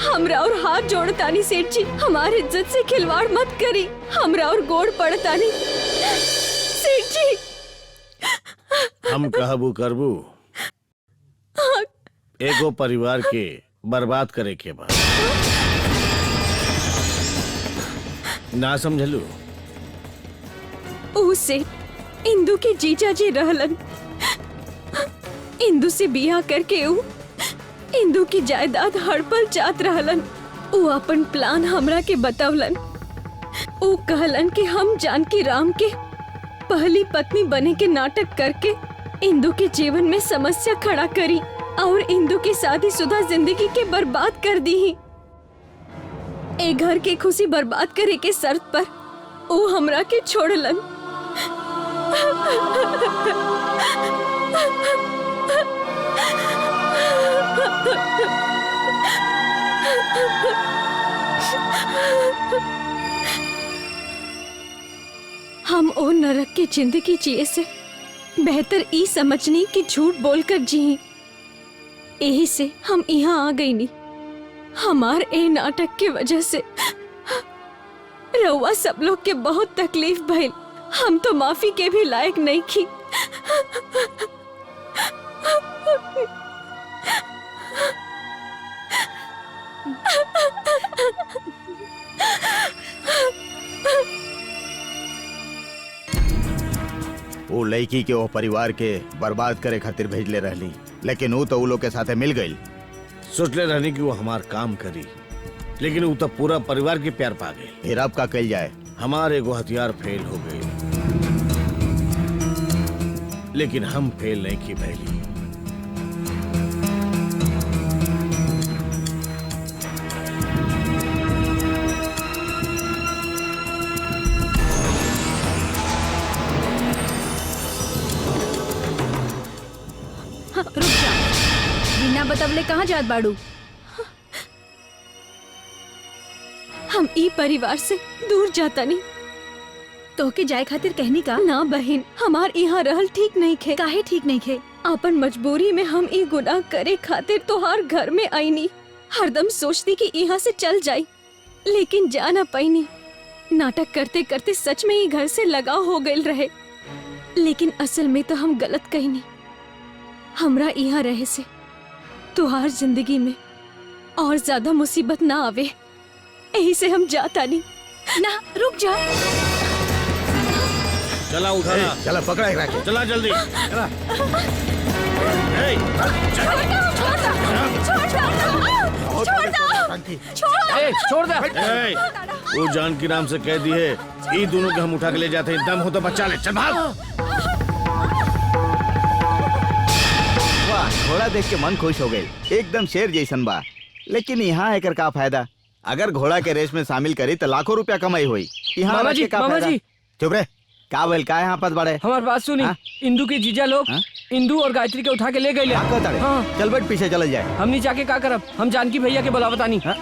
हमरा और हाथ जोड़तानी सेठ जी, हमार इज्जत से खिलवाड़ मत करी। हमरा और गोड़ पड़तानी सेठ जी। हम कहबू करबू एगो परिवार के बर्बाद करे के बाद ना समझलू? उसे इंदू के जीजा जी रहलन। इंदू से बियाह करके ऊ इंदू की जायदाद हड़पल जात रहलन। ऊ अपन प्लान हमरा के बतवलन। ऊ कहलन कि हम जानकी राम के पहली पत्नी बने के नाटक करके इंदू के जीवन में समस्या खड़ा करी और इंदू की शादीशुदा जिंदगी के बर्बाद कर दी ही। ए घर के खुशी बर्बाद करे के शर्त पर वो हमरा के छोड़लन। हम ओ नरक की जिंदगी जिए से बेहतर ई समझनी कि झूठ बोलकर जी। यही से हम यहाँ आ गई नी। हमार ए नाटक के वजह से रउआ सब लोग के बहुत तकलीफ भइल। हम तो माफी के भी लायक नहीं थी। वो लड़की के वो परिवार के बर्बाद करे खातिर भेजले रहली, लेकिन वो तो वो लोग के साथे मिल गई। सोचले रहनी कि वो हमार काम करी, लेकिन वो तो पूरा परिवार के प्यार पा गई। फिर अब का कल जाए? हमारे एगो हथियार फेल हो गए, लेकिन हम फेल नहीं की भैली। रुक जा, बिना बतवले कहाँ जात बाड़ू? हम ई परिवार से दूर जाता नहीं। तोहके जाए खातिर कहनी का? ना बहन, हमार यहाँ रहल ठीक नहीं खे। काहे ठीक नहीं खे? अपन मजबूरी में हम ई गुनाह करे खातिर तोहार घर में आईनी। हरदम सोचती कि यहाँ से चल जाई, लेकिन जा ना पाईनी। नाटक करते करते सच में ही घर से लगाव हो गई रहे, लेकिन असल में तो हम गलत कहनी। हमरा यहाँ रहे से तुहार जिंदगी में और ज्यादा मुसीबत ना आवे, यही से हम जाता नहीं। ना रुक जा। चला उठाना, चला पकड़ा एकरा के। चला जल्दी चला। छोड़ दे। वो जानकी नाम से कह दी है, ये दोनों के हम उठा के ले जाते हैं। दम हो तो बचा ले, चल भाग। वाह, घोड़ा देख के मन खुश हो गई, एकदम शेर जैसन बा। लेकिन यहाँ एकर का फायदा? अगर घोड़ा के रेस में शामिल करी तो लाखों रुपया कमाई हुई। यहाँ मामा रख जी, के का मामा फायदा? जी। चुप रे, का बोल का यहाँ पर बड़े हमारी बात सुनी। हाँ? इंदू के जीजा लोग हाँ? इंदू और गायत्री के उठा के ले गए। क्या कहता रे? हाँ। चल बैठ पीछे चल जाए। हमनी जाके का करब? हम जानकी भैया के बुलावता नहीं। हाँ?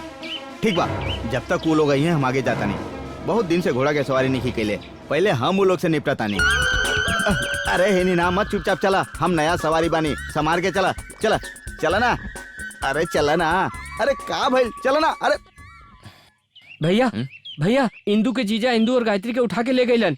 ठीक बा, जब तक वो लोग आई हैं हम आगे जाता नहीं। बहुत दिन से घोड़ा के सवारी नहीं की कैले, पहले हम वो लोग से निपटता नहीं। अरे हे ना मत, चुपचाप चला, हम नया सवारी बानी, संभाल के चला। चला चला ना, अरे चला ना, अरे का भाई चला ना। अरे भैया भैया, इंदू के जीजा इंदू और गायत्री के उठा के ले गए।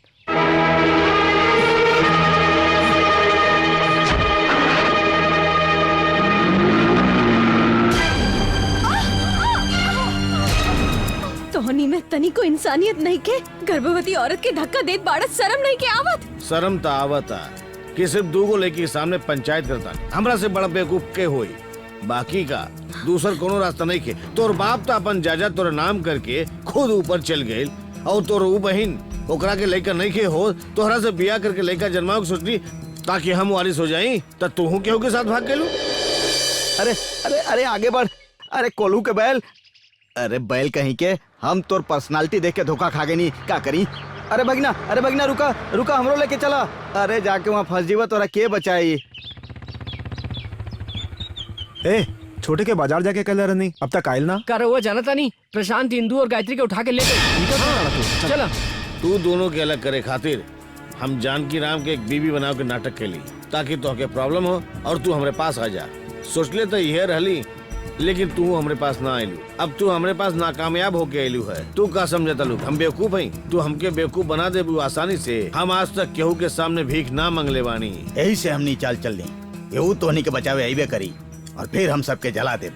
तोहनी में तनी को इंसानियत नहीं के? गर्भवती औरत के धक्का देत बाड़त शर्म नहीं के आवत? शर्म तो आवता कि सिर्फ दूगो लड़की के सामने पंचायत करता। हमरा से बड़ा बेवकूफ के होई, बाकी का दूसर कोनो रास्ता नहीं के। तोर बाप तो अपन जायदाद तोर नाम करके खुद ऊपर चल गए, और तोर ऊ बहिन ओकरा के लड़का नहीं के हो, तोहरा से बियाह करके लड़का जन्माओ के सोचली ताकि हम वारिस हो जाई, तो तू केहू के साथ भाग गेलू। अरे अरे अरे आगे बढ़। अरे कोल्हू के बैल, अरे बैल कहीं के, हम तोर पर्सनालिटी देख के धोखा खा गए नहीं, क्या करी? अरे भगना रुका रुका, हमरो लेके चला। अरे जाके वहाँ फंस जीवा, तोरा के बचाई? ए छोटे के बाजार जाके कल रहनी, अब तक आयल ना। कर वो जानता नहीं, प्रशांत इंदू और गायत्री के उठा के ले गए। चला। तू दोनों के अलग करे खातिर हम जानकी राम के एक बीवी बनाव के नाटक के ली, ताकि तोहके प्रॉब्लम हो और तू हमरे पास आ जा। सोचले तो यह रहली, लेकिन तू हमरे पास ना आयलू। अब तू हमरे पास नाकामयाब होके आयलू है। तू का समझता लोग हम बेवकूफ हैं? तू हमके बेवकूफ बना दे आसानी से। हम आज तक केहू के सामने भीख ना मंगले बानी। यही से हमनी चाल चल दी, यहू तोहनी के बचावे अइबे करी, और फिर हम सबके जला दे।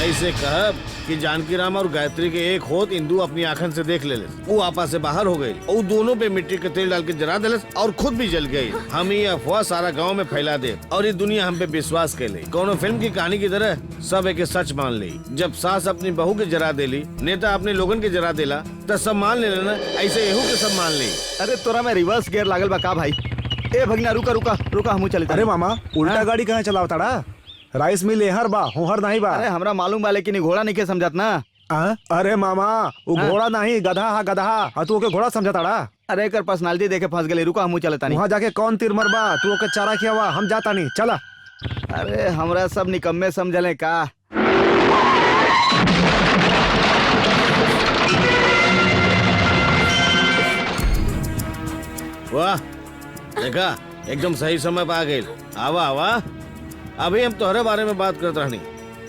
ऐसे कहब कि जानकी राम और गायत्री के एक होत इंदू अपनी आंखन से देख ले, वो आपस से बाहर हो गई, और दोनों पे मिट्टी के तेल डाल के जला दिले और खुद भी जल गई। हम ये अफवाह सारा गांव में फैला दे, और ये दुनिया हम पे विश्वास कर ले। कोनो फिल्म की कहानी की तरह सब एक सच मान ली। जब सास अपनी बहू के जरा देली, नेता अपने लोगन के जरा देला, तो सब मान ले लेना। ऐसे यहू के सब मान ली। अरे तोरा में रिवर्स गियर लागल बा का भाई? ए भगना रुका रुका रुका, हमू चले। अरे मामा, उल्टा गाड़ी कहाँ चलावताड़ा? राइस मिल एहर बा, होहर नहीं बा। अरे हमरा मालूम बा, लेकिन घोड़ा नहीं के समझत ना। अरे मामा, वो घोड़ा नहीं गधा हा, गधा हा। तू ओके घोड़ा समझताड़ा? अरे कर पर्सनालिटी देखे फंस गए। रुका हमू चलता नहीं। वहाँ जाके कौन तीर मरबा? तू ओके चारा खियावा, हम जाता नहीं। चला। अरे हमरा सब निकम्मे समझले का? वाह, देखा एकदम सही समय पे आ गई। आवा आवा, अभी हम तोहरे बारे में बात करत रहनी।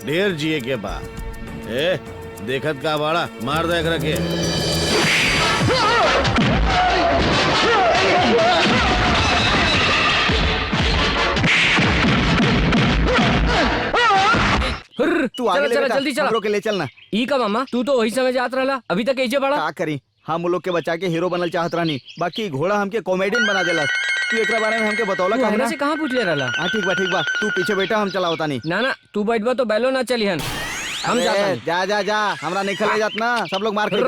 ढेर जिए के बा। ए देखत का बाड़ा, मार देख रखे। तू आगे चला, जल्दी चला। हमरो के ले चलना। ई का मामा, तू तो वही समय जात रहला, अभी तक ऐसे बड़ा। का करी, हम वो लोग के बचा के हीरो बनल चाहत रहनी, बाकी घोड़ा हमके कॉमेडियन बना देला। तू एकरा बारे में हमके बतौला तू काहे हमरा ना? से कहाँ पूछ ले रहला? हाँ ठीक बा, तू पीछे बैठा, हम चलावता नहीं। ना तू बैठबा तो बैलो ना चली हन। हम अरे, जाता जा जा जा, हमरा नहीं खले जात ना, सब लोग मार के।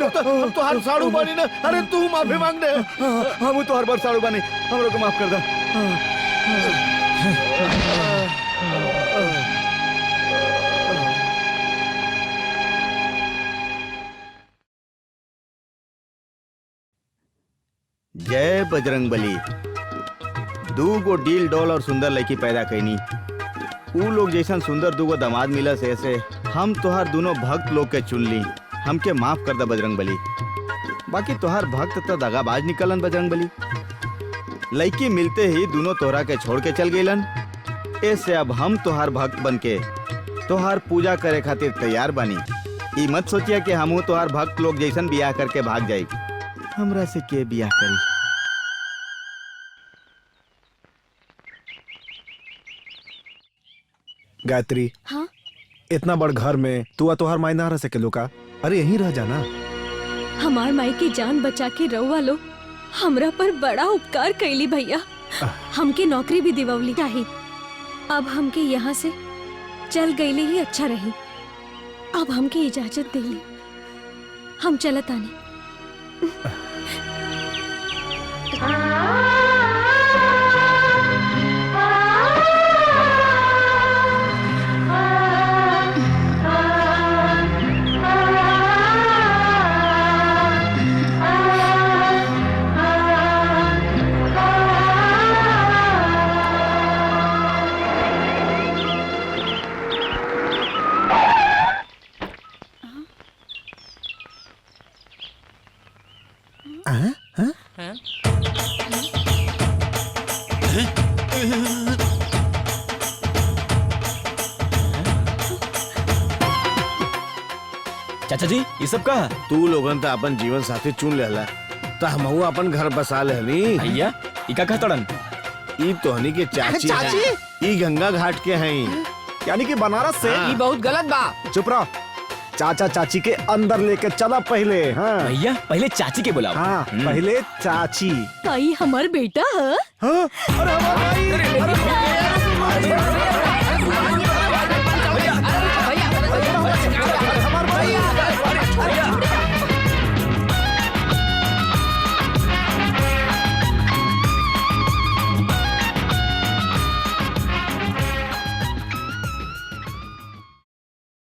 हम तो हर साड़ू बानी ना। अरे तू माफी मांग दे। हम तो हर बार साड़ू बानी, हमरो को माफ कर दे। जय बजरंग बली। 2 गो डील डॉल और सुंदर लड़की पैदा कैनी। ऊ लोग जैसा सुंदर 2 गो दामाद मिला से ऐसे हम तोहार दोनों भक्त लोग के चुन ली। हमके माफ कर द बजरंग बली। बाकी तोहार भक्त तो दगाबाज निकलन बजरंग बली। लड़की मिलते ही दोनों तोहरा के छोड़ के चल गईलन। ऐसे अब हम तोहार भक्त बन के तोहार पूजा करे खातिर तैयार बानी। ई मत सोचिया कि हमहू तोहार भक्त लोग जैसन बियाह करके भाग जाई। हमरा से के बियाह करी? गायत्री, हाँ? इतना बड़ घर में तू तोहार माई ना रह सके लोका। अरे यहीं रह जाना। हमार माई की जान बचा के रउआ लो हमरा पर बड़ा उपकार कैली भैया। हमके नौकरी भी दिववली चाही। अब हमके यहाँ से चल गईले ही अच्छा रही। अब हमके इजाजत देली, हम चलत आनी। चाचा जी ये सब कहा? तू लोगन तो अपन जीवन साथी चुन लेला, तो हमहू अपन घर बसा लेनी। भैया इका कहतड़न? ई तोहनी के चाची चाची? हैं। ई गंगा घाट के हैं। यानी कि बनारस से। हाँ। बहुत गलत बा। चुप रहो। चाचा चाची के अंदर लेके चला पहले। हाँ भैया पहले चाची के बुलाओ। हाँ, पहले चाची। आई हमार बेटा है। हाँ? अरे हमारा भाई! अरे